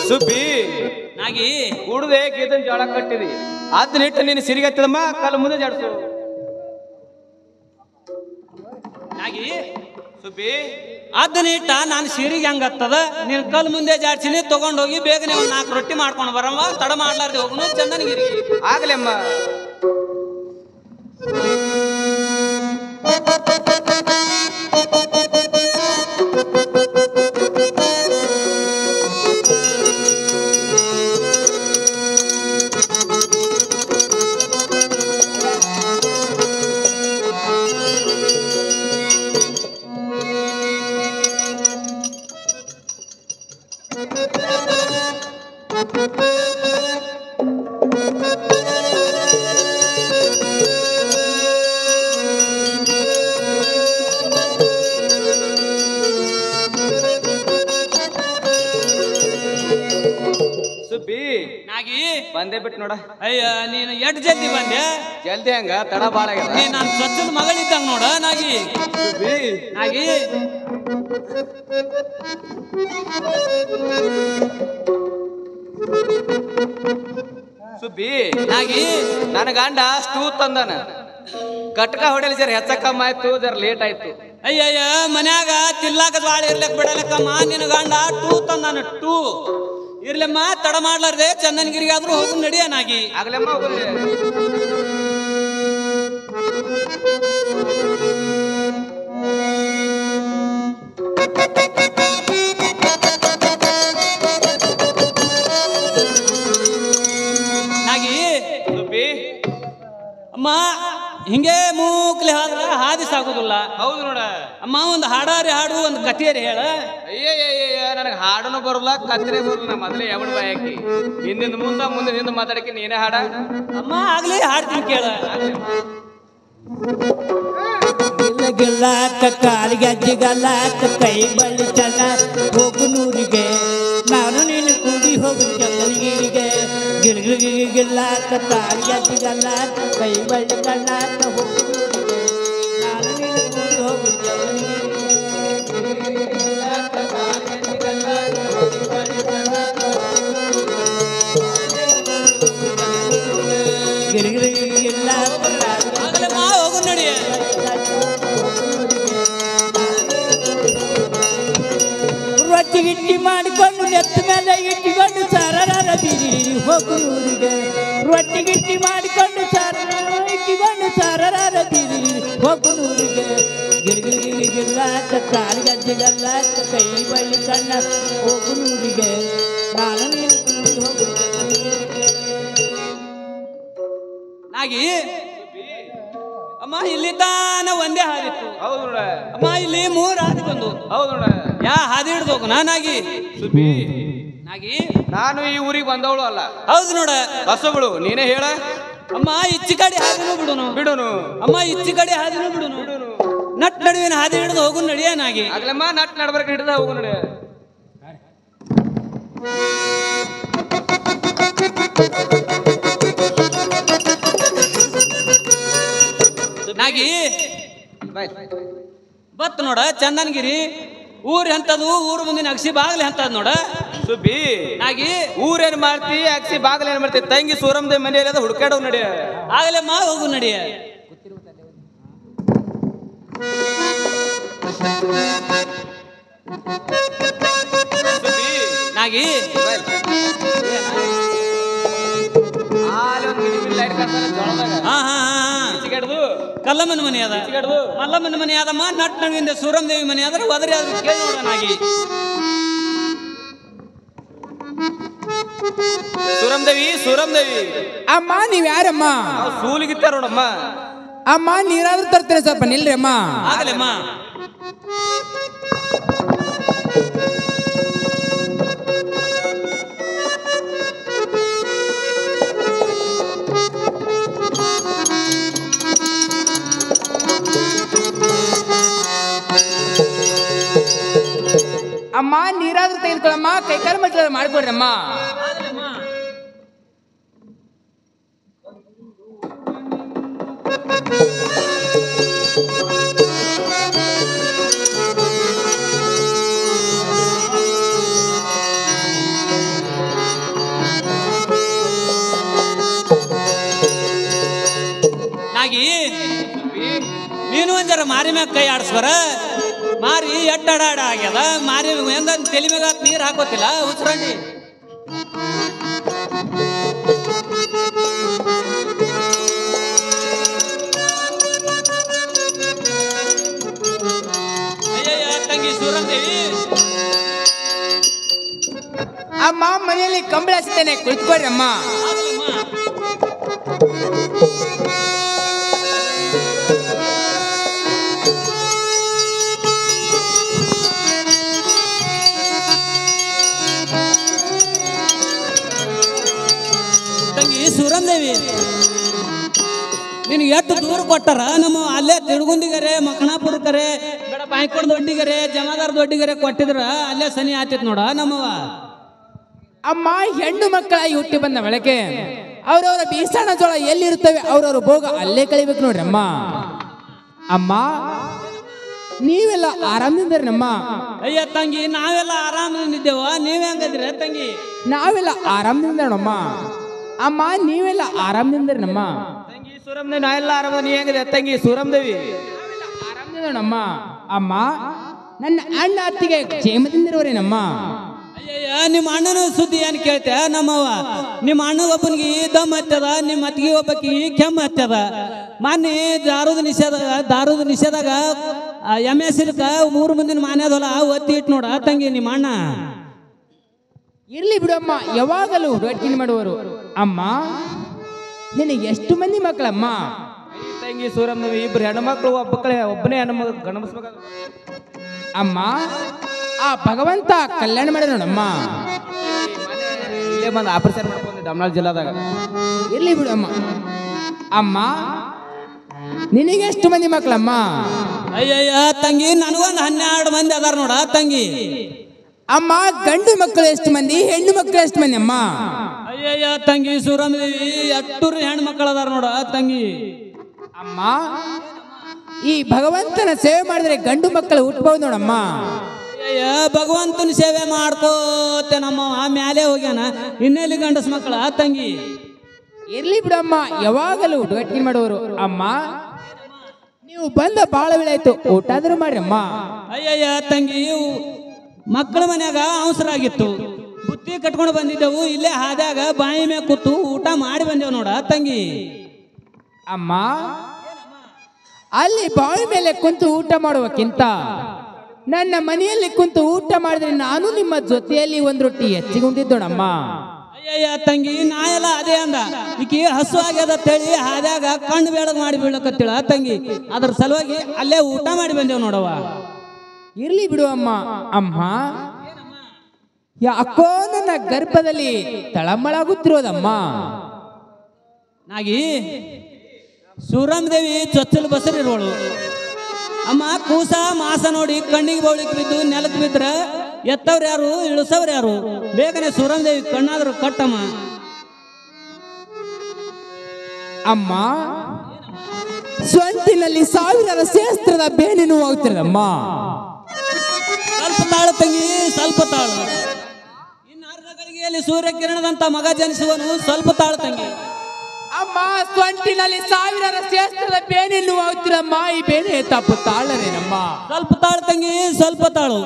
ಸುಬ್ಬಿ ನಾಗಿ ಕೂಡದೆ ಗೀತನ್ ಜಾಳ ಕಟ್ಟಿದಿ ಅದನ್ನಿಟ್ಟು ನೀನು ಸಿರಿಗತ್ತದಮ್ಮ ಕಾಲ ಮುಂದೆ ಜಾಡ್ಸು ನಾಗಿ ಸುಬ್ಬಿ ಅದನ್ನಿಟ್ಟ ನಾನು ಸಿರಿಗೆ ಹಂಗತ್ತದ ನೀನ್ ಕಲ್ ಮುಂದೆ ಜಾಡ್ಸಿನಿ ತಗೊಂಡೋಗಿ ಬೇಗನೆ ಒಂದ್ 4 ರೊಟ್ಟಿ ಮಾಡ್ಕೊಂಡು ಬರಮ್ಮ ತಡ ಮಾಡ್ಲಾರ್ದೆ ಹೋಗುನು ಚಂದನಗಿರಿ ಆಗ್ಲಮ್ಮ ನಾಗಿ ನಾಗಿ ಬಂದೇ ಬಿಟ್ಟು ನೋಡ. ಅಯ್ಯ ನೀನು ಎಷ್ಟ್ ಜಲ್ದಿ ಬಂದೆ? ಜಲ್ದಿ ಹಂಗ ತಡ ಬಾಳ ಆಗ್ಯದ. ನೀ ನನ್ ಸ್ವಚ್ಛದ ಮಗಳಿದ್ದಂಗ ನೋಡ ನಾಗಿ. ನಾಗಿ ಸುಬ್ಬಿ ನಾಗಿ ನನ್ನ ಗಂಡ ಸ್ಟೂ ತಂದನ. ಕಟ್ಕ ಹೊಡೆಯಲಿ ಜರ ಹೆಚ್ಚ ಕಮ್ಮ ಆಯ್ತು, ಜರ ಲೇಟ್ ಆಯ್ತು. ಅಯ್ಯಯ್ಯ ಮನ್ಯಾಗ ತಿಲ್ಲಾಕ ಜ್ವಾಳ ಇರ್ಲಕ್ ಬಿಡಲಕ್ಕಮ್ಮ. ನಿನ್ನ ಗಂಡ ಟೂ ತಂದಾನ, ಟೂ ಇರ್ಲಮ್ಮ. ತಡ ಮಾಡ್ಲಾರ್ದೆ ಚಂದನಗಿರಿಗೆ ಆದ್ರೂ ಹೋಗು ನಡಿಯನಾಗಿ. ಆಗ್ಲಮ್ಮ ಹೋಗ್ಲಿ. ನಾಗಿ ಸುಬ್ಬಿ ಅಮ್ಮ ಹಿಂಗೆ ಮೂಕ್ಲಿ ಹಾದ್ರ ಹಾದಿ ಸಾಗುದಿಲ್ಲ. ಹೌದು ನೋಡ. ಅಮ್ಮ ಒಂದು ಹಾಡಾರಿ ಹಾಡು, ಒಂದು ಕಥೆಯರಿ ಹೇಳ. ಅಯ್ಯಯ್ಯ ನನಗೆ ಹಾಡನು ಬರಲ್ಲ, ಕತ್ತರೆ ಬರಲ್ಲ. ನಾ ಮೊದಲೇ ಯಾವಡ್ ಬಾಯಕಿ ಹಿಂದಿಂದ ಮುಂದೆ ಹಿಂದೆ ಮಾತಾಡಕ್ಕೆ ನೀನೇ ಹಾಡ. ಅಮ್ಮ ಆಗ್ಲಿ ಹಾಡ್ತೀನಿ ಕೇಳ. ಗಿಲ್ಲಾಕ ಕಾಲಿಗೆ ಅಜ್ಜಿಗಲ್ಲಾಕ ಕೈ ಬಳ್ಳಿ ಚಂದ ಹೋಗು ನೂರಿಗೆ ನಾನು ನೀನು ಕೂಡಿ ಹೋಗು ಚಂದನಗಿರಿಗೆ. ಗಿಲ್ಲಾಕ ಕಾಲಿಗೆ ಅಜ್ಜಿಗಲ್ಲಾಕ ಕೈ ಬಳ್ಳಿ ಕಳ್ಳಾಕ ಹೋಗು ನೂರಿಗೆ ನಾನು ನೀನು ಕೂಡಿ ಹೋಗು ಚಂದನಗಿರಿಗೆ. ಆಗ್ಲಮ್ಮ ಹೋಗು ನಡಿಯ. ರೊಟ್ಟಿ ಗಿಟ್ಟಿ ಮಾಡಿಕೊಂಡು ನೆತ್ತ ಮೇಲೆ ಇಟ್ಟುಕೊಂಡು ಸರಳ ಬೀರಿ ಹೋಗು ನೂರಿಗೆ. ರೊಟ್ಟಿ ಗಿಟ್ಟಿ ಮಾಡಿಕೊಂಡು ಇಟ್ಟುಕೊಂಡು ಸರಳ ಬೀರಿ ಹೋಗು ನೂರಿಗೆ. ಗಿಲ್ಲಾಕ ಕಾಲಿಗೆ ಅಜ್ಜಿಗಲ್ಲಾಕ ಕೈ ಬಳ್ಳಿ ಕಣ್ಣ ಹೋಗು ನೂರಿಗೆ ನಾನು ನೀನು ಕೂಡಿ ಹೋಗು. ನಾಗಿ ಅಮ್ಮ ಇಲ್ಲಿದ್ದಾನ ಒಂದೇ ಹಾದಿತ್ತು. ಹೌದು ನೋಡ. ಅಮ್ಮ ಇಲ್ಲಿ 3 ಹಾದಿ ಬಂದು. ಹೌದು ನೋಡ. ಯಾ ಹಾದಿ ಹಿಡ್ದು ಹೋಗು ನಾಗಿ. ಸುಬ್ಬಿ ನಾಗಿ ನಾನು ಈ ಊರಿಗೆ ಬಂದವಳು ಅಲ್ಲ. ಹೌದು ನೋಡ. ಬಸಗಳು ನೀನೇ ಹೇಳ. ಅಮ್ಮ ಇಚ್ಚಿ ಕಡೆ ಹಾದಿನೂ ಬಿಡುನು. ಬಿಡುನು. ಅಮ್ಮ ಇಚ್ಚಿ ಕಡೆ ಹಾದಿನೂ ಬಿಡುನು. ನಟ್ ನಡುವಿನ ಹಾದಿ ಹಿಡಿದು ಹೋಗು ನಡಿಯ ನಾಗಿ. ಆಗ್ಲಮ್ಮ ನಟ್ ನಡ್ಬರ್ಕ ಹಿಡ್ದ ಹೋಗು ನೋಡಿ. ನಾಗಿ ಬತ್ ನೋಡ ಚಂದನಗಿರಿ ಊರ್ ಎಂತದು, ಊರ್ ಮುಂದಿನ ಅಗಸಿ ಬಾಗ್ಲಿ ಅಂತದ್ ನೋಡ. ಸುಬ್ಬಿ ನಾಗಿ ಊರೇನ್ ಮಾಡ್ತಿ, ಅಕ್ಸಿ ಬಾಗಲ ಏನ್ ಮಾಡ್ತಿ? ತಂಗಿ ಸೂರಮ್ದ ಮನೆಯಲ್ಲಿ ಅದ ಹುಡ್ಕಾಡವ್ ನಡಿಯ. ಆಗ್ಲಮ್ಮ ಹೋಗು ನಡಿಯ. ಸುಬ್ಬಿ ನಾಗಿ ಕಲ್ಲಮ್ಮನ ಮನೆ ಅದ, ಮಲ್ಲಮ್ಮನ ಮನೆ ಆದಮ್ಮ. ನಟ್ ನಡುವಿಂದ ಸೂರಮ್ ದೇವಿ ಮನೆ ಆದ್ರೆ ಒದರಿ ಆದ್ರೂ ಕೇಳಿ ನೋಡೋಣಾಗಿ. ಸೂರಮ್ ದೇವಿ ಅಮ್ಮ ನೀವ್ ಯಾರಮ್ಮ? ಸೂಲಿಗಿತ್ತಾರ ನೋಡಮ್ಮ. ಅಮ್ಮ ನೀರಾದ್ರೂ ತರ್ತೀರ ಸ್ವಲ್ಪ ನಿಲ್ರಿ ಅಮ್ಮ. ಆಗಲಮ್ಮ. ಅಮ್ಮ ನೀರಾದ್ರೂ ತೆಗೆದುಕೊಳ್ಳಮ್ಮ, ಕೈಕಾಲು ಮಕ್ಕಳು ಮಾಡ್ಕೊಡ್ರಿ ಅಮ್ಮ. ನಾಗಿ ನೀನು ಒಂದರ ಮಾರಿ ಮ್ಯಾಗ ಕೈ ಆಡಿಸ್ಬರ. ಮಾರಿ ಎಟ್ಟಡ ಆಗ್ಯದ. ಮಾರಿ ಎಂದ ತಲೆ ಮ್ಯಾಗ ನೀರು ಹಾಕೋತಿಲ್ಲ ಉಚ್ರಂಡಿ. ಅಯ್ಯಯ್ಯ ತಂಗಿ ಸೂರಮ್ ದೇವಿ. ಅಮ್ಮ ಮನೆಯಲ್ಲಿ ಕಂಬಳ ಹಚ್ತೇನೆ, ಕುಳಿತುಕೊಡ್ರಿ ಅಮ್ಮ. ತಂಗಿ ಸೂರಮ್ ದೇವಿ, ನಿನಗೆ ಎಷ್ಟು ದೂರ ಕೊಟ್ಟಾರ ನಮ್ಮ ಅಲ್ಲೇ ತಿಳ್ಗುಂದಿಗರೆ, ಮಕ್ಕಣಾಪುರಕರೆ, ಬೇಡ ಬಾಯ್ಕೊಡ್ ದೊಡ್ಡಿಗರೆ, ಜಮಾದಾರ್ ದೊಡ್ಡಿಗರೆ ಕೊಟ್ಟಿದ್ರ ಅಲ್ಲೇ ಸನಿ ಆತಿತ್ ನೋಡ ನಮ್ಮವ. ಅಮ್ಮ ಹೆಣ್ಣು ಮಕ್ಕಳಾಗಿ ಹುಟ್ಟಿ ಬಂದ ಬೆಳಕೆ ಅವ್ರವರ ಬೀಸಣ ಜೋಳ ಎಲ್ಲಿರುತ್ತವೆ ಅವ್ರವ್ರ ಭೋಗ ಅಲ್ಲೇ ಕಳಿಬೇಕು ನೋಡ್ರಿ ಅಮ್ಮ. ಅಮ್ಮ ನೀವೆಲ್ಲ ಆರಾಮದಿಂದ್ರಮ್ಮ? ಅಯ್ಯ ತಂಗಿ, ನಾವೆಲ್ಲ ಆರಾಮದಿಂದಿದ್ದೇವ, ನೀವ್ ಹೆಂಗದ್ರಿ ತಂಗಿ? ನಾವೆಲ್ಲ ಆರಾಮದಿಂದಮ್ಮ. ಅಮ್ಮ ನೀವೆಲ್ಲ ಆರಾಮದಿಂದ್ರಮ್ಮ? ತಂಗಿ ಸುರಮ್ದೇವಿ, ನಾ ಎಲ್ಲ ಆರಾಮ. ನೀ ಹೆಂಗಿದೆ ತಂಗಿ ಸುರಮ್ದೇವಿ? ಆರಾಮದಿಂದಮ್ಮ. ಅಮ್ಮ ನನ್ನ ಅಣ್ಣ ಅತ್ತಿಗೆ ಕ್ಷೇಮದಿಂದಿರುವರೇನಮ್ಮ? ಅಯ್ಯಯ್ಯ, ನಿಮ್ಮ ಅಣ್ಣನ ಸುದ್ದಿ ಏನ್ ಕೇಳ್ತೆ ನಮ್ಮವ್ವ? ನಿಮ್ಮ ಅಣ್ಣ ಒಬ್ಬನಿಗೆ ದಮ್ ಹತ್ತದ, ನಿಮ್ಮ ಅತ್ತಿಗೆ ಒಬ್ಬಕಿ ಕೆಮ್ಮ ಹತ್ತದ. ಮಾನ್ಯ ದಾರುದ ನಿಷೇಧಾಗ MS 3 ಮಂದಿನ ಮಾನ್ಯದಲ್ಲ ಒತ್ತಿ ಇಟ್ಟು ನೋಡ ತಂಗಿ ನಿಮ್ಮ ಅಣ್ಣ. ಇರ್ಲಿ ಬಿಡಮ್ಮ, ಯಾವಾಗಲೂ ಹುಡುಗಾಟಿಕೆ ಮಾಡುವರು. ಅಮ್ಮ ನಿನಗೆ ಎಷ್ಟು ಮಂದಿ ಮಕ್ಕಳಮ್ಮ? ತಂಗಿ ಸೂರಮ್ದೇವಿ ಇಬ್ರು ಹೆಣ್ಮಕ್ಳು, ಒಬ್ಬನೇ ಹೆಣ್ಮಕ್ಳು ಗಣಮಿಸ್ಬೇಕ. ಅಮ್ಮ ಆ ಭಗವಂತ ಕಲ್ಯಾಣ ಮಾಡಿ ನೋಡಮ್ಮ. ಇಲ್ಲೇ ಬಂದು ಆಪರೇಷನ್ ಮಾಡ್ಕೊಂಡು ಡಮ್ನಾಳ್ ಜಿಲ್ಲಾದಾಗ. ಇರ್ಲಿ ಬಿಡಮ್ಮ. ಅಮ್ಮ ನಿನಗೆ ಎಷ್ಟು ಮಂದಿ ಮಕ್ಕಳಮ್ಮ? ಅಯ್ಯಯ್ಯ ತಂಗಿ, ನನಗೊಂದು 12 ಮಂದಿ ಅದಾರ ನೋಡ ತಂಗಿ. ಅಮ್ಮ ಗಂಡು ಮಕ್ಕಳು ಎಷ್ಟು ಮಂದಿ, ಹೆಣ್ಣು ಮಕ್ಕಳು ಎಷ್ಟು ಮಂದಿ ಅಮ್ಮ? ಅಯ್ಯಯ್ಯ ತಂಗಿ ಸೂರಮ್ದೇವಿ, 8 ಹೆಣ್ಮಕ್ಳು ಅದಾರ ನೋಡ ತಂಗಿ. ಅಮ್ಮ ಈ ಭಗವಂತನ ಸೇವೆ ಮಾಡಿದ್ರೆ ಗಂಡು ಮಕ್ಕಳು ಹುಟ್ಟಬಹುದು ನೋಡಮ್ಮ. ಅಯ್ಯಯ್ಯ, ಭಗವಂತನ ಸೇವೆ ಮಾಡ್ಕೋತೆ ನಮ್ಮ ಮ್ಯಾಲೆ ಹೋಗ್ಯಾನ, ಇನ್ನೆಲ್ಲಿ ಗಂಡಸ್ ಮಕ್ಕಳ ತಂಗಿ? ಇರ್ಲಿ ಬಿಡಮ್ಮ, ಯಾವಾಗಲೂ ಹುಡುಗಾಟಿಕೆ ಮಾಡುವರು. ಅಮ್ಮ ನೀವು ಬಂದ ಬಾಳ ವೇಳೆ ಆಯ್ತು, ಊಟ ಆದ್ರೂ ಮಾಡ್ರಿ ಅಮ್ಮ. ಅಯ್ಯಯ್ಯ ತಂಗಿ, ಮಕ್ಕಳ ಮನ್ಯಾಗ ಅವಸರ ಆಗಿತ್ತು, ಬುತ್ತಿ ಕಟ್ಕೊಂಡು ಬಂದಿದ್ದೆವು. ಇಲ್ಲೇ ಹಾದ್ಯಾಗ ಬಾಯಿ ಮ್ಯಾಗ ಕೂತು ಊಟ ಮಾಡಿ ಬಂದೇವು ನೋಡ ತಂಗಿ. ಅಮ್ಮ ಅಲ್ಲಿ ಬಾವಿ ಮೇಲೆ ಕುಂತು ಊಟ ಮಾಡುವಕ್ಕಿಂತ ನನ್ನ ಮನೆಯಲ್ಲಿ ಕುಂತು ಊಟ ಮಾಡಿದ್ರೆ ನಾನು ನಿಮ್ಮ ಜೊತೆಯಲ್ಲಿ ಒಂದು ರೊಟ್ಟಿ ಹೆಚ್ಚಿಗೆ ಉಂಡಿದ್ದೋಣಮ್ಮ. ಅಯ್ಯಯ್ಯ ತಂಗಿ, ನಾ ಎಲ್ಲ ಅದೇ ಅಂದ, ಈಕಿ ಹಸು ಆಗ್ಯದ ಅಂತೇಳಿ ಹಾದ್ಯಾಗ ಕಣ್ಣು ಬೇಡದ್ ಮಾಡಿ ಬೀಳಕತ್ತಿಳ ತಂಗಿ. ಅದ್ರ ಸಲುವಾಗಿ ಅಲ್ಲೇ ಊಟ ಮಾಡಿ ಬಂದೇವು ನೋಡವ. ಇರ್ಲಿ ಬಿಡು ಅಮ್ಮ. ಅಮ್ಮ ಯಾಕೋ ನನ್ನ ಗರ್ಭದಲ್ಲಿ ತಳಮಳಾಗುತ್ತಿರೋದಮ್ಮ. ನಾಗಿ ಸೂರಮ್ದೇವಿ ಚೊಚ್ಚಲು ಬಸರಿರೋಳು ಅಮ್ಮ. ಕೂಸ ಮಾಸ ನೋಡಿ ಕಣ್ಣಿಗೆ ಬೌಳಿಗೆ ಬಿದ್ದು ನೆಲಕ್ಕೆ ಬಿದ್ರ ಎತ್ತವ್ರು ಯಾರು, ಇಳಿಸವ್ರು ಯಾರು? ಬೇಗನೆ ಸೂರಮ್ದೇವಿ ಕಣ್ಣಾದ್ರು ಕಟ್ಟಮ್ಮ. ಅಮ್ಮ ಸ್ವಂತಿನಲ್ಲಿ ಸಾವಿರಾರು ಶಾಸ್ತ್ರದ ಬೇನೆ ನೋವಾಗುತ್ತಿರದಮ್ಮ. ಸ್ವಲ್ಪ ತಾಳು ತಂಗಿ, ಸ್ವಲ್ಪ ತಾಳು. ಇನ್ನು ಅರ್ಧ ಗಳಿಗೆಯಲ್ಲಿ ಸೂರ್ಯ ಕಿರಣದಂತ ಮಗ ಜನಿಸುವನು, ಸ್ವಲ್ಪ ತಾಳು ತಂಗಿ. ಅಮ್ಮ ಸ್ವಂಟಿನಲ್ಲಿ ಸಾವಿರಾರು ಶಾಸ್ತ್ರದ ಬೇನೆ ನೋವಾಗುತ್ತಿರಮ್ಮ. ಈ ಬೇನೆ ತಪ್ಪು ತಾಳರೇನಮ್ಮ. ಸ್ವಲ್ಪ ತಾಳು ತಂಗಿ, ಸ್ವಲ್ಪ ತಾಳು.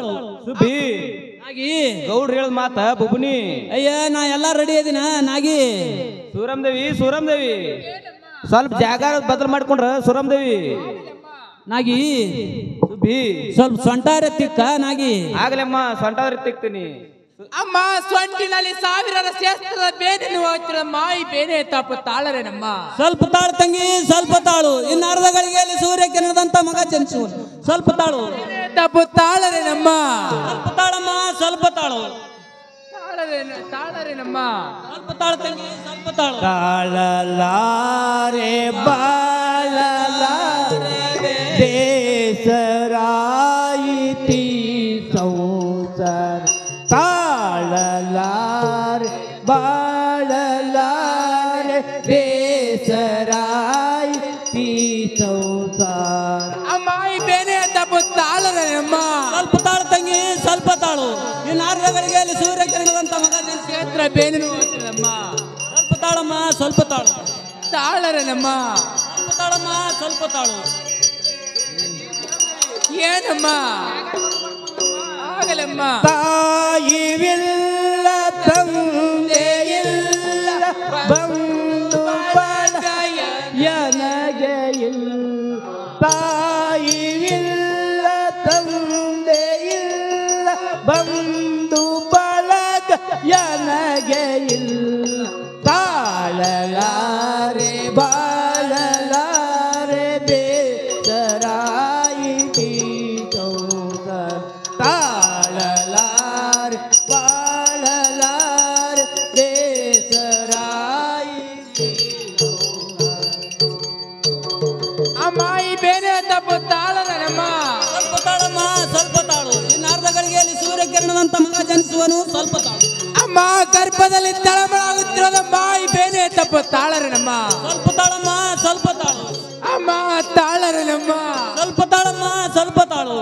ಸುಬ್ಬಿ ನಾಗಿ ಗೌಡ್ರು ಹೇಳದ್ ಮಾತ ಬುಬ್ನಿ. ಅಯ್ಯ, ನಾ ಎಲ್ಲಾ ರೆಡಿ ಅದೀನ ನಾಗಿ. ಸೂರಮ್ದೇವಿ ಸ್ವಲ್ಪ ಜಾಗ ಬದಲು ಮಾಡ್ಕೊಂಡ್ರ ಸೂರಮ್ದೇವಿ. ನಾಗಿ ಸುಬ್ಬಿ ಸ್ವಲ್ಪ ಸೊಂಟಾರ ತಿಕ್ಕ ನಾಗಿ. ಆಗ್ಲಮ್ಮ ಸೊಂಟಾದ್ರಿ ತಿಕ್ತೀನಿ. ಅಮ್ಮ ಸ್ವಂಟಿನಲ್ಲಿ ಸಾವಿರಾರು ಶಾಸ್ತ್ರದ ಬೇನೆ ನೋವಾಗುತ್ತಿರಮ್ಮ. ಈ ಬೇನೆ ತಪ್ಪು ತಾಳರೇನಮ್ಮ. ಸ್ವಲ್ಪ ತಾಳು ತಂಗಿ, ಸ್ವಲ್ಪ ತಾಳು. ಇನ್ನು ಅರ್ಧ ಗಳಿಗೆಯಲ್ಲಿ ಸೂರ್ಯ ಕಿರಣದಂತ ಮಗ ಜನಿಸುವನು, ಸ್ವಲ್ಪ ತಾಳು. ತಪ್ಪು ತಾಳರೇನಮ್ಮ. ಸ್ವಲ್ಪ ತಾಳಮ್ಮ, ಸ್ವಲ್ಪ ತಾಳು. ತಾಳರೇನಮ್ಮ. ಸ್ವಲ್ಪ ತಾಳು ತಂಗಿ, ಸ್ವಲ್ಪ ತಾಳು. ತಾಳಲಾರೆ ಬಾಳಲಾರೆ ಬೇಸರಾಯಿತಿ ಸಂಸಾರ. ತಾಳಲಾರೆ ಬಾಳಲಾರೆ ಬೇಸರಾಯಿತಿ ಸಂಸಾರ. ಅಮ್ಮ ಈ ಬೇನೆ ತಪ್ಪು ತಾಳರೇನಮ್ಮ. ಸ್ವಲ್ಪ ತಾಳು ತಂಗಿ, ಸ್ವಲ್ಪ ತಾಳು. ಇನ್ನು ಅರ್ಧ ಗಳಿಗೆಯಲ್ಲಿ ಸೂರ್ಯ ಕಿರಣದಂತ ಮಗ ಜನಿಸಿ ಕ್ಷೇತ್ರ ಬೇನೆ ನೋವಾಗುತ್ತಿರಮ್ಮ. ಸ್ವಲ್ಪ ತಾಳಮ್ಮ, ಸ್ವಲ್ಪ ತಾಳು. ತಾಳರೇನಮ್ಮ. ಸ್ವಲ್ಪ ತಾಳಮ್ಮ, ಸ್ವಲ್ಪ ತಾಳು. ಏನಮ್ಮ ಆಗಲಮ್ಮ. ತಾಯಿವಿಲ್ಲ ತಂದೆಯಿಲ್ಲ ಬಂಧು ಬಳಗ ನನಗೆ ಇಲ್ಲ. ತಾಯಿವಿಲ್ಲ ತಂದೆಯಿಲ್ಲ ಬಂಧು ಬಳಗ ನನಗೆ ಇಲ್ಲ. ತಾಳಲಾರೆ ಬಾಳಲಾರೆ ಬೇಸರಾಯಿತಿ ಸಂಸಾರ. ತಾಳಲಾರೆ ಬಾಳಲಾರೆ ಬೇಸರಾಯಿತಿ. ಅಮ್ಮ ಈ ಬೇನೆ ತಪ್ಪು ತಾಳರೇನಮ್ಮ. ಸ್ವಲ್ಪ ತಾಳಮ್ಮ, ಸ್ವಲ್ಪ ತಾಳು. ಇನ್ನು ಅರ್ಧ ಗಳಿಗೆಯಲ್ಲಿ ಸೂರ್ಯ ಕಿರಣದಂತ ಮಗ ಜನಿಸುವನು, ಸ್ವಲ್ಪ ತಾಳು. ಅಮ್ಮ ಗರ್ಭ ರೂಪದಲ್ಲಿ ತಳಮಳಾಗುತ್ತಿರೋದಮ್ಮ ಈ ಬೇನೆ ತಪ್ಪ ತಾಳರೇನಮ್ಮ ಸ್ವಲ್ಪ ತಾಳಮ್ಮ ಸ್ವಲ್ಪ ತಾಳು ಅಮ್ಮ ತಾಳರೇನಮ್ಮ ಸ್ವಲ್ಪ ತಾಳಮ್ಮ ಸ್ವಲ್ಪ ತಾಳು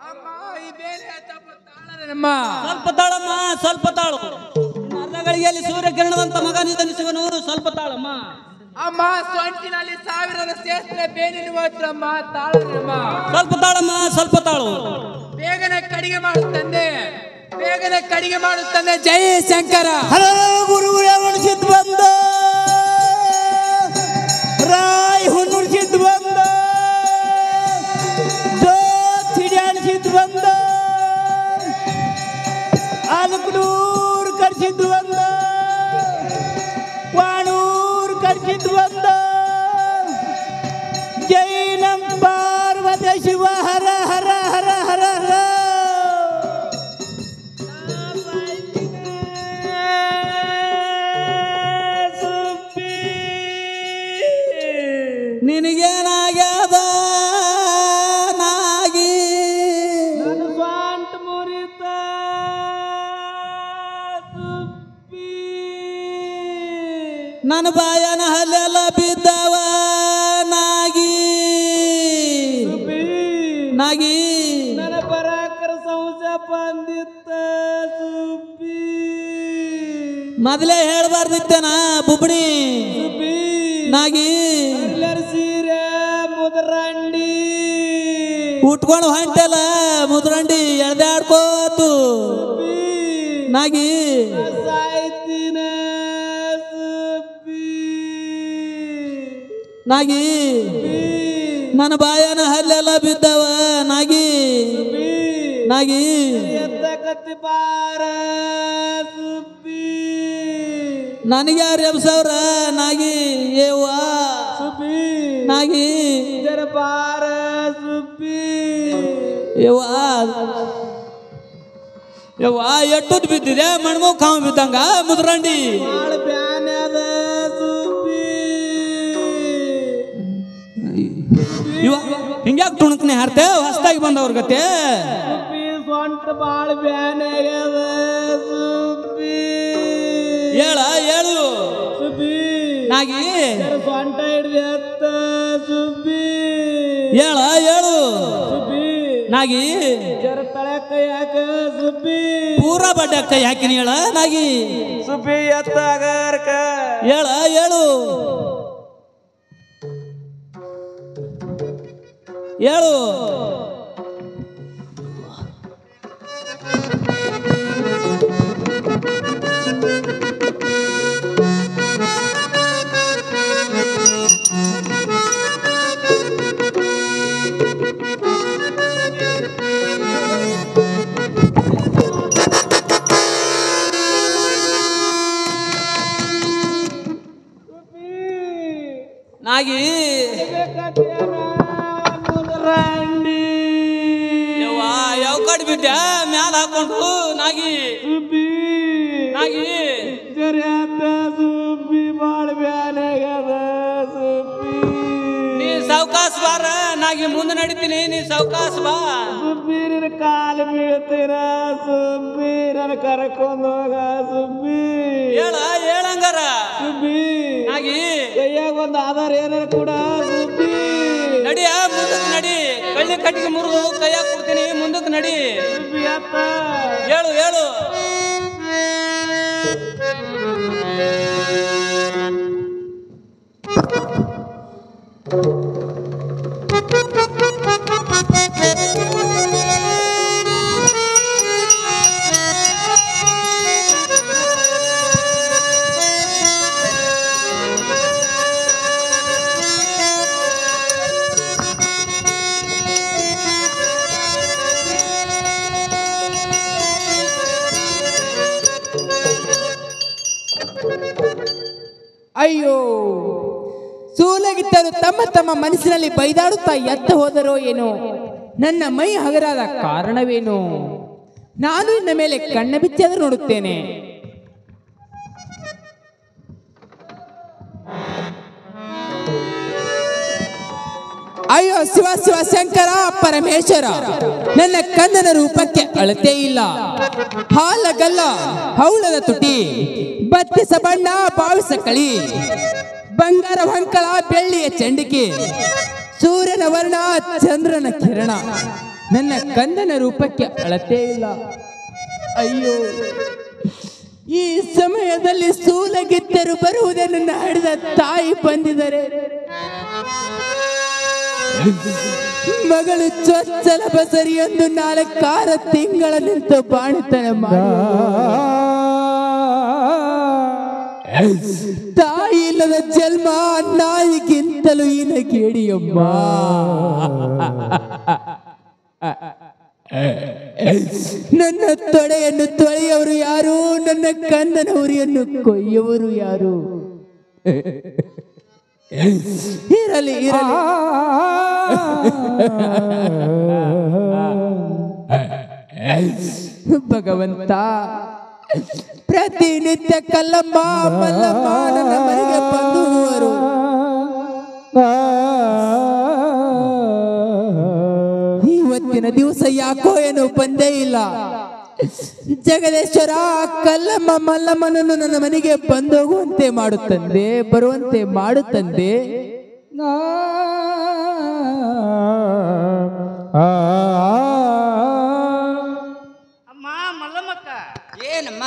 ಅಮ್ಮ ಈ ಬೇನೆ ತಪ್ಪ ತಾಳರೇನಮ್ಮ ಸ್ವಲ್ಪ ತಾಳಮ್ಮ ಸ್ವಲ್ಪ ತಾಳು ಅರ್ಧ ಗಳಿಗೆಯಲ್ಲಿ ಸೂರ್ಯಕಿರಣವಂತ ಮಗ ನಿಧನಿಸುವನು ಸ್ವಲ್ಪ ತಾಳಮ್ಮ ಅಮ್ಮ ಸೊಂಟಿನಲ್ಲಿ ಸಾವಿರದ ಸೇಸ್ತ್ರ ಬೇನೆನ್ನುವತ್ರಮ್ಮ ತಾಳರೇನಮ್ಮ ಸ್ವಲ್ಪ ತಾಳಮ್ಮ ಸ್ವಲ್ಪ ತಾಳು ಬೇಗನೆ ಕಡಿಗೆ ಮಾಡುತ್ತಂದೆ ಬೇಗನೆ ಕಡಿಗೆ ಮಾಡುತ್ತಂದೆ ಜೈ ಶಂಕರ ಹರ ಗುರುಗಳ ಉಣಿಸಿದ್ ಬಂದ ರಾಯ್ ಹುಣ್ಣುಡ್ಸಿದ್ ಬಂದ ಜೋತ್ ಹಿಡಿಯಾಣಿಸಿದ್ ಬಂದ ಆಲಕನೂರ್ ಕರ್ಸಿದ್ ಬಂದ ವಾಣೂರ್ ಕರ್ಸಿದ್ ಬಂದ ಜೈ ನಂ ಪಾರ್ವತಿ ಶಿವ ಹರ ಹರ ಹರ ಹರ ಹರ ನಿನಗೇನಾಗ್ಯದ ನಾಗಿ ನನ್ನ ಸ್ವಂತ ಮುರಿತ ನನ್ನ ಬಾಯನ ಹಲ್ಲೆಲ್ಲ ಬಿದ್ದವ ನಾಗಿ ನಾಗಿ ನನ್ನ ಪರಾಕರ ಸಂಶಯ ಬಂದಿತ್ತ ಸುಬ್ಬಿ ಮೊದಲೇ ಹೇಳ್ಬಾರ್ದಿತ್ತೇನ ಬುಬ್ಣಿ ಸುಬ್ಬಿ ನಾಗಿ ಎಲ್ಲರ ಸೀರೆ ಮುದರಂಡಿ ಉಟ್ಕೊಂಡು ಹೊಂಟಲ್ಲ ಮುದ್ರಂಡಿ ಎಳ್ದಾಡ್ಕೋತು ನಾಗಿ ಸಾಯ್ತಿನ ಸುಬ್ಬಿ ನಾಗಿ ನನ್ನ ಬಾಯನ ಹಲ್ಲೆಲ್ಲ ಬಿದ್ದವ ನಾಗಿ ನಾಗಿ ಎತ್ತ ಕತ್ತಿ ಬಾರ ಸುಬ್ಬಿ ನನಗೆ ಯಾರು ಎಬ್ಸವ್ರ ನಾಗಿ ಏವ್ವ ಸುಬ್ಬಿ ನಾಗಿ ಜರ ಬಾರ ಸುಬ್ಬಿ ಯವ್ವ ಯವ್ವ ಎಟ್ಟುದ್ ಬಿದ್ದಿದೆ ಮಣ್ಮು ಕಾವು ಬಿದ್ದಂಗ ಮುದ್ರಂಡಿ ಬಾಳ ಬ್ಯಾನೆ ಅದ ಸುಬ್ಬಿ ಇವ ಹಿಂಗ್ಯಾಕೆ ತುಣಕ್ನೆ ಹಾರ್ತೆ ಹೊಸ್ದಾಗಿ ಬಂದವ್ರ ಗತೆ ಸುಬ್ಬಿ ಸೊಂಟ ಬಾಳ ಬ್ಯಾನೆ ಆಗ್ಯದ ಸುಬ್ಬಿ ಹೇಳ ಹೇಳು ಸುಬ್ಬಿ ನಾಗಿ ಜರ ಸೊಂಟ ಹಿಡ್ದು ಎತ್ತ ಸುಬ್ಬಿ ಹೇಳ ಹೇಳು ಸುಬ್ಬಿ ನಾಗಿ ಜರ ತಳಕ ಯಾಕ ಸುಬ್ಬಿ ಪೂರಾ ಬಡ್ಡೆ ಕೈ ಹಾಕಿನಿ ಹೇಳ ನಾಗಿ ಸುಬ್ಬಿ ಎತ್ತಾಗರ್ಕ ಹೇಳ ಹೇಳು ಹೇಳು ನಾಗಿ ಮುದರಂಡಿ ಯವ್ವ ಯಾವ ಕಡೆ ಬಿದ್ದೆ ಮ್ಯಾಲ ಹಾಕೊಂಡು ನಾಗಿ ಸುಬ್ಬಿ ನಾಗಿ ಜರ ಎತ್ತ ಸುಬ್ಬಿ ಬಾಳ ಬ್ಯಾನೆ ಆಗ್ಯದ ಸುಬ್ಬಿ ನೀ ಸಾವ್ಕಾಸ್ ಬಾರ ನಾಗಿ ಮುಂದೆ ನಡಿತೀನಿ ನೀ ಸಾವ್ಕಾಸ್ ಬಾ ಸುಬ್ಬಿ ನಿನ್ನ ಕಾಲು ಬೀಳ್ತೀರ ಸುಬ್ಬಿ ನನ್ನ ಕರ್ಕೊಂಡು ಹೋಗ ಸುಬ್ಬಿ ಹೇಳ ಹೇಳಂಗಾರ ಸುಬ್ಬಿ ನಾಗಿ ಕೈಯಾಗ ಒಂದು ಆಧಾರ ಏನಾರ ಕೂಡ ಸುಬ್ಬಿ ನಡಿಯ ಮುಂದಕ್ಕೆ ನಡಿ ಕಳ್ಳಿ ಕಟ್ಟಿಗೆ ಮುರಿದು ಕೈಯಾಗ ಕೊಡ್ತೀನಿ ಮುಂದಕ್ಕೆ ನಡಿ ಸುಬ್ಬಿ ಅತ್ತ ಹೇಳು ಹೇಳು ಅಯ್ಯೋ ಸೂಲಗಿತ್ತರು ತಮ್ಮ ತಮ್ಮ ಮನಸ್ಸಿನಲ್ಲಿ ಬೈದಾಡುತ್ತಾ ಎತ್ತ ಹೋದರೋ ಏನೋ ನನ್ನ ಮೈ ಹಗರಾದ ಕಾರಣವೇನು ನಾನು ಇನ್ನ ಮೇಲೆ ಕಣ್ಣ ಬಿಚ್ಚಾದರೂ ನೋಡುತ್ತೇನೆ ಅಯ್ಯೋ ಶಿವ ಶಿವ ಶಂಕರ ಪರಮೇಶ್ವರ ನನ್ನ ಕಂದನ ರೂಪಕ್ಕೆ ಅಳತೆ ಇಲ್ಲ. ಹಾಲಗಲ್ಲ ಹೌಳದ ತುಟಿ, ಬತ್ತಿಸ ಬಣ್ಣ ಭಾವಿಸ ಕಳಿ, ಬಂಗಾರ ಹೊಂಕಳ ಬೆಳ್ಳಿಯ ಚಂಡಿಕೆ, ಸೂರ್ಯನ ವರ್ಣ ಚಂದ್ರನ ಕಿರಣ, ನನ್ನ ಕಂದನ ರೂಪಕ್ಕೆ ಅಳತೆ ಇಲ್ಲ. ಅಯ್ಯೋ, ಈ ಸಮಯದಲ್ಲಿ ಸೂಲಗಿತ್ತರು ಬರುವುದನ್ನು ಹಡಿದ ತಾಯಿ ಬಂದಿದ್ದಾರೆ. ಮಗಳು ಚೊಚ್ಚಲ ಬಸರಿಯೊಂದು 4 ತಿಂಗಳ ನಿಂತು ಬಾಣತನ ಮಾಡಿ ತಾಯಿ ಇಲ್ಲದ ಜನ್ಮ ನಾಯಿಗಿಂತಲೂ ಹೀನಗೇಡಿಯಮ್ಮ. ನನ್ನ ತೊಡೆಯನ್ನು ತೊಳೆಯವರು ಯಾರು? ನನ್ನ ಕಂದನ ಉರಿಯನ್ನು ಕೊಯ್ಯುವರು ಯಾರು? ಇರಲಿ ಇರಲಿ, ಭಗವಂತ ಪ್ರತಿನಿತ್ಯ ಕಲ್ಲಮ್ಮ ಮಲ್ಲಮ್ಮ ನನ್ನ ಮನೆಗೆ ಬಂದುವರು. ಇವತ್ತಿನ ದಿವಸ ಯಾಕೋ ಏನು ಬಂದೇ ಇಲ್ಲ. ಜಗದೇಶ್ವರ, ಕಲ್ಲಮ್ಮ ಮಲ್ಲಮ್ಮನನ್ನು ನನ್ನ ಮನೆಗೆ ಬಂದೋಗುವಂತೆ ಮಾಡುತ್ತಂದೆ, ಬರುವಂತೆ ಮಾಡುತ್ತಂದೆ. ಅಮ್ಮ ಮಲ್ಲಮ್ಮಕ್ಕ, ಏನಮ್ಮ?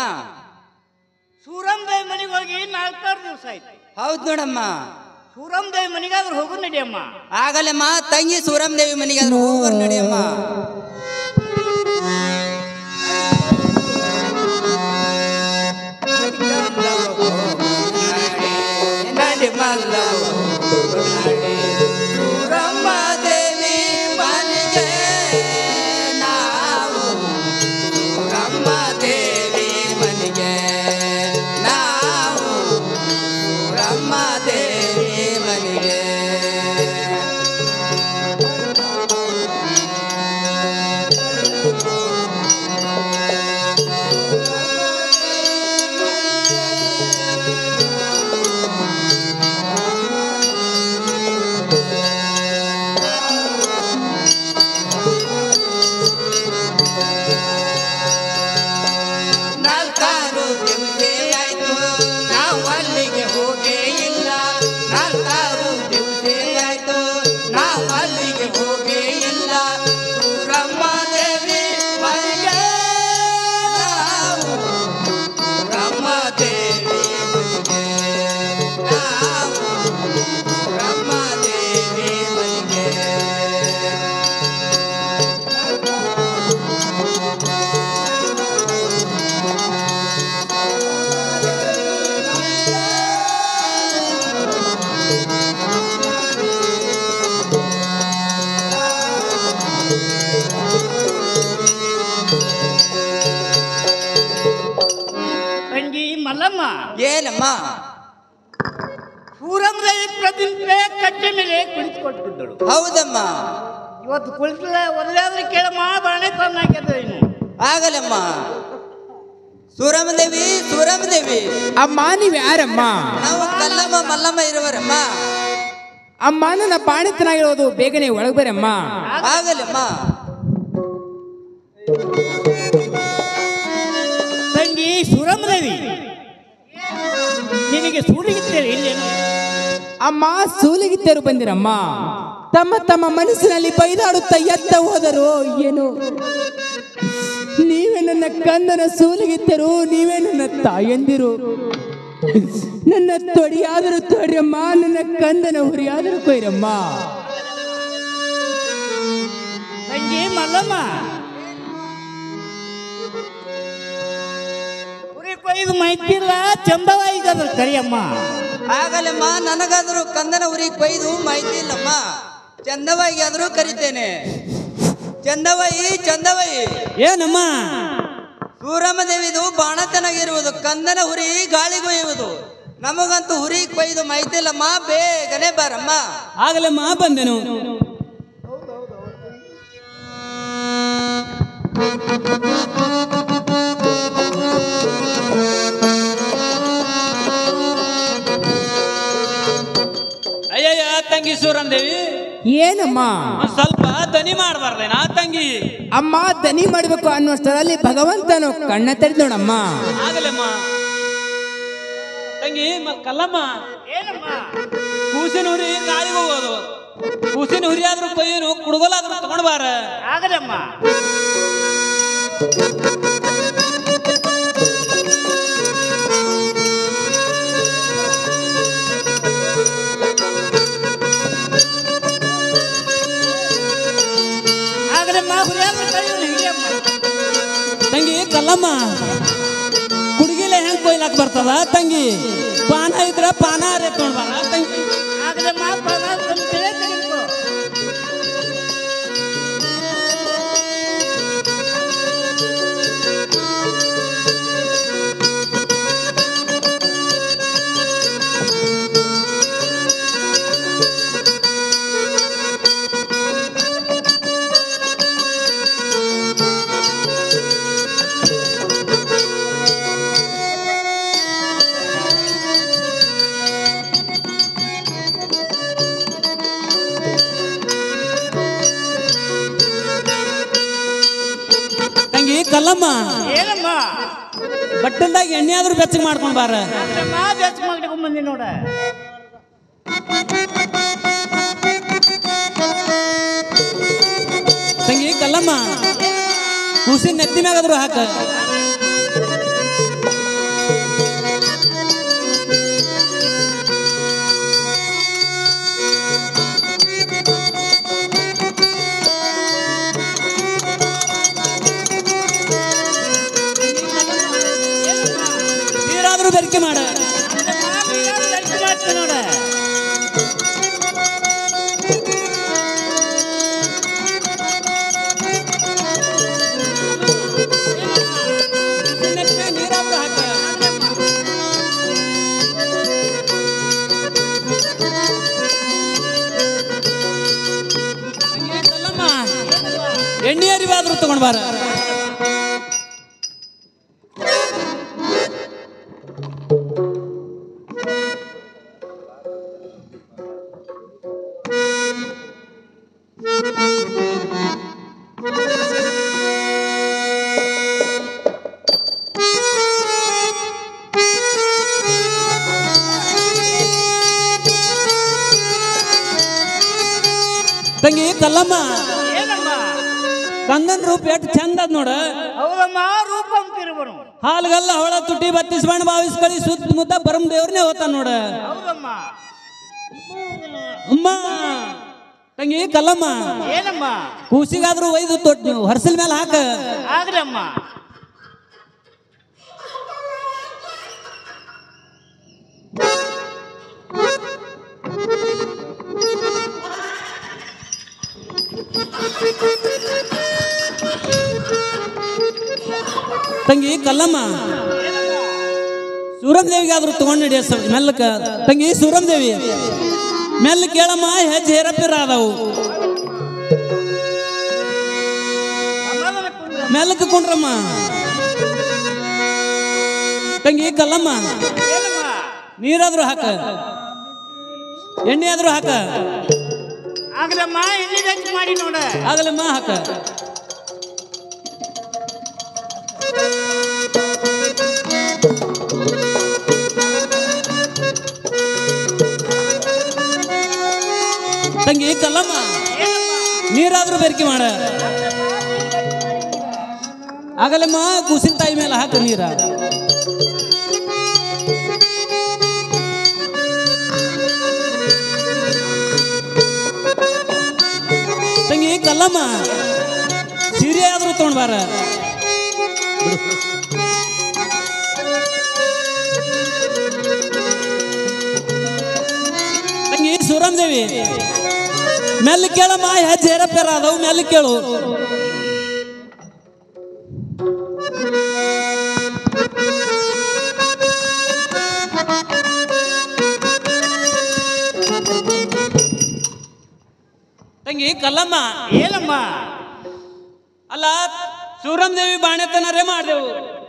ಸೂರಮ್ದೇವಿ ಮನೆಗೆ ಹೋಗಿ 4 ದಿವಸ ಆಯ್ತು. ಹೌದು ನೋಡಮ್ಮ. ಸೂರಮ್ದೇವಿ ಮನೆಗಾದ್ರೂ ಹೋಗು ನಡಿಯಮ್ಮ. ಆಗಲ್ಲಮ್ಮ, ತಂಗಿ ಸೂರಮ್ದೇವಿ ಮನೆಗಾದ್ರೂ ಹೋಗೋರು ನಡಿಯಮ್ಮ. ಏನಮ್ಮ? ಸೂರಮ್ದೇವಿ ಪ್ರತಿನಿತ್ಯ ಕಟ್ಟೆ ಮೇಲೆ ಕುಳಿತುಕೊಟ್ಟಿದ್ದಳು. ಹೌದಮ್ಮ. ಇವತ್ತು ಕುಳಿತಲ್ಲ, ಒಳ್ಳೆಯಾದ್ರೆ ಕೇಳಮ್ಮ, ಬಾಣೆ ತಂದಾಕಿದ್ದ. ಆಗಲ್ಲಮ್ಮ. ಸೂರಮದೇವಿ, ಸೂರಮದೇವಿ ಅಮ್ಮ, ನೀವು ಯಾರಮ್ಮ? ನಾವು ಕಲ್ಲಮ್ಮ ಮಲ್ಲಮ್ಮ ಇರುವರಮ್ಮ. ಅಮ್ಮ, ನನ್ನ ಬಾಣಿತನಾಗಿರೋದು, ಬೇಗನೆ ಒಳಗೆ ಬರಮ್ಮ. ಆಗಲ್ಲಮ್ಮ. ತಂಗಿ ಸೂರಮ್ದೇವಿ, ನಿನಗೆ ಸೂಲಿಗಿತ್ತೇವೆ ಇಲ್ಲೇನು? ಅಮ್ಮ, ಸೂಲಿಗಿತ್ತರು ಬಂದಿರಮ್ಮ. ತಮ್ಮ ತಮ್ಮ ಮನಸ್ಸಿನಲ್ಲಿ ಬೈದಾಡುತ್ತಾ ಎತ್ತ ಹೋದರು ಏನು? ನೀವೇ ನನ್ನ ಕಂದನ ಸೂಲಿಗಿತ್ತರು, ನೀವೇ ನನ್ನ ತಾಯಂದಿರು. ನನ್ನ ತೊಡಿಯಾದರೂ ತೊಡಿಯಮ್ಮ, ನನ್ನ ಕಂದನ ಹುರಿಯಾದರೂ ಕೊಯ್ರಮ್ಮ. ತಂಗಿ ಮಲ್ಲಮ್ಮ, ಹುರಿ ಕೊಯ್ದು ಮೈತಿಲ್ಲ, ಚಂದವಾಯಿಗಾದ್ರು ಕರಿಯಮ್ಮ. ಆಗಲ್ಲಮ್ಮ, ನನಗಾದರೂ ಕಂದನ ಉರಿ ಕೊಯ್ದು ಮಾಹಿತಿ ಇಲ್ಲಮ್ಮ. ಚಂದವಾಗಿ ಆದರೂ ಕರಿತೇನೆ. ಚಂದವಾಯಿ, ಚಂದವಾಯಿ. ಏನಮ್ಮ? ಸೂರಮದೇವಿದು ಬಾಣತನಾಗಿರುವುದು, ಕಂದನ ಹುರಿ ಗಾಳಿಗೊಯ್ಯುವುದು. ನಮಗಂತೂ ಹುರಿ ಕೊಯ್ದು ಮಾಹಿತಿ ಇಲ್ಲಮ್ಮ. ಬೇಗನೆ ಬಾರಮ್ಮ. ಆಗಲಮ್ಮ, ಬಂದೆನು. ಅಯ್ಯಯ್ಯ ತಂಗಿ ಸೂರಮ್ದೇವಿ, ಏನಮ್ಮ ಒಂದ್ ಸ್ವಲ್ಪ ದನಿ ಮಾಡಬಾರ್ದೇನಾ ತಂಗಿ? ಅಮ್ಮ ದನಿ ಮಾಡ್ಬೇಕು ಅನ್ನೋಷ್ಟರಲ್ಲಿ ಭಗವಂತನು ಕಣ್ಣ ತೆರೆದು ನೋಡಮ್ಮ. ಆಗಲಮ್ಮ ತಂಗಿ. ಕಲ್ಲಮ್ಮ, ಕೂಸಿನ ಹುರಿ ಕಾಲಿಗೆ ಹೋಗೋದು, ಕೂಸಿನ ಹುರಿ ಆದ್ರೂ ಕೊಯ್ಯನು ಕುಡುಗೋಲಾದ್ರೂ ತಗೊಂಡ್ ಬಾರ. ಆಗದಮ್ಮ. ತಂಗಿ ಕಲ್ಲಮ್ಮ, ಕುಡುಗಿಲೆ ಹೆಂಗ್ ಕೊಯ್ಲಾಕ್ ಬರ್ತದ ತಂಗಿ? ಪಾನ ಇದ್ರ ಪಾನ ತಗೊಂಡ್ ಬಾರ ತಂಗಿ. ಕಲ್ಲಮ್ಮ, ಬಟ್ಟಲ್ದಾಗ ಎಣ್ಣೆ ಆದ್ರೂ ಬೆಚ್ಚಗೆ ಮಾಡ್ಕೊಂಡ್ ಬಾರ. ಬಂದಿ ನೋಡ. ತಂಗಿ ಕಲ್ಲಮ್ಮ, ಕೂಸಿನ ನೆತ್ತಿ ಮ್ಯಾಗಾದ್ರು ಹಾಕ. ಬೆರಕೆ ಮಾಡ. ನೀರಾದ್ರೂ ಹಾಕ. ಎಣ್ಣೆ ಅರಿವಾದ್ರೂ ತಗೊಂಡ್ ಬಾರ. ತಂಗಿ ಕಲ್ಲಮ್ಮ, ಕಂದನ್ ರೂಪ ಎಷ್ಟು ಚಂದ ಅದ್ ನೋಡ. ಹಾಲ್ಗಲ್ಲ ಹೊಳ ತುಟಿ ಬತ್ತಿಸ್ ಬಣ್ಣ ಬಾವಿಸ್ ಕಳಿ ಸುತ್ತಮುತ್ತ ಬರಮ್ ದೇವ್ರನ್ನೇ ಹೋತಾನ ನೋಡ. ಅಮ್ಮ ತಂಗಿ ಕಲ್ಲಮ್ಮ, ಕೂಸಿಗಾದ್ರೂ ಒಯ್ದು ತೊಟ್ಟು ಹರ್ಸಲ್ ಮೇಲೆ ಹಾಕ. ತಂಗಿ ಕಲ್ಲಮ್ಮ, ಸೂರಂ ದೇವಿಗಾದ್ರೂ ತಗೊಂಡ್ ನಡಿಯ ಮೆಲ್ಲಕ. ತಂಗಿ ಸೂರಂ ದೇವಿ, ಮೆಲ್ಲ ಕೇಳಮ್ಮ, ಹೆಜ್ಜೆ ಹೇರಪ್ಪಿರ ಅದಾವು. ಮೆಲ್ಲಕ ಕುಂಡ್ರಮ್ಮ. ತಂಗಿ ಕಲ್ಲಮ್ಮ, ನೀರಾದ್ರೂ ಹಾಕ, ಎಣ್ಣೆ ಆದ್ರೂ ಹಾಕ. ಆಗಲಮ್ಮ ಹಾಕ. ತಂಗಿ ಕಲ್ಲಮ್ಮ, ನೀರಾದ್ರೂ ಬೆರಕೆ ಮಾಡ. ಆಗಲಮ್ಮ ಕೂಸಿನ ತಾಯಿ ಮೇಲೆ ಹಾಕ ನೀರ. ತಂಗಿ ಕಲ್ಲಮ್ಮ, ಸೀರೆ ಆದ್ರೂ ತಗೊಂಡ್ ಬಾರ. ತಂಗಿ ಸೂರಂ ದೇವಿ, ಮೆಲ್ಲ ಕೇಳಮ್ಮ, ಹೆಜ್ಜೆ ಹೇರಪ್ಪೇರ ಅದಾವು, ಮೆಲ್ಲ ಕೇಳು. ತಂಗಿ ಕಲ್ಲಮ್ಮ, ಅಲ್ಲ ಸೂರಂ ದೇವಿ ಬಾಣೆತನರೇ ಮಾಡ್ದೆವು.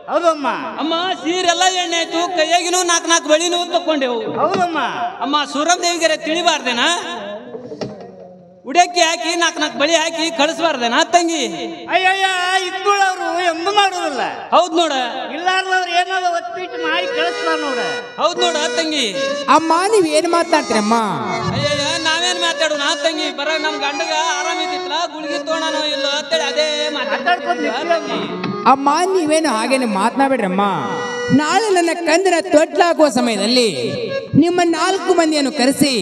ಹೌದಮ್ಮ. ಅಮ್ಮ ಸೀರೆಲ್ಲ ಎಣ್ಣೆ ಆಯ್ತು, ಕೈಯಾಗಿನೂ 4 ಬಳಿ ತಕೊಂಡೆವು. ಹೌದಮ್ಮ. ಅಮ್ಮ ಸೂರಂ ದೇವಿಗೆ ತಿಳಿಬಾರ್ದೇನಾ? ಉಡಕ್ಕಿ ಹಾಕಿ ನಾಲ್ಕು ಬಳಿ ಹಾಕಿ ಕಳಿಸ್ಬಾರ್ದೇನಾ ತಂಗಿ? ಅಯ್ಯಯ್ಯ ಇದ್ದುಳವ್ರು ಎಂಬ ಮಾಡುದಿಲ್ಲ. ಹೌದ್ ನೋಡ. ಇಲ್ಲಾರ್ದವ್ರು ಏನಾದ್ರು ಒತ್ತಿಟ್ಟು ಮಾಡಿ ಕಳಿಸ್ತಾರ ನೋಡ. ಹೌದ್ ನೋಡ ತಂಗಿ. ಅಮ್ಮ ನೀವ್ ಏನ್ ಮಾತಾಡ್ತೀರಮ್ಮ? ಅಯ್ಯಯ್ಯ ನಾವೇನ್ ಮಾತಾಡು ನಾ ತಂಗಿ, ಬರ ನಮ್ ಗಂಡಗ ಆರಾಮಿದ್ದಿತ್ತಲ್ಲ ಗುಳಿಗೆ ತೋಣನೋ ಇಲ್ಲ ಅಂತೇಳಿ ಅದೇ ಮಾತಾಡ್ಕೊಂಡು ಅಮ್ಮ ನೀವೇನು ಹಾಗೇನೆ ಮಾತನಾಡ್ಬೇಡ್ರಮ್ಮ. ನಾಳೆ ನನ್ನ ಕಂದನ ತೊಟ್ಲಾಗುವ ಸಮಯದಲ್ಲಿ ನಿಮ್ಮ 4 ಮಂದಿಯನ್ನು ಕರೆಸಿ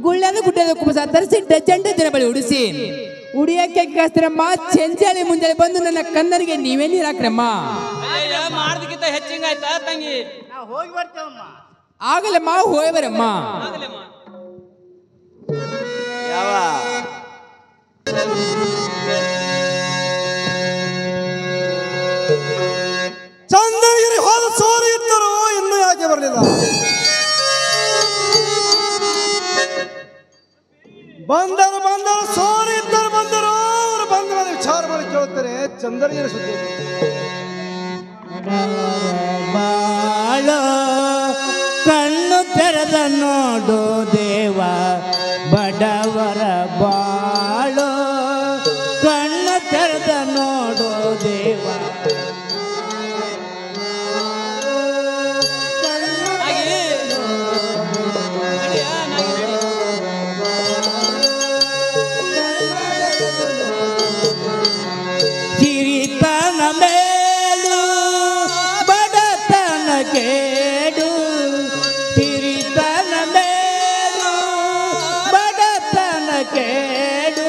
ಗುಳ್ಳದ ಗುಡ್ಡದ ಕುಬಸ ತರಿಸಿ ಡಜನ್ ಬಳಿ ಉಡಿಸಿ ಉಡಿಯಕ್ಕೆ ಕಸ್ತ್ರಮ್ಮ. ಚೆಂಚಾಳಿ ಮುಂಜಾನೆ ಬಂದು ನನ್ನ ಕಂದನಿಗೆ ನೀವೇ ನೀರು ಹಾಕ್ರಮ್ಮ. ಅಯ್ಯಯ್ಯ ಮಾಡ್ದಕ್ಕಿಂತ ಹೆಚ್ಚಿಂಗಾಯ್ತಾ ತಂಗಿ? ನಾವು ಹೋಗಿ ಬರ್ತೇವಮ್ಮ. ಆಗಲಮ್ಮ ಹೋಗಿ ಬರಮ್ಮ. ಆಗಲಮ್ಮ. ಯಾವ ಚಂದನಗಿರಿ ಹೋದ ಸೋರು ಇದ್ದರು ಇನ್ನೂ ಯಾಕೆ ಬರಲಿಲ್ಲ? ಬಂದರು ಸೋರು ಇದ್ದರು ಬಂದರು. ಅವರು ಬಂದ ಮೇಲೆ ವಿಚಾರ ಮಾಡಿ ಕೇಳುತ್ತಾರೆ ಚಂದನಗಿರಿ ಸುದ್ದಿ. ಬಾಳೋ ಕಣ್ಣು ತೆರೆದ ನೋಡು ದೇವ, ಬಡವರ ಬಾಳೋ ಕಣ್ಣು ತೆರೆದ ನೋಡು ದೇವ. ಕಿರಿತನ ಮೇಲು ಬಡತನ ಕೇಡು, ಕಿರಿತನ ಮೇಲು ಬಡತನ ಕೇಡು.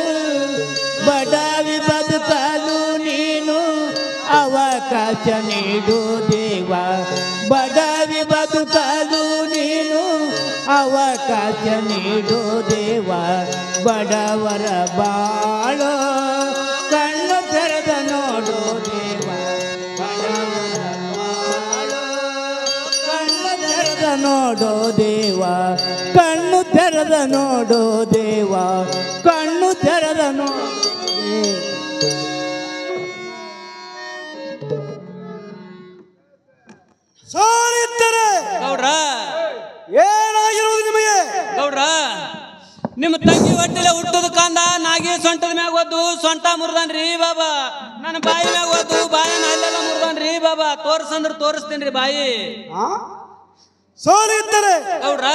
ಬಡವಿ ಬದುಕಲು ನೀನು ಅವಕಾಶ ನೀಡು ದೇವ, ಬಡವಿ ಬದುಕಲು ನೀನು ಅವಕಾಶ ನೀಡು ದೇವ. ಬಡವರ ಬಾಳೋ ಕಣ್ಣು ತೆರೆದ ನೋಡು ದೇವ, ಬಡವರ ಬಾಳೋ ಕಣ್ಣು ತೆರೆದ ನೋಡು ದೇವ, ಕಣ್ಣು ತೆರೆದ ನೋಡು ದೇವ, ಕಣ್ಣು ತೆರೆದ ನೋಡು. ಸೋರಿದ್ದರೆ ಗೌಡ್ರ ಏನಾಗಿರುವುದು ನಿಮಗೆ? ಗೌಡ್ರ ನಿಮ್ಮ ತಂಗಿ ಹೊಟ್ಟೆಲೆ ಹುಟ್ಟದ ಕಾಂದ ನಾಗಿ ಸೊಂಟದ ಮ್ಯಾಗ ಓದು ಸೊಂಟ ಮುರ್ದನ್ರಿ ಬಾಬಾ. ನನ್ನ ಬಾಯಿ ಮ್ಯಾಗ ಓದು ಬಾಯನ ಅಲ್ಲೆಲ್ಲ ಮುರ್ದನ್ರಿ ಬಾಬಾ. ತೋರ್ಸಂದ್ರ ತೋರಿಸ್ತೀನಿ ಬಾಯಿ. ಸೋರಿದ್ದರೆ ಗೌಡ್ರ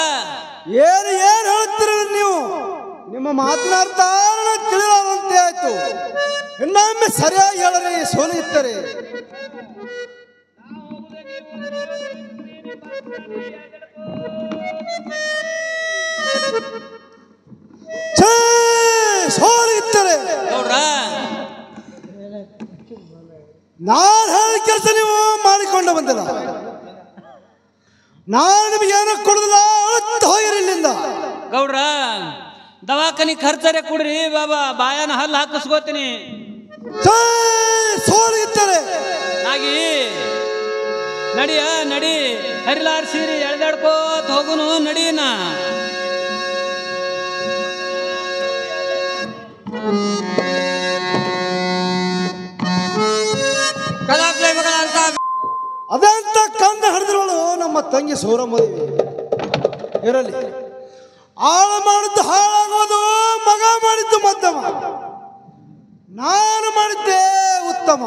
ಏನು ಹೇಳ್ತೀರ ನೀವು? ನಿಮ್ಮ ಮಾತಿನ ಅರ್ಥ ತಿಳಿದಂತೆ ಆಯ್ತು. ಇನ್ನೊಮ್ಮೆ ಸರಿಯಾಗಿ ಹೇಳರಿ. ಸೋಲಿದ್ದರೆ ಸೋಲಿದ್ದರೆ ಗೌಡ್ರ ನಾನು ಹೇಳಿದ ಕೆಲಸ ನೀವು ಮಾಡಿಕೊಂಡು ಬಂದಿಲ್ಲ. ನಾನು ನಿಮಗೆ ಏನೋ ಕೊಡುದಿಲ್ಲ, ಹೋಗಿರಿ ಇಲ್ಲಿಂದ. ಗೌಡ್ರ ದವಾಖಾನಿ ಖರ್ಚರೆ ಕೊಡ್ರಿ ಬಾಬಾ, ಬಾಯನ ಹಲ್ಲು ಹಾಕಿಸ್ಕೋತೀನಿ. ಸೋಲಿದ್ದರೆ ನಾಗಿ ನಡಿಯ ನಡಿ, ಹರಿಲಾರ್ ಸೀರಿ ಎಳ್ದಾಡ್ಕೋತ ಹೋಗುನು ನಡೀನ. ಅದಂತ ಕಂದ ಹಿಡಿದ್ರೋಳು ನಮ್ಮ ತಂಗಿ ಸೂರಮ್ಮದೇವಿ. ಇರಲಿ, ಆಳ ಮಾಡಿದ್ದು ಹಾಳಾಗೋದು, ಮಗ ಮಾಡಿದ್ದು ಮಧ್ಯಮ, ನಾನು ಮಾಡಿದ್ದೆ ಉತ್ತಮ.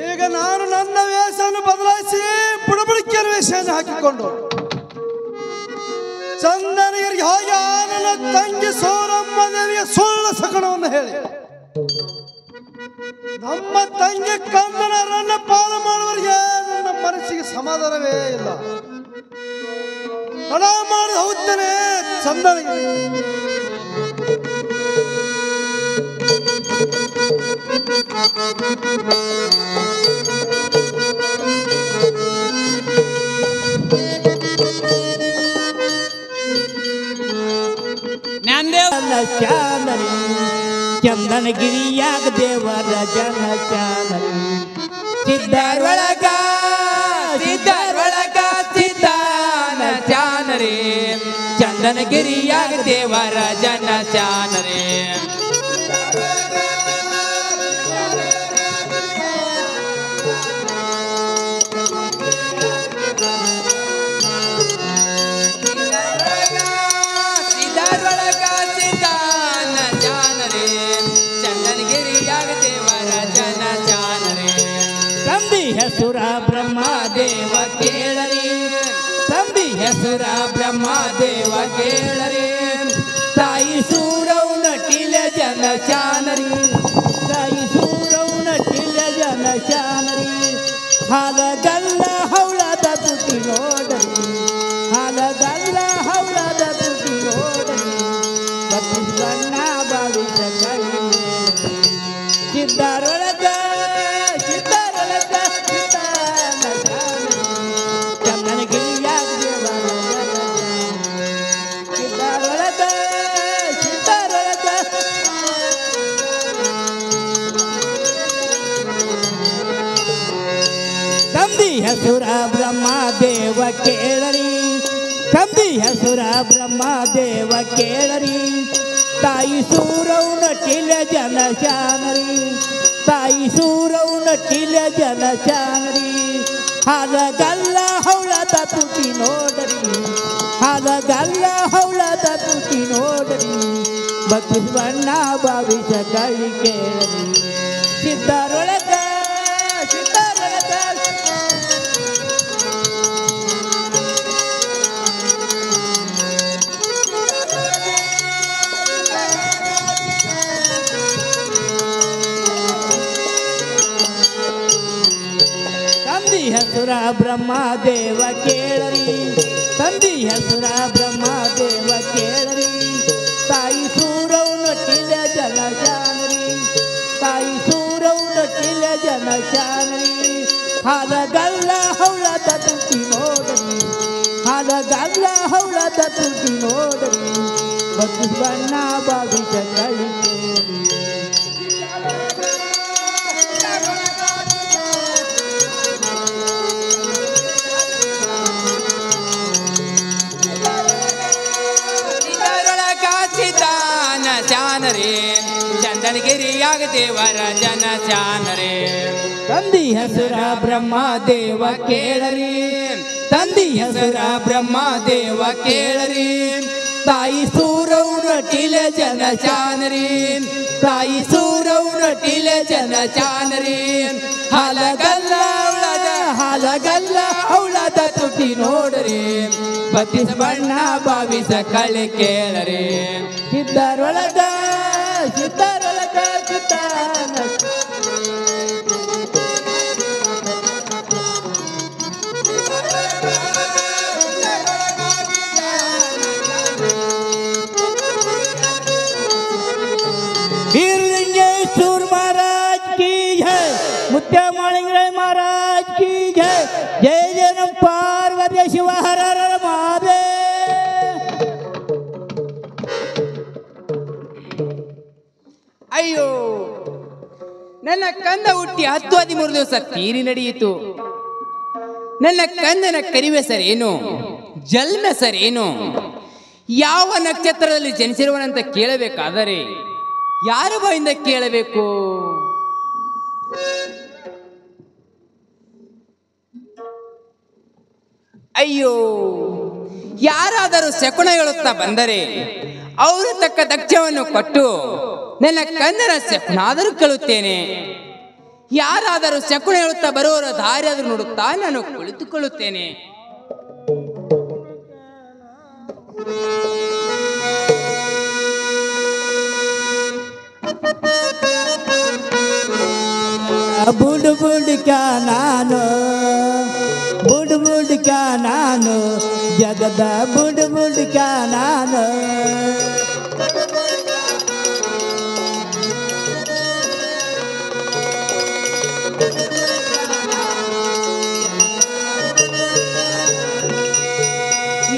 ಈಗ ನಾನು ನನ್ನ ವೇಷವನ್ನು ಬದಲಾಯಿಸಿ ಬುಡಬುಡಿಕೆಯ ವೇಷವನ್ನು ಹಾಕಿಕೊಂಡು ಚಂದನಗಿರಿಗೆ ಹೋಗಿ ನನ್ನ ತಂಗಿ ಸೂರಮ್ಮದೇವಿಗೆ ಸುಳ್ಳು ಸಕಣವನ್ನು ಹೇಳಿ ನಮ್ಮ ತಂಗಿ ಕಂದನರನ್ನ ಪಾಲು ಮಾಡುವವರಿಗೆ ನನ್ನ ಮನಸ್ಸಿಗೆ ಸಮಾಧಾನವೇ ಇಲ್ಲ. ಹಣ ಮಾಡಿ ಹೋಗ್ತೇನೆ ಚಂದನಗಿರಿ. ಚಾನರಿ ಚಂದನಗಿರಿಯಾಗ ದೇವರ ಜನ ಚಾನರಿ. ಸಿದ್ಧಾರೊಳಗ ಸಿದ್ಧಾರೊಳಗ ಸಿದ್ಧಾನ ಚಾನರಿ, ಚಂದನಗಿರಿಯಾಗ ದೇವರ ಜನ ಚಾನರಿ. ಸಿದ್ಧಾರೊಳಗ ಹೆಸುರ ಬ್ರಹ್ಮದೇವ ಕೇಳರಿ ತಂದಿ ಹೆಸುರ ಬ್ರಹ್ಮದೇವ ಕೇಳರಿ ತಾಯಿ ಸೂರವು ನಟಿಲ ಜನ ಚಾನರಿ ತಾಯಿ ಸೂರವು ನಟಿಲ ಜನ ಚಾನರಿ ಹಾಲಗಲ್ಲ ಹೌಳದ ತುಟಿ ನೋಡರಿ ಹಾಲಗಲ್ಲ ಹೌಳದ ತುಟಿ ನೋಡರಿ ಬಣ್ಣ ಬಾವಿದ ಕೈ ಸಿದ್ಧಾರೊಳಗ ಸಿದ್ಧಾರೊಳಗ ಚಂದನಗಿರಿಯಾಗ ಸಿದ್ಧಾರೊಳಗ ಸಿದ್ಧಾರೊಳಗ ತಂದಿ ಹೆಸುರ ಬ್ರಹ್ಮದೇವ ಕೇಳರಿ ತಂದಿ ಹೆಸುರ ಬ್ರಹ್ಮದೇವ ಕೇಳರಿ ತಾಯಿ ಸೂರವು ನಟಿಲ ಜನ ಚಾನರಿ ತಾಯಿ ಸೂರವು ನಟಿಲ ಜನ ಚಾನರಿ ಹಾಲಗಲ್ಲ ಹೌಳದ ತುಟಿ ನೋಡರಿ ಹಾಲಗಲ್ಲ ಹೌಳದ ತುಟಿ ನೋಡರಿ ಬಣ್ಣ ಬಾವಿಸ ಕೈ ಕೇಳರಿ ಸಿದ್ಧಾರೊಳಗ ಸಿದ್ಧಾರೊಳಗ ತಂದಿ ಹೆಸುರ ಬ್ರಹ್ಮದೇವ ಕೇಳರಿ ತಂದಿ ಹೆಸುರ ಬ್ರಹ್ಮದೇವ ಕೇಳರಿ ತಾಯಿ ಸೂರವು ನಟಿಲ ಜನ ಚಾನರಿ ತಾಯಿ ಸೂರವು ನಟಿಲ ಜನ ಚಾನರಿ ಹಾಲಗಲ್ಲ ಹೌಳದ ತುಟಿ ನೋಡರಿ ಹಾಲಗಲ್ಲ ಹೌಳದ ತುಟಿ ನೋಡರಿ ಬಣ್ಣ ಬಾವಿಸ ಕೈ ಚಾನರೇ ಚಂದನಗಿರಿಯಾಗ ದೇವರ ಜನ ಚಾನರೇ ತಂದಿ ಹೆಸುರ ಬ್ರಹ್ಮದೇವ ಕೇಳರಿ ತಂದಿ ಹೆಸುರ ಬ್ರಹ್ಮದೇವ ಕೇಳರಿ ತಾಯಿ ಸೂರವು ನಟಿಲ ಜನ ಚಾನರಿ ತಾಯಿ ಸೂರವು ನಟಿಲ ಜನ ಚಾನರಿ ಹಾಲಗಲ್ಲ ಹಾಲಗಲ್ಲ ಹೌಳದ ತುಟಿ ನೋಡರಿ ಬಣ್ಣ ಬಾವಿಸ ಕಳೆ ಕೇಳರಿ ಸಿದ್ಧಾರೊಳಗ ಸಿದ್ಧಾರೊಳಗ वीरलिंगेश्वर महाराज की जय मुत्या मालिंगराय महाराज की जय जय जय नम पार्वती शिव हर हर महादेव ಅಯ್ಯೋ ನನ್ನ ಕಂದ ಹುಟ್ಟಿ 10-13 ದಿವಸ ತೀರಿ ನಡೆಯಿತು. ನನ್ನ ಕಂದನ ಕರಿವೆಸರೇನು ಜನ್ಮೆಸರೇನು ಯಾವ ನಕ್ಷತ್ರದಲ್ಲಿ ಜನಿಸಿರುವನಂತ ಕೇಳಬೇಕಾದರೆ ಯಾರ ಬಾಯಿಂದ ಕೇಳಬೇಕು? ಅಯ್ಯೋ ಯಾರಾದರೂ ಶಕುನ ಹೇಳುತ್ತಾ ಬಂದರೆ ಅವರು ತಕ್ಕ ದಕ್ಷವನ್ನು ಕೊಟ್ಟು ನನ್ನ ಕಂದನ ಶಕುನಾದರೂ ಕೇಳುತ್ತೇನೆ. ಯಾರಾದರೂ ಶಕುನ ಹೇಳುತ್ತಾ ಬರುವವರ ದಾರಿ ಆದರೂ ನೋಡುತ್ತಾ ನಾನು ಕುಳಿತುಕೊಳ್ಳುತ್ತೇನೆ. ಬುಡ್ ಬುಡ್ ಕ್ಯಾ ನಾನು ಬುಡ್ ಬುಡ್ ಕ್ಯಾ ನಾನು ಜಗದ ಬುಡ್ ಬುಡ್ ಕ್ಯಾ ನಾನು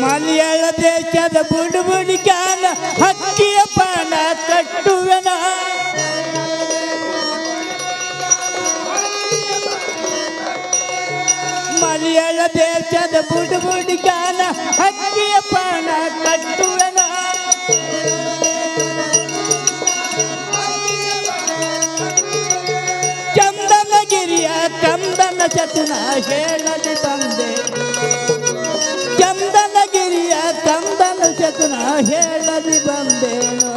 ಮಲಯಾಳ ದೇಶದ ಬುಡ್ ಬುಡ್ ಕ್ಯಾನ ಹಕ್ಕಿಯ ಪಾನ ಕಟ್ಟುವೆನ ಮಲಯಾಳ ದೇಶದ ಬುಡ್ ಬುಡ್ ಕ್ಯಾನ ಹಕ್ಕಿಯ ಪಾನ ಕಟ್ಟುವೆನ ಚಂದನಗಿರಿಯ ಕಂದನ ಚತುನ ಹೇಳಲಿ ಬಂದೆ ಚಂದನಗಿರಿಯ ಕಂದನ ಚತುನ ಹೇಳಲಿ ಬಂದೇನು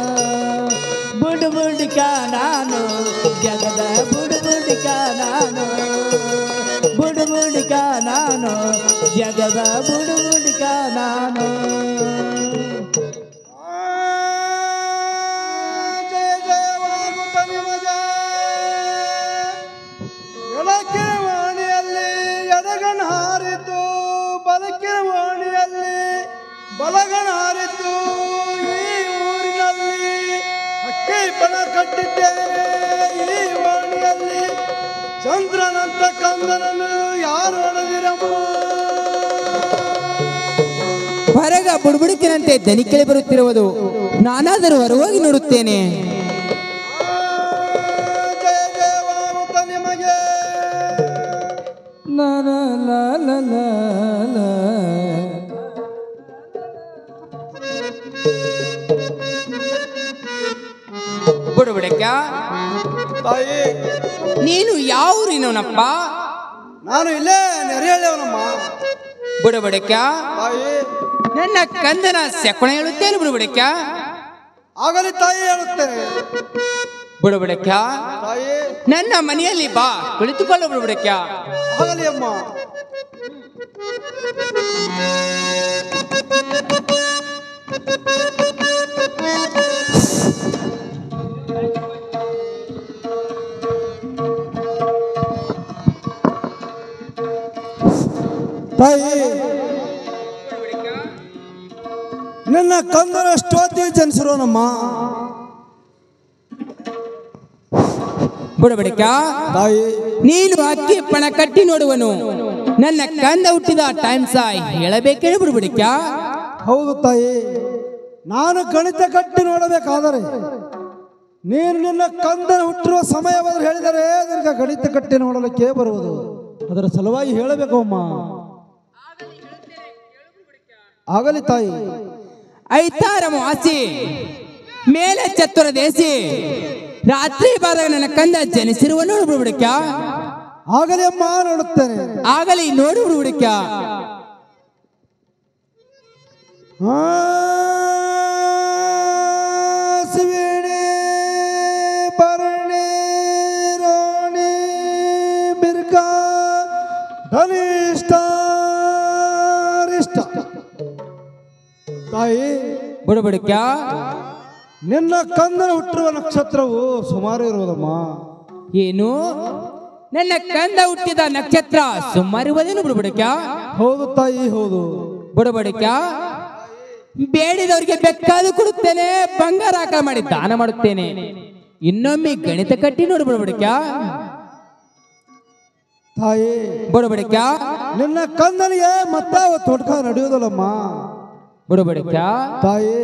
ಬುಡ್ ಬುಡ್ ಕ್ಯಾ ನಾನು ಜಗದ ಬುಡ್ ಬುಡ್ ಕ್ಯಾ ನಾನು ಮಜದ ಬುಡುಗುಡಿಕ ನಾನು ಜಯ ಜಯವಾಗುತ್ತ ನಿಮಗ ಎಡಕಿನ ವಾಣಿಯಲ್ಲಿ ಎಡಗಣ ಹಾರಿತು ಬಲಕಿನ ವಾಣಿಯಲ್ಲಿ ಬಲಗಣ ಹಾರಿತು ಈ ಊರಿನಲ್ಲಿ ಅಕ್ಕಿ ಬಣ ಕಟ್ಟಿದ್ದೇನೆ ಈ ವಾಣಿಯಲ್ಲಿ ಚಂದ್ರನಂತ ಕಂದನನ್ನು ಯಾರು ಹೊಡೆದಿರಮ್ಮ ಹೊರಗ ಬುಡುಬುಡುಕಿನಂತೆ ದನಿ ಕೇಳಿ ಬರುತ್ತಿರುವುದು ನಾನಾದರೂ ಹೊರಗೋಗಿ ನೋಡುತ್ತೇನೆ ಜಯ ಜಯವಾಗುತ್ತ ನಿಮಗೆ ಬುಡುಬುಡಕ್ಕ ತಾಯಿ ನೀನು ಯಾವ ಊರಿನವನಪ್ಪ ನಾನು ಇಲ್ಲೇ ನೆರೆಯಳ್ಳವನಮ್ಮ ಬುಡುಬುಡಕ್ಕ ತಾಯಿ ನನ್ನ ಕಂದನ ಸೆಕೊಣ ಹೇಳುತ್ತೇನೆ ಬುಡುಬುಡಕ್ಕ ಆಗಲಿ ತಾಯಿ ಹೇಳುತ್ತೇನೆ ಬುಡುಬುಡಕ್ಕ ತಾಯಿ ನನ್ನ ಮನೆಯಲ್ಲಿ ಬಾ ಕುಳಿತುಕೊಳ್ಳು ಬುಡುಬುಡಕ್ಕ ಆಗಲಿ ಅಮ್ಮ ತಾಯಿ ನಿನ್ನ ಕಂದನ ಸ್ತೋತಿ ಜನಿಸಿರೋನಮ್ಮ ಬುಡುಬುಡಕ್ಕ ತಾಯಿ ನೀನು ಅಕ್ಕಿ ಪಣ ಕಟ್ಟಿ ನೋಡುವನು ನನ್ನ ಕಂದ ಹುಟ್ಟಿದ ಟೈಮ್ ಸಾಯ್ ಹೇಳಬೇಕೇಳು ಬುಡುಬುಡಕ್ಕ ಹೌದು ತಾಯಿ ನಾನು ಗಣಿತ ಕಟ್ಟಿ ನೋಡಬೇಕಾದರೆ ನೀನು ನಿನ್ನ ಕಂದನ ಹುಟ್ಟಿರುವ ಸಮಯವಾದರೂ ಹೇಳಿದರೆ ನಿನಗೆ ಗಣಿತ ಕಟ್ಟಿ ನೋಡಲಿಕ್ಕೆ ಬರುವುದು ಅದರ ಸಲುವಾಗಿ ಹೇಳಬೇಕು ಅಮ್ಮ ಆಗಲಿ ತಾಯಿ ಐತಾರ ಮಾಸಿ ಮೇಲೆ ಚತ್ತುರ ದೇಸಿ ರಾತ್ರಿ ಬಾದಾಗ ನನ್ನ ಕಂದ ಜನಿಸಿರುವ ನೋಡು ಬುಡುಬುಡಕ್ಕ ಆಗಲಿ ಅಮ್ಮ ನೋಡುತ್ತೇನೆ ಆಗಲಿ ನೋಡು ಬುಡುಬುಡಕ್ಕ ಸಿವಿಣಿ ಭರಣಿ ರೋಣಿ ಬಿರ್ಕ ಧನಿಷ್ಠ ರಿಷ್ಠ ತಾಯಿ ಬುಡುಬುಡಕ್ಕ ನಿನ್ನ ಕಂದನ ಹುಟ್ಟಿರುವ ನಕ್ಷತ್ರವು ಸುಮಾರು ಇರುವುದಮ್ಮ ಏನು ನನ್ನ ಕಂದ ಹುಟ್ಟಿದ ನಕ್ಷತ್ರ ಸುಮಾರಿರುವುದೇನು ಬುಡುಬುಡಕ್ಕ ಹೌದು ತಾಯಿ ಹೌದು ಬುಡುಬುಡಕ್ಕ ಬೇಡಿದವರಿಗೆ ಬೇಕಾದು ಕೊಡುತ್ತೇನೆ ಬಂಗಾರ ಆಕಳ ಮಾಡಿ ದಾನ ಮಾಡುತ್ತೇನೆ ಇನ್ನೊಮ್ಮೆ ಗಣಿತ ಕಟ್ಟಿ ನೋಡು ಬುಡುಬುಡಕ್ಕ ತಾಯಿ ಬುಡುಬುಡಕ್ಕ ನಿನ್ನ ಕಂದನಿಗೆ ಮತ್ತೆ ತೊಡ್ಕ ನಡೆಯುವುದಲ್ಲಮ್ಮ ಬುಡುಬುಡಕ್ಕ ತಾಯಿ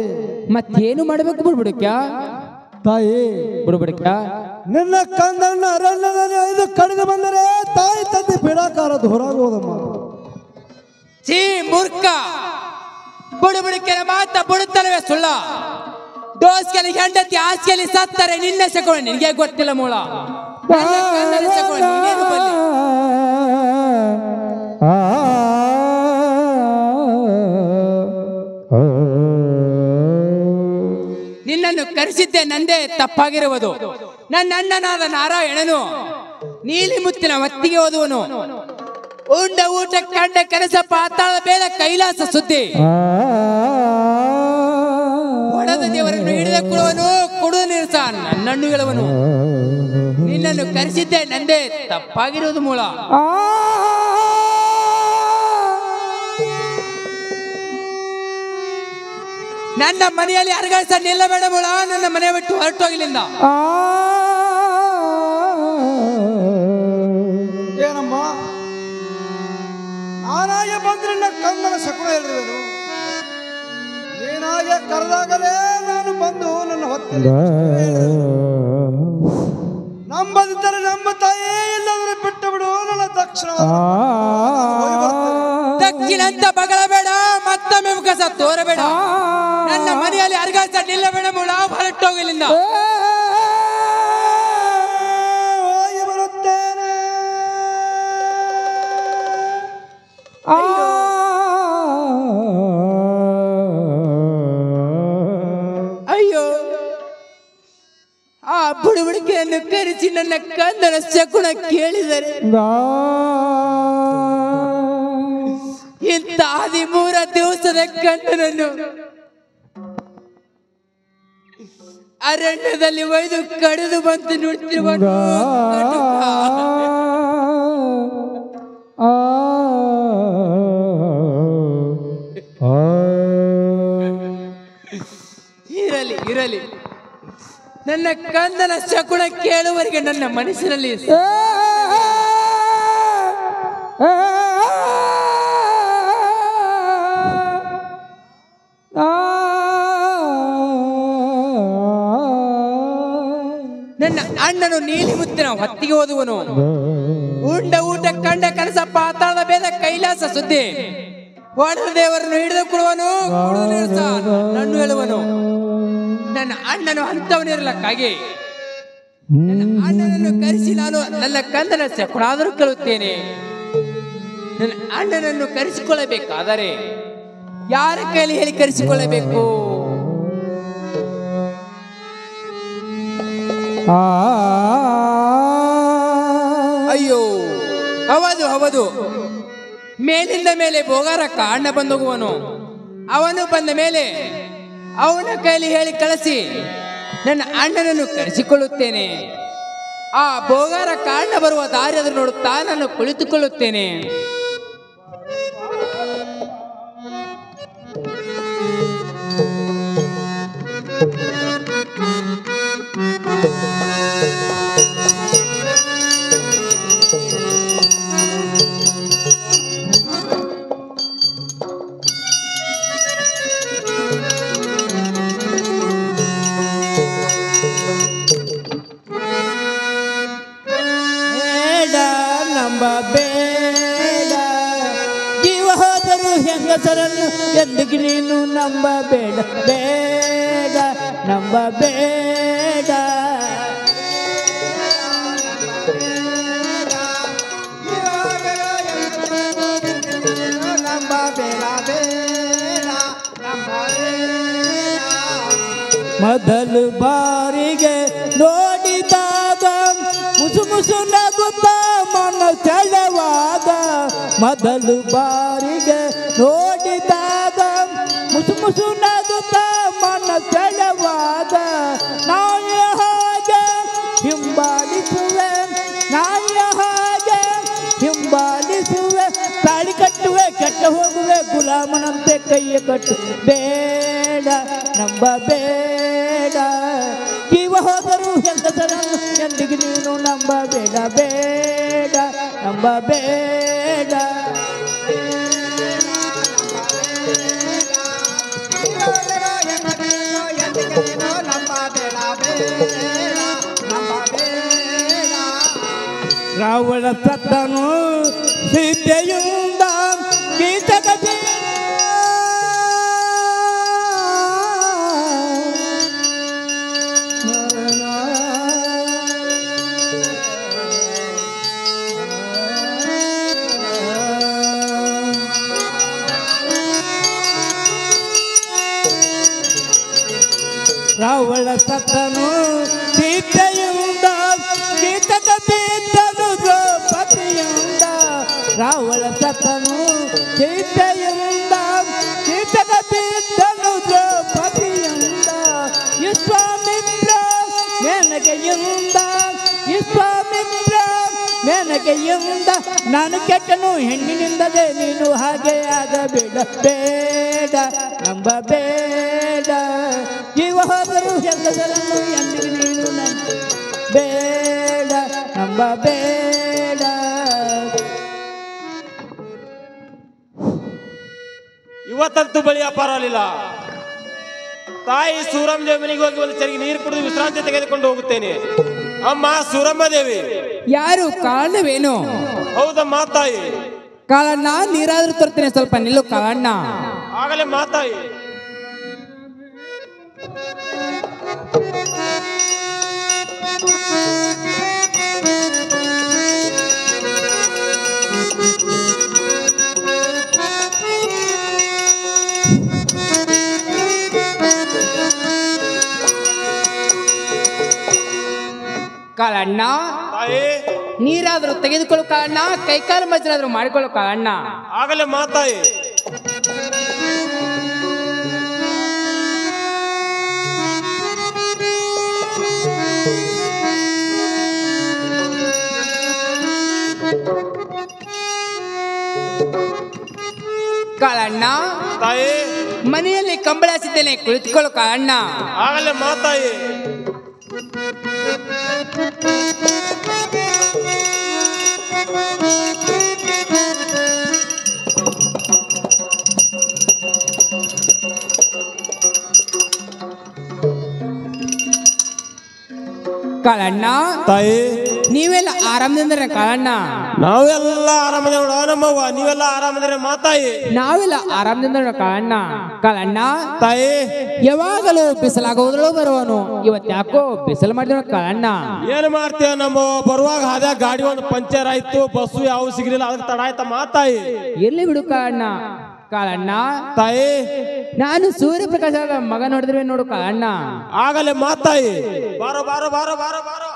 ಮತ್ತೇನು ಮಾಡ್ಬೇಕು ಬುಡುಬುಡಕ್ಕ ತಾಯಿ ಬುಡುಬುಡಕ್ಕ ನಿನ್ನ ಕಂದನ ಅರಣ್ಯದಲ್ಲಿ 5 ಕಡಿದು ಬಂದರೆ ತಾಯಿ ತಂದೆ ಬಿಡಾಕಾರ ಹೊರಗೋದಮ್ಮ ಛೀ ಮೂರ್ಖ ಬುಡುಬುಡಕ್ಕಿನ ಮಾತ ಬುಡುತ್ತಲವೇ ಸುಳ್ಳ ದೋಸ್ಕಲಿ ಹೆಂಡತಿ ಆಸ್ಕೆಲಿ ಸತ್ತರೆ ನಿನ್ನೆ ಸೆಕೊಂಡು ನಿನಗೆ ಗೊತ್ತಿಲ್ಲ ಮೂಳ ನನ್ನ ಕಂದನ ಸೆಕೊಂಡು ನೀನೇನು ಬಲ್ಲಿ? ನಿನ್ನನ್ನು ಕರೆಸಿದ್ದೆ ನಂದೇ ತಪ್ಪಾಗಿರುವುದು ನನ್ನ ಅಣ್ಣನಾದ ನಾರಾಯಣನು ನೀಲಿ ಮುತ್ತಿನ ಮತ್ತಿಗೆ ಓದುವನು ಉಂಡ ಊಟ ಕಂಡ ಕೆಲಸ ಪಾತಾಳ ಬೇಡ ಕೈಲಾಸ ಸುದ್ದಿ ಹೊಡೆದ ದೇವರನ್ನು ಹಿಡಿದ ಕೊಡುವನು ಕೊಡುವ ನಿರಸ ನನ್ನನ್ನು ಹೇಳುವನು ನಿನ್ನನ್ನು ಕರೆಸಿದ್ದೆ ನಂದೇ ತಪ್ಪಾಗಿರುವುದು ಮೂಲ ನನ್ನ ಮನೆಯಲ್ಲಿ ಅರಗಾಸ ನಿಲ್ಲಬೇಡ ಮೂಳ ನನ್ನ ಮನೆ ಬಿಟ್ಟು ಹೊರಟೋಗಿಲಿಂದ ಏನಮ್ಮ ನಾನಾಗೆ ಬಂದ್ರೆ ನಿನ್ನ ಕಂದನ ಶಕುನ ಹೇಳಿರುವೆನು ನೀನಾಗೆ ಕರೆದಾಗಲೇ ನಾನು ಬಂದು ನನ್ನ ಹೊತ್ತಿನ ನಂಬದಿದ್ದರೆ ನಮ್ಮ ತಾಯಿ ಇಲ್ಲದ್ರೆ ಬಿಟ್ಟು ಬಿಡು ನನ್ನ ದಕ್ಷಿಣ ದಕ್ಷಿಣ ಅಂತ ಬಗಳಬೇಡ ಮತ್ತೊಮ್ಮೆ ಮುಖಸ ತೋರಬೇಡ ನನ್ನ ಮನೆಯಲ್ಲಿ ಅರಗಾಸ ನಿಲ್ಲಬೇಡ ಮೂಳ ಹೊರಟೋಗಿಲಿಂದ ಹೋಗಿ ಬರುತ್ತೇನೆ ಅಯ್ಯೋ ಆ ಬುಡುಬುಡಿಕೆಯನ್ನು ಕರೆಸಿ ನನ್ನ ಕಂದನ ಶಕುನ ಕೇಳಿದರೆ ಇಂಥ ಇಂಥ 13 ದಿವಸದ ಗಂಡನನ್ನು ಅರಣ್ಯದಲ್ಲಿ ಒಯ್ದು ಕಡಿದು ಬಂತು ನೋಡ್ತಿರುವ ಇರಲಿ ಇರಲಿ, ನನ್ನ ಕಂದನ ಶಕುನ ಕೇಳುವವರೆಗೆ ನನ್ನ ಮನಸ್ಸಿನಲ್ಲಿ ನನ್ನ ಅಣ್ಣನು ನೀಲಿ ಮುತ್ತಿನ ಹೊತ್ತಿಗೆ ಓದುವನು. ಉಂಡ ಊಟ ಕಂಡ ಕನಸ ಪಾತಾಳದ ಬೇದ ಕೈಲಾಸ ಸುದ್ದಿ. ಒಡೆದ ದೇವರನ್ನು ಹಿಡಿದು ಕೊಡುವನು, ನನ್ನು ಹೇಳುವನು. ನನ್ನ ಅಣ್ಣನು ಅಂತವನಿರಲಕ್ಕಾಗಿ ನನ್ನ ಅಣ್ಣನನ್ನು ಕರೆಸಿ ನಾನು ನನ್ನ ಕಂದನ ಶಕುನಾದರೂ ಕೇಳುತ್ತೇನೆ. ನನ್ನ ಅಣ್ಣನನ್ನು ಕರೆಸಿಕೊಳ್ಳಬೇಕಾದರೆ ಯಾರ ಕೈಲಿ ಹೇಳಿ ಕರೆಸಿಕೊಳ್ಳಬೇಕು? ಅಯ್ಯೋ, ಹೌದು ಹೌದು, ಮೇಲಿಂದ ಮೇಲೆ ಬೋಗಾರಕ್ಕ ಅಣ್ಣ ಬಂದೋಗುವನು. ಅವನು ಬಂದ ಮೇಲೆ ಅವನ ಕೈಲಿ ಹೇಳಿ ಕಳಿಸಿ ನನ್ನ ಅಣ್ಣನನ್ನು ಕರೆಸಿಕೊಳ್ಳುತ್ತೇನೆ. ಆ ಬೋಗಾರಕ್ಕ ಅಣ್ಣ ಬರುವ ದಾರಿಯನ್ನು ನೋಡುತ್ತಾ ನಾನು ಕುಳಿತುಕೊಳ್ಳುತ್ತೇನೆ. ನಂಬಬೇಡ, ಜೀವ ಹೋದರೂ ಹೆಂಗಸರನ್ನು ಎಂದಿಗೆ ನೀನು ನಂಬಬೇಡ, ಬೇಡ ನಂಬಬೇಡ. ಮೊದಲು ಬಾರಿಗೆ ನೋಡಿದಾಗ ಮುಸು ಮುಸು ನಗುತ್ತ ಮನ ಸೆಳೆವಾಗ, ಮೊದಲು ಬಾರಿಗೆ ನೋಡಿದಾಗ ಮುಸು ಮುಸು ನಗುತ್ತ ಮನ ಸೆಳೆವಾಗ, ನಾಯ ಹಾಗೆ ಹಿಂಬಾಲಿಸುವೆ, ನಾಯ ಹಾಗೆ ಹಿಂಬಾಲಿಸುವೆ, ತಾಳಿ ಕಟ್ಟುವೆ ಕೆಟ್ಟ ಹೋಗುವೆ ಗುಲಾಮನಂತೆ ಕೈಯ ಕಟ್ಟು, ಬೇಡ ನಂಬಬೇಡ, ಜೀವ ಹೋದರೂ ಹೆಂಗಸರನ್ನು ಎಂದಿಗೆ ನೀನು ನಂಬಬೇಡ, ಬೇಡ ನಂಬಬೇಡ. ರಾವಣ ಸತ್ತನು ಸೀತೆಯಿಂದ ಗೀತಕಥೆ, ರಾವಣ ಸತ್ತನು ಸೀತೆಯಿಂದ ಗೀತಕಥೆಯಿದ್ದನು ದ್ರೌಪದಿಯಿಂದ, ರಾವಣ ಸತ್ತನು ಸೀತೆಯಿಂದ ಗೀತಕಥೆಯಿದ್ದನು ದ್ರೌಪದಿಯಿಂದ, ವಿಶ್ವಾಮಿತ್ರ ಮೇನಕೆಯಿಂದ, ವಿಶ್ವಾಮಿತ್ರ ಮೇನಕೆಯಿಂದ, ನಾನು ಕೆಟ್ಟನು ಹೆಣ್ಣಿನಿಂದಲೇ ನೀನು ಹಾಗೆ ಆಗಬೇಡ, ಬೇಡ ನಂಬಬೇಡ, ಜೀವ ಹೋದರೂ ಹೆಂಗಸರನ್ನು ಎಂದಿಗೆ ನೀನು ಬೇಡ ನಂಬಬೇಡ. ಇವತ್ತಂತೂ ಬಳಿ ಅಪಾರಲಿಲ್ಲ. ತಾಯಿ ಸೂರಮ್ಮ ದೇವಿ ಮನೆಗೆ ಹೋಗಿ ಒಂದು ಚರಿಗೆ ನೀರು ಕುಡಿದು ವಿಶ್ರಾಂತಿ ತೆಗೆದುಕೊಂಡು ಹೋಗುತ್ತೇನೆ. ಅಮ್ಮ ಸೂರಮ್ಮ ದೇವಿ. ಯಾರು? ಕಾರಣವೇನು? ಹೌದಮ್ಮ ತಾಯಿ. ಕಾಳಣ್ಣ, ನೀರಾದ್ರೂ ತರ್ತೇನೆ, ಸ್ವಲ್ಪ ನಿಲ್ಲು ಕಾಳಣ್ಣ. ಆಗಲೇ ಮಾತಾಯಿ. ಕಾಳಣ್ಣ, ನೀರಾದ್ರೂ ತೆಗೆದುಕೊಳ್ಳು ಕಾಳಣ್ಣ, ಕೈಕಾಲು ಮಜ್ಜರಾದ್ರೂ ಮಾಡಿಕೊಳ್ಳು ಕಾಳಣ್ಣ. ಆಗಲೇ ಮಾತಾಯಿ. ಮನೆಯಲ್ಲಿ ಕಂಬಳ ಹಾಸಿದ್ದೇನೆ, ಕುಳಿತುಕೊಳ್ಳು ಕಾಳಣ್ಣ. ಆಗಲೇ ಮಾತಾಯಿ. ಕಾಳಣ್ಣ ತಾಯಿ, ನೀವೆಲ್ಲ ಆರಾಮದಿಂದ ಕಾಳಣ್ಣ? ನಾವೆಲ್ಲ ಆರಾಮದ ನೋಡ ನಮ್ಮವ್ವ, ನೀವೆಲ್ಲ ಆರಾಮದ್ರೆ ಮಾತಾಯಿ. ನಾವೆಲ್ಲ ಆರಾಮದಿಂದ ಕಾಳಣ್ಣ. ಕಾಳಣ್ಣ ತಾಯಿ, ಯಾವಾಗಲೂ ಬಿಸಿಲಾಗೋದ್ರಲ್ಲೂ ಬರುವನು, ಇವತ್ತು ಯಾಕೋ ಬಿಸಿಲು ಮಾಡಿದ ಕಾಳಣ್ಣ. ಏನ್ ಮಾಡ್ತೀಯ ನಮ್ಮವ್ವ? ಬರುವಾಗ ಹಾದ್ಯಾಗ ಗಾಡಿ ಒಂದು ಪಂಚರ್ ಆಯ್ತು, ಬಸ್ಸು ಯಾವ ಸಿಗ್ಲಿಲ್ಲ, ಅದಕ್ಕೆ ತಡ ಆಯ್ತ ಮಾತಾಯಿ. ಎಲ್ಲಿ ಬಿಡು ಕಾಳಣ್ಣ. ಕಾಳಣ್ಣ ತಾಯಿ, ನಾನು ಸೂರ್ಯಪ್ರಕಾಶದ ಮಗ ನೋಡಿದ್ರೆ ನೋಡು ಕಾಳಣ್ಣ. ಆಗಲೇ ಮಾತಾಯಿ. ಬಾರೋ ಬಾರೋ ಬಾರೋ ಬಾರೋ ಬಾರೋ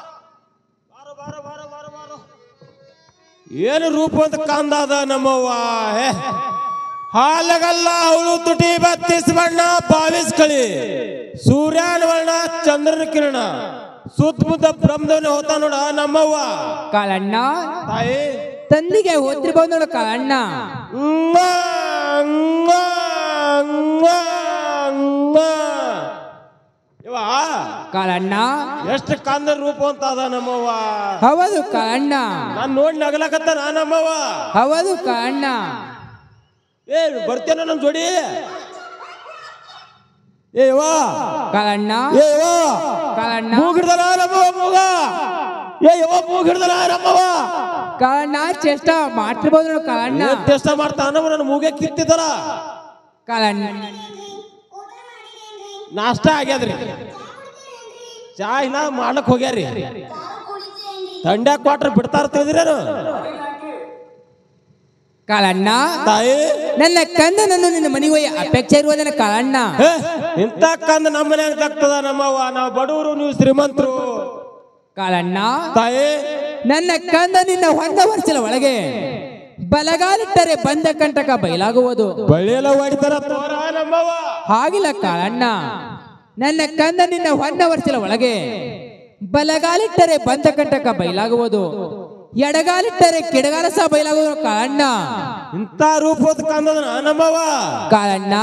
ಬಾರೋ ಬಾರೋ ಬಾರೋ ಬಾರೋ ಬಾರೋ. ಏನು ರೂಪ ಅಂತ ಕಾಂದಾದ ನಮ್ಮವ್ವ. ಹಾಲಗಲ್ಲ ಅವಳು ತುಟಿ 32 ಬಣ್ಣ 22 ಕಳಿ, ಸೂರ್ಯನ ವರ್ಣ ಚಂದ್ರನ ಕಿರಣ, ಸುತ್ತಮುತ್ತ ಬ್ರಹ್ಮದವನೇ ಹೋತ ನೋಡ ನಮ್ಮವ್ವ. ಕಾಳಣ್ಣ ತಾಯಿ, ತಂದಿಗೆ ಹೋತಿರ್ಬೋದು ನೋಡು ಕಾಳಣ್ಣ. ಕಾಳಣ್ಣ ಎಷ್ಟು ಕಂದ ರೂಪ ಅಂತ ಅದ ನಮ್ಮವ್ವ. ಹೌದು ಕಾಳಣ್ಣ. ನಾನ್ ನೋಡಿ ನಗಲಕತ್ತ ನಮ್ಮವ್ವ. ಹೌದು ಕಾಳಣ್ಣ. ಏ ಬರ್ತೇನ ನಮ್ ಜೋಡಿ? ಏವಾ ಕಾಳಣ್ಣ, ಏವಾ ಕಾಳಣ್ಣ ಮೂಗಿಡ್ದಲ ನಮ್ಮವ್ವ, ಮೂಗ ಮೂಗಿಡ್ದಲ ನಮ್ಮವ್ವ. ಕಾಳಣ್ಣ ಚೇಷ್ಟ ಮಾಡ್ತಿರ್ಬೋದು ನೋಡು ಕಾಳಣ್ಣ. ಟೆಸ್ಟ್ ಮಾಡ್ತಾನ ನನ್ನ ಮೂಗೆ ಕಿತ್ತಿದ್ದಲ್ಲ. ಕಾಳಣ್ಣ ನಾಷ್ಟ ಆಗ್ಯಾದ್ರಿ, ಚಾ ಇಲ್ಲ ಮಾಡ್ಲಕ್ ಹೋಗ್ಯಾರಿ. ತಂಡ್ಯಾಗ ಕ್ವಾಟ್ರ್ ಬಿಡ್ತಾರ ತಿಳಿದ್ರೇನು? ಕಾಳಣ್ಣ ತಾಯಿ, ನನ್ನ ಕಂದನನ್ನು ನಿನ್ನ ಮನೆಗೆ ಒಯ್ಯ ಅಪೇಕ್ಷೆ ಇರುವುದನ್ನ ಕಾಳಣ್ಣ. ಇಂಥ ಕಂದ ನಮ್ಮ ಮನ್ಯಾಗ ತಗ್ತದ ನಮ್ಮವ್ವ. ನಾವು ಬಡವರು, ನೀವು ಶ್ರೀಮಂತರು. ಕಾಳಣ್ಣ ತಾಯಿ, ನನ್ನ ಕಂದ ನಿನ್ನ ಹೊಂದ ವರ್ಷಲ ಒಳಗೆ ಬಲಗಾಲಿಟ್ಟರೆ ಬಂದ ಕಂಟಕ ಬಯಲಾಗುವುದು. ಬಳಿಯೆಲ್ಲ ಹೊಡಿತಾರ ತೋರ ನಮ್ಮವ್ವ. ಹಾಗಿಲ್ಲ ಕಾಳಣ್ಣ, ನನ್ನ ಕಂದ ನಿನ್ನ ಹೊಂದ ವರ್ಷಲ ಒಳಗೆ ಬಲಗಾಲಿಟ್ಟರೆ ಬಂದ ಕಂಟಕ ಬಯಲಾಗುವುದು, ಎಡಗಾಲಿಟ್ಟರೆ ಕೆಡಗಾಲ ಸಹ ಬಯಲಾಗುವುದು ಕಾಳಣ್ಣ. ಇಂಥ ರೂಪದ ಕಂದದ ನಮ್ಮವ್ವ. ಕಾಳಣ್ಣ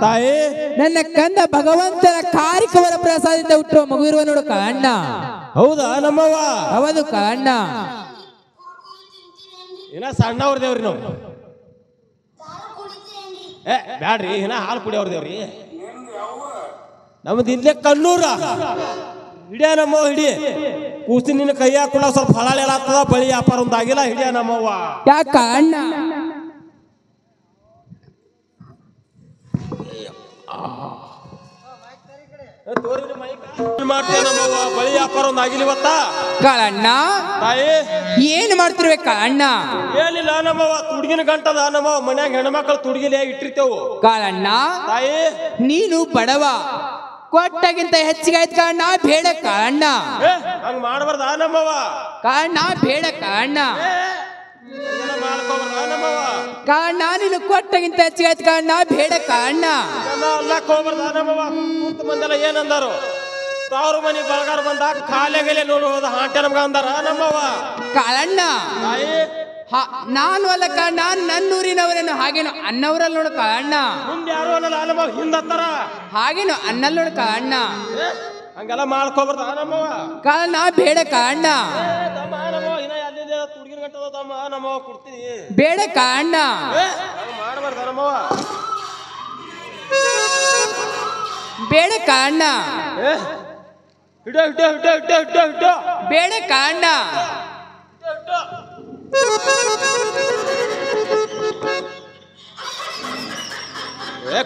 ತಾಯಿ, ನನ್ನ ಕಂದ ಭಗವಂತನ ಕಾರಿಕವರ ಪ್ರಸಾದದಿಂದ ಹುಟ್ಟುವ ಮಗು ಇರುವ ನೋಡು ಕಾಳಣ್ಣ. ಹೌದಾ ನಮ್ಮವ್ವ? ಹೌದು ಕಾಳಣ್ಣ. ಇನ್ನ ಸಣ್ಣವ್ರ ದೇವ್ರಿ ನಾವು. ಬ್ಯಾಡ್ರಿ, ಇನ್ನ ಹಾಲು ಕುಡಿಯವ್ರ ದೇವ್ರಿ. ನಮ್ದು ಇಲ್ಲೇ ಕಣ್ಣೂರ ಹಿಡಿಯ ನಮ್ಮವ್ವ. ಹಿಡಿ ಕೂಸಿ ನಿನ್ನ ಕೈಯಾಗ ಕೂಡ ಸ್ವಲ್ಪ ಹಳಾಳೆಲ್ಲ ಆಗ್ತದ. ಬಳಿ ವ್ಯಾಪಾರ ಒಂದಾಗಿಲ್ಲ. ಹಿಡಿಯ ನಮ್ಮವ್ವ. ಯಾಕ ಅಣ್ಣ? ಮಾಡ್ತೇವೆ ನಮ್ಮವ್ವ. ಬಳಿ ವ್ಯಾಪಾರ ಒಂದಾಗಿಲ್ಲ ಇವತ್ತ. ಕಾಳಣ್ಣ ತಾಯಿ, ಏನ್ ಮಾಡ್ತಿರ್ಬೇಕ ಅಣ್ಣ? ಏನಿಲ್ಲ ನಮ್ಮವ್ವ, ತುಡ್ಗಿನ ಗಂಟದ ನಮ್ಮವ್ವ. ಮನ್ಯಾಗ ಹೆಣ್ಮಕ್ಳು ತುಡ್ಗಿಲಿ ಇಟ್ಟಿರ್ತೇವು. ಕಾಳಣ್ಣ ತಾಯಿ, ನೀನು ಬಡವ, ಕೊಟ್ಟಗಿಂತ ಹೆಚ್ಚಿಗೆ ಆಯ್ತು ಕಾರಣ ಬೇಡ ಕಾರಣ. ಹಂಗ ಮಾಡಬಾರ್ದ ನಮ್ಮವ್ವ. ಕಾರಣ ಬೇಡ ಕಾರಣ. ಮಾಡ್ಕೋಬಾರ್ದ ನಮ್ಮವ್ವ. ಕಾರಣ ನೀನು ಕೊಟ್ಟಗಿಂತ ಹೆಚ್ಚಿಗೆ ಆಯ್ತು ಕಾರಣ ಬೇಡ ಕಾರಣ. ಅಲ್ಲಕ್ ಹೋಗ್ಬಾರ್ದ ನಮ್ಮವ್ವ. ಕೂತ ಮಂದೆಲ್ಲ ಏನಂದಾರು? ತಾವ್ರ ಮನಿ ಬಳಗಾರ ಬಂದಾಗ ಖಾಲಿ ಗಲೆ ನೋಡಿ ಹೋದ ಹಾಂಟೆ ನಮ್ಗ ಅಂದಾರ ನಮ್ಮವ್ವ. ಕಾಳಣ್ಣ ತಾಯಿ, ನಾನು ಅಲ್ಲ ಕಾರಣ, ನನ್ನೂರಿನವರೇನು ಹಾಗೇನು ಅನ್ನವರಲ್ಲಿ ನೋಡು ಕಾರಣ. ಮುಂದೆ ಯಾರು ಅನ್ನಲ್ಲ ನಮ್ಮವ್ವ, ಹಿಂದತ್ತಾರ ಹಾಗೇನು ಅನ್ನಲ್ಲಿ ನೋಡು ಕಾರಣ. ಹಂಗೆಲ್ಲ ಮಾಡ್ಕೋಬಾರ್ದ ನಮ್ಮವ್ವ. ಕಾರಣ ಬೇಡ ಕಾರಣ. ತಮ್ಮ ನಮ್ಮವ್ವ ಇನ್ನ ಎಲ್ಲಿದೆ ತುಡ್ಗಿನ ಗಂಟದ ತಮ್ಮ ನಮ್ಮವ್ವ ಕೊಡ್ತೀನಿ. ಬೇಡ ಕಾರಣ. ಮಾಡಬಾರ್ದ ನಮ್ಮವ್ವ. ಬೇಡ ಕಾರಣ. ಹಿಡೋ ಹಿಡೋ ಹಿಡೋ ಹಿಡೋ ಹಿಡೋ ಹಿಡೋ. ಬೇಡ ಕಾರಣ.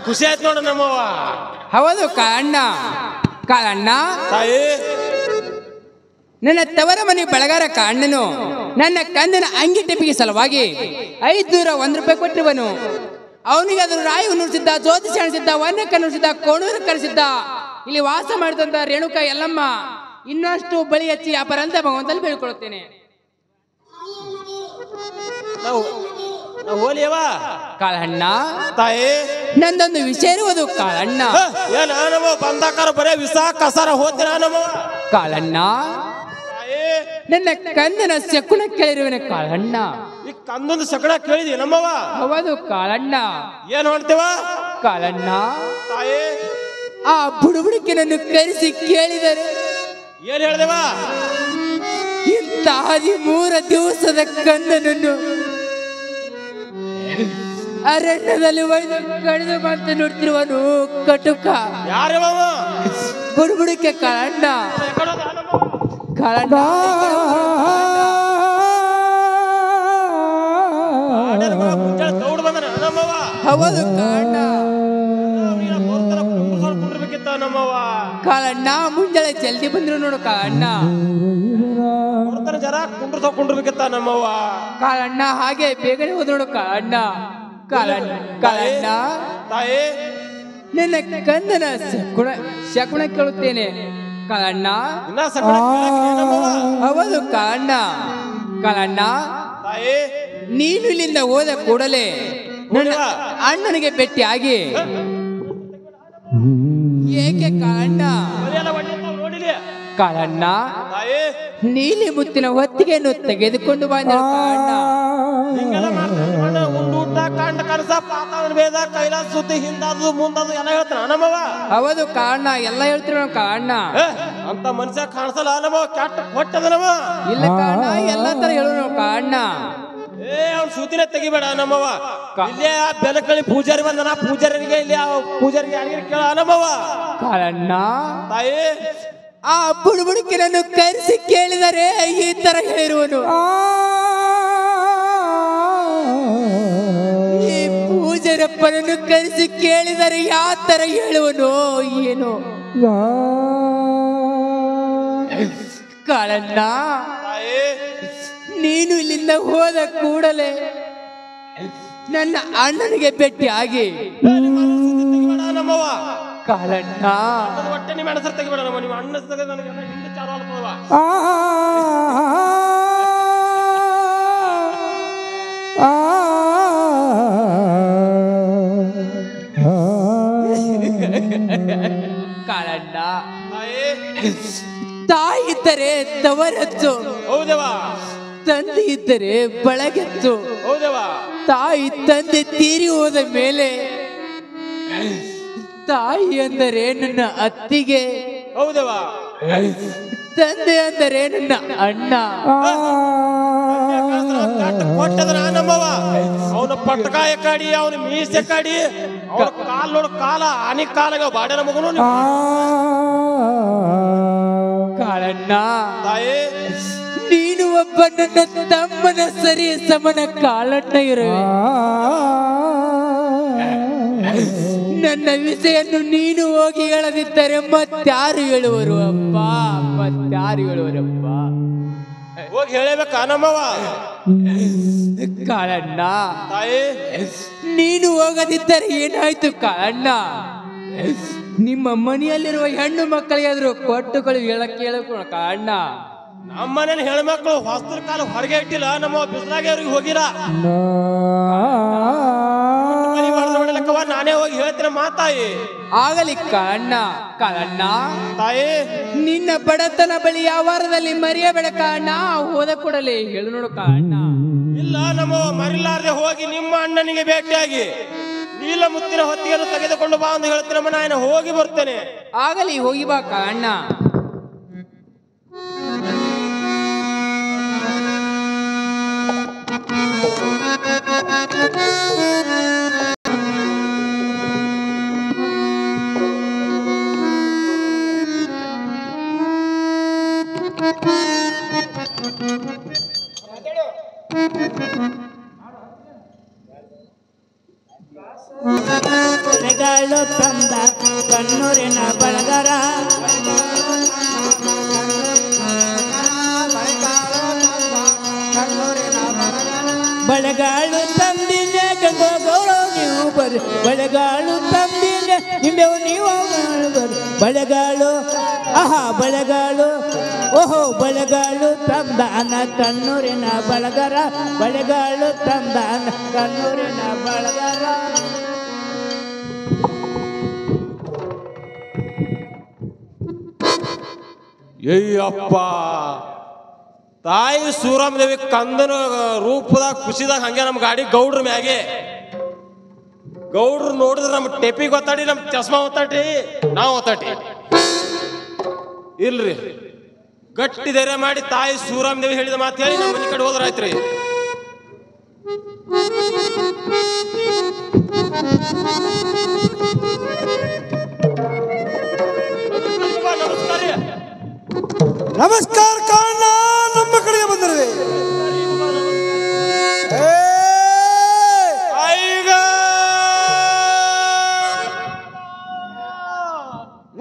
ಖುಷಿ ಆಯ್ತು ನೋಡ ನಮ್ಮವ್ವ. ಹೌದು ಕಾರಣ. ಕಾರಣ ತಾಯಿ, ನನ್ನ ತವರ ಮನೆ ಬೆಳಗಾರ ಕಾರಣನು ನನ್ನ ಕಂದನ ಅಂಗಿ ಟಿಪ್ಪಿಗೆ ಸಲುವಾಗಿ 501 ರೂಪಾಯಿ ಕೊಟ್ಟಿರುವನು. ಅವನಿಗೆ ಅದನ್ನು ರಾಯಿ ನುಡಿಸಿದ್ದ, ಜ್ಯೋತಿಷ ಅನಿಸಿದ್ದ, ವನ್ಯಕ ನುಡಿಸಿದ್ದ, ಕೋಣೂರು ಕರೆಸಿದ್ದ. ಇಲ್ಲಿ ವಾಸ ಮಾಡಿದಂತ ರೇಣುಕ ಎಲ್ಲಮ್ಮ ಇನ್ನಷ್ಟು ಬಳಿ ಹಚ್ಚಿ ವ್ಯಾಪಾರ ಅಂತ ಭಗವಂತಲ್ಲಿ ಬೇಳ್ಕೊಳ್ತೇನೆ. ನಾವು ಹೋಲಿಯವ ಕಾಳಣ್ಣ, ತಾಯಿ, ನಂದೊಂದು ವಿಷಯ ಇರುವುದು ಕಾಳಣ್ಣ. ಏನ ನಮ್ಮ ಬಂದಾಕಾರ ಬರೇ ವಿಸ ಕಸಾರ ಹೋಗ್ತೀರ ನಮ್ಮ ಕಾಳಣ್ಣ, ನನ್ನ ಕಂದನ ಶಕುನ ಕೇಳಿರುವನ ಕಾಳಣ್ಣ. ಈ ಕಂದೊಂದು ಶಕುನ ಕೇಳಿದಿ ನಮ್ಮವ? ಹೌದು ಕಾಳಣ್ಣ. ಏನ್ ಹೊಂಡ್ತೇವ? ಕಾಳಣ್ಣ ತಾಯಿ ಆ ಬುಡುಬುಡಿಕೆನನ್ನು ಕರೆಸಿ ಕೇಳಿದರೆ ಏನ್ ಹೇಳ್ದೇವ? ಇಂಥ 13 ದಿವಸದ ಕಂದನನ್ನು ಅರಣ್ಯದಲ್ಲಿ ಒಯ್ದು ಕಡಿದು ಬಂತು ನೋಡ್ತಿರುವನು ಕಟುಕ. ಯಾರವ? ಬುಡುಬುಡಿಕೆ ಕಾಳಣ್ಣ. ಕಾಳಣ್ಣ ದೌಡ್ ಬಂದ ನಮ್ಮವ. ಹೌದು ಕಾಳಣ್ಣ. ಕುಂಡ್ರಬೇಕಿತ್ತ ನಮ್ಮವ. ಕಾಳಣ್ಣ ಮುಂಜಾನೆ ಜಲ್ದಿ ಬಂದ್ರು ನೋಡು ಕಾಳಣ್ಣ. ಜರ ಕುಂಡ್ರಬೇಕಿತ್ತ ನಮ್ಮವ. ಕಾಳಣ್ಣ ಹಾಗೆ ಬೇಗನೆ ಹೋದ್ ನೋಡು ಕಾಳಣ್ಣ. ಕಾಳಣ್ಣ ತಾಯಿ ನಿನ್ನ ಕಂದನ ಶಕುನ ಕೇಳುತ್ತೇನೆ ಕಾಳಣ್ಣ. ಹೌದು ಕಾಳಣ್ಣ. ಕಾಳಣ್ಣ ತಾಯಿ ನೀನು ಇಲ್ಲಿಂದ ಹೋದ ಕೂಡಲೇ ನನ್ನ ಅಣ್ಣನಿಗೆ ಭೇಟಿಯಾಗಿ ಏಕೆ ಕಾಳಣ್ಣ? ಕಾಳಣ್ಣ ನೀಲಿ ಮುತ್ತಿನ ಹೊತ್ತಿಗೆಯನ್ನು ತೆಗೆದುಕೊಂಡು ಬಂದ ಕಾಳಣ್ಣ. ಕಾಂಡ ಕನಸ ಪಾತಾಳ ಭೇದ ಕೈಲಾಸ ಸುದ್ದಿ ಹಿಂದಾದು ಮುಂದಾದು ಎಲ್ಲ ಹೇಳ್ತಾನ ನಮ್ಮವ. ಹೌದು ಕಾಳಣ್ಣ ಎಲ್ಲ ಹೇಳ್ತಿರೋ ಕಾಳಣ್ಣ. ಅಂತ ಮನುಷ್ಯ ಕಾಣಿಸಲ್ಲ ನಮ್ಮವ. ಕೆಟ್ಟ ಕೊಟ್ಟದ ನಮ್ಮ ಇಲ್ಲ ಕಾಳಣ್ಣ ಎಲ್ಲ ತರ ಹೇಳು ಕಾಳಣ್ಣ. ಅವ್ನ ಸೂತಿನೇ ತೆಗಿಬೇಡ ನಮ್ಮವ. ಇಲ್ಲೇ ಆ ಬೆಲಕಳಿ ಪೂಜಾರಿ ಬಂದನ. ಪೂಜಾರಿಗೆ ಇಲ್ಲಿ ಪೂಜಾರಿಗೆ ಯಾರಿಗೆ ಕೇಳ ನಮ್ಮವ. ಕಾಳಣ್ಣ ತಾಯಿ ಆ ಬುಡುಬುಡುಕಿನನ್ನು ಕರೆಸಿ ಕೇಳಿದರೆ ಈ ತರ ಹೇಳಿರುವನು. ಈ ಪೂಜಾರಪ್ಪನನ್ನು ಕರೆಸಿ ಕೇಳಿದರೆ ಯಾವ ತರ ಹೇಳುವನು ಏನು? ಕಾಳಣ್ಣ ನೀನು ಇಲ್ಲಿಂದ ಹೋದ ಕೂಡಲೇ ನನ್ನ ಅಣ್ಣನಿಗೆ ಭೇಟಿಯಾಗಿ ನಮ್ಮವ. ಕಾಳಣ್ಣ ಒಟ್ಟೆ ನಿಮ್ಮ ಅಣ್ಣ ಸರ್ ತೆಗಿಬೇಡ ನಮ್ಮ. ನಿಮ್ಮ ಅಣ್ಣ ನನಗೆ ಹಿಂದೆ ಚಾಲು ಆಗ್ತದವ. ಕಾಳಣ್ಣ ತಾಯಿ ಇದ್ದರೆ ತವರತ್ತು. ಹೌದವ. ತಂದೆ ಇದ್ದರೆ ಬಳಗೆತ್ತು. ಹೌದವ. ತಾಯಿ ತಂದೆ ತೀರಿ ಹೋದ ಮೇಲೆ ತಾಯಿ ಅಂದರೆ ನನ್ನ ಅತ್ತಿಗೆ. ಹೌದವ. ತಂದೆ ಅಂದರೆ ನನ್ನ ಅಣ್ಣ. ಕೊಟ್ಟದ ನಮ್ಮವ. ಅವನ ಪಟ್ಟಕಾಯ ಕಾಡಿ ಅವನ ಮೀಸೆ ಕಾಡಿ ಅವನ ಕಾಲ್ ನೋಡು ಕಾಲ ಆನಿ ಕಾಲಾಗ ಬಾಡ್ಯಾನ ಮಗನು. ಕಾಳಣ್ಣ ತಾಯಿ ನೀನು ಒಬ್ಬ ನನ್ನ ತಮ್ಮನ ಸರಿ ಸಮನ ಕಾಳಣ್ಣ ಇರುವೆ. ನನ್ನ ವಿಷಯನ್ನು ನೀನು ಹೋಗಿ ಹೇಳದಿದ್ದರೆ ಮತ್ತಾರು ಹೇಳುವರು ಅಪ್ಪ, ಮತ್ತಾರು ಹೇಳುವರಪ್ಪ. ಹೋಗಿ ಹೇಳಬೇಕ ನಮ್ಮವ. ಕಾಳಣ್ಣ ತಾಯಿ ನೀನು ಹೋಗದಿದ್ದರೆ ಏನಾಯ್ತು ಕಾಳಣ್ಣ? ನಿಮ್ಮ ಮನೆಯಲ್ಲಿರುವ ಹೆಣ್ಣು ಮಕ್ಕಳಿಗಾದ್ರು ಕೊಟ್ಟುಗಳು ಹೇಳಕ್ಕೆ ಕಾಳಣ್ಣ. ನಮ್ಮನೇಲಿ ಹೆಣ್ಮಕ್ಳು ಹೊಸ್ತರ ಕಾಲ ಹೊರಗೆ ಇಟ್ಟಿಲ್ಲ ನಮ್ಮ. ಬಿಸಿಲಾಗೆ ಅವ್ರಿಗೆ ಹೋಗಿಲ್ಲ. ನಾನೇ ಹೋಗಿ ಹೇಳ್ತೀನಿ ಮಾತಾಯಿ. ಆಗಲಿ ಕಾಳಣ್ಣ. ಕಾಳಣ್ಣ ತಾಯಿ ನಿನ್ನ ಬಡತನ ಬಳಿ ವ್ಯಾಪಾರದಲ್ಲಿ ಮರೆಯಬೇಡ ಕಾಳಣ್ಣ. ಹೋದ ಕೂಡಲೇ ಹೇಳು ನೋಡು ಕಾಳಣ್ಣ. ಇಲ್ಲ ನಮ್ಮ ಮರಿಲಾರ್ದೆ ಹೋಗಿ ನಿಮ್ಮ ಅಣ್ಣನಿಗೆ ಭೇಟಿಯಾಗಿ ನೀಲ ಮುತ್ತಿನ ಹೊತ್ತಿಗೆಯನ್ನು ತೆಗೆದುಕೊಂಡು ಬಾ ಅಂತ ಹೇಳ್ತೀನಮ್ಮ. ನಾನು ಹೋಗಿ ಬರ್ತೇನೆ. ಆಗಲಿ ಹೋಗಿ ಬಾ ಕಾಳಣ್ಣ. ಬಳೆಗಾಳು ತಂದ ಕಣ್ಣೂರಿನ ಬಳಗರ, ಬಳೆಗಾಳು ತಂದಿದೆ ಗಂಗೋಗೌಡ ನೀವು ಬರ್ರಿ, ಬಳೆಗಾಳು ತಂದಿದೆ ಹಿಂದೆವು ನೀವು ಬರ್ರಿ, ಬಳೆಗಾಳು ಆಹಾ ಬಳೆಗಾಳು ಓಹೋ ಬಳೆಗಾಳು ತಂದಾನ ಕಣ್ಣೂರಿನ ಬಳಗರ, ಬಳೆಗಾಳು ತಂದಾನ ಕಣ್ಣೂರಿನ ಬಳಗರ. ಅಯ್ಯಪ್ಪ ತಾಯಿ ಸೂರಮ್ಮದೇವಿ ಕಂದನ ರೂಪದಾಗ ಖುಷಿದಾಗ ಹಂಗೆ ನಮ್ಮ ಗಾಡಿ ಗೌಡ್ರ ಮ್ಯಾಗೆ ಗೌಡ್ರು ನೋಡಿದ್ರೆ ನಮ್ಮ ಟೆಪಿಗೆ ಒತ್ತಾಡಿ ನಮ್ಮ ಚಸ್ಮಾ ಒತ್ತಾಟಿ ನಾವು ಒತ್ತಾಟಿ ಇಲ್ರಿ ಗಟ್ಟಿ ಧೈರ್ಯ ಮಾಡಿ ತಾಯಿ ಸೂರಮ್ಮ ದೇವಿ ಹೇಳಿದ ಮಾತು ಹೇಳಿ ನಮ್ಮ ಮನೆ ಕಡೆ ಹೋದ್ರಾಯ್ತ್ರಿ. ನಮಸ್ಕಾರ ಕಾರಣ ನಮ್ಮ ಕಡೆಗೆ ಬಂದಿರುವೆ.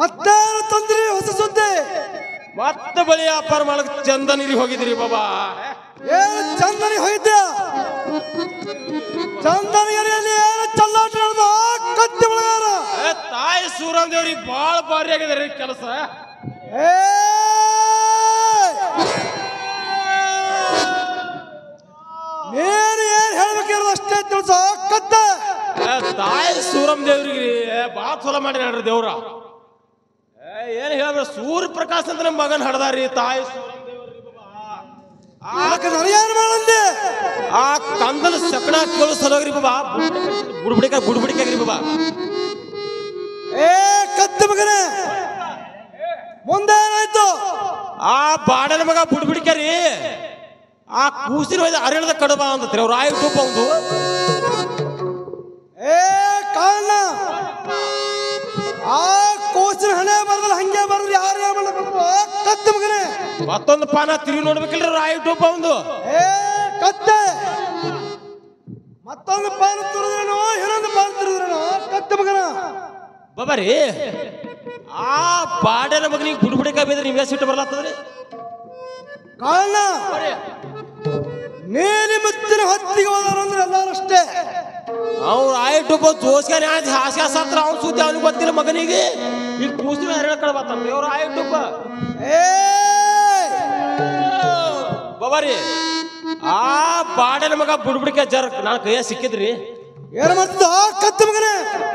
ಮತ್ತೇನು ತಂದ್ರಿ ಹೊಸ ಸುದ್ದಿ? ಮತ್ತೆ ಬಳಿ ವ್ಯಾಪಾರ ಮಾಡಕ್ ಚಂದನಿಗೆ ಹೋಗಿದ್ರಿ ಬಾಬಾ? ಏನು ಚಂದನಿಗೆ ಹೋಗಿದ್ದ? ಚಂದನಗಿರಿಯಲ್ಲಿ ಏನು ಚಲ್ಲಾಟ ನಡೆದ? ಕತ್ತಿ ಬಳಗಾರ ತಾಯಿ ಸೂರಮ್ಮ ದೇವ್ರಿಗೆ ಬಾಳ ಭಾರಿ ಆಗಿದಾರೆ ಕೆಲಸ. ನೀನು ಏನ್ ಹೇಳ್ಬೇಕಿರೋದು ಅಷ್ಟೇ ತಿಳಿಸ. ಕತ್ತ ತಾಯಿ ಸೂರಮ್ಮ ದೇವ್ರಿಗೆ ಬಾಳ ಚಲೋ ಮಾಡಿ ನೋಡ್ರಿ ದೇವ್ರ. ಏನ್ ಹೇಳ್ಬೇಡ, ಸೂರ್ಯ ಪ್ರಕಾಶ್ ಅಂತ ನಮ್ಮ ಮಗನ್ ಹಡ್ದಾರಿ ತಾಯಿ ಸೂರಮ್ಮ ದೇವ್ರಿಗೆ. ಆ ಕಂದನ ಸಕಣ ಕೇಳು ಸಲೋಗ್ರಿ ಬಾಬಾ, ಬುಡ್ಬುಡಿಕಾಗ್ರಿ ಬಾಬಾ. ಕತ್ತ ಮಗನೇ ಮುಂದೆ ಏನಾಯ್ತು? ಆ ಬಾಡನ ಮಗ ಬುಡ್ಬಿಡಿಕರಿ ಆ ಕೂಸಿನ ಅರಳದ ಕಡಬ ಅಂತತ್ರಿ ಅವ್ರು ಆಯ್ ಟೂಪ ಒಂದು. ಕಾರಣ ಆ ಕೂಸಿನ ಹಣೆ ಬರದಲ್ಲ ಹಂಗೆ ಬರದ್ರಿ ಯಾರು ಕತ್ತ ಮಗನೇ. ಮತ್ತೊಂದು ಪಾನ ತಿರುಗಿ ನೋಡ್ಬೇಕಿಲ್ರಿ ಅವ್ರು ಆಯ್ ಟೂಪ ಒಂದು. ಕತ್ತೆ ಮತ್ತೊಂದು ಪಾನ ತುರಿದ್ರೇನು ಇನ್ನೊಂದು ಪಾನ ತುರಿದ್ರೇನು ಕತ್ತ ಮಗನ ಬಾಬಾರಿ. ಆ ಬಾಡನ ಮಗನಿಗೆ ಬುಡ್ಬುಡಿಕಾಯಿ ಬೇದ್ರೆ ನಿಮ್ಗೆ ಸಿಟ್ಟು ಬರ್ಲಾತ್ತದ್ರಿ? ಕಾರಣ ನೀಲಿ ಮುತ್ತಿನ ಹೊತ್ತಿಗೆ ಹೋದವರು ಅಂದ್ರೆ ಎಲ್ಲರೂ ಅಷ್ಟೇ. ಅವ್ರು ಆಯ್ತು ಜೋಸ್ಗಾನೆ ಹಾಸ್ಯ ಸತ್ರ ಅವ್ನ ಸುದ್ದಿ ಅವ್ನಿಗೆ ಗೊತ್ತಿಲ್ಲ ಮಗನಿಗೆ. ಈಗ ಕೂಸಿನ ಹರಳ ಕಡೆ ಬರ್ತಾನ್ರಿ ಅವ್ರು ಆಯ್ತು ಬಾಬಾರಿ. ಆ ಬಾಡನ ಮಗ ಬುಡ್ಬುಡಿಕಾಯಿ ಜರ್ ನಾನು ಕೈಯ ಸಿಕ್ಕಿದ್ರಿ. ಏನ್ ಮಾಡ್ತಿದ್ದ ಕತ್ತ ಮಗನೇ?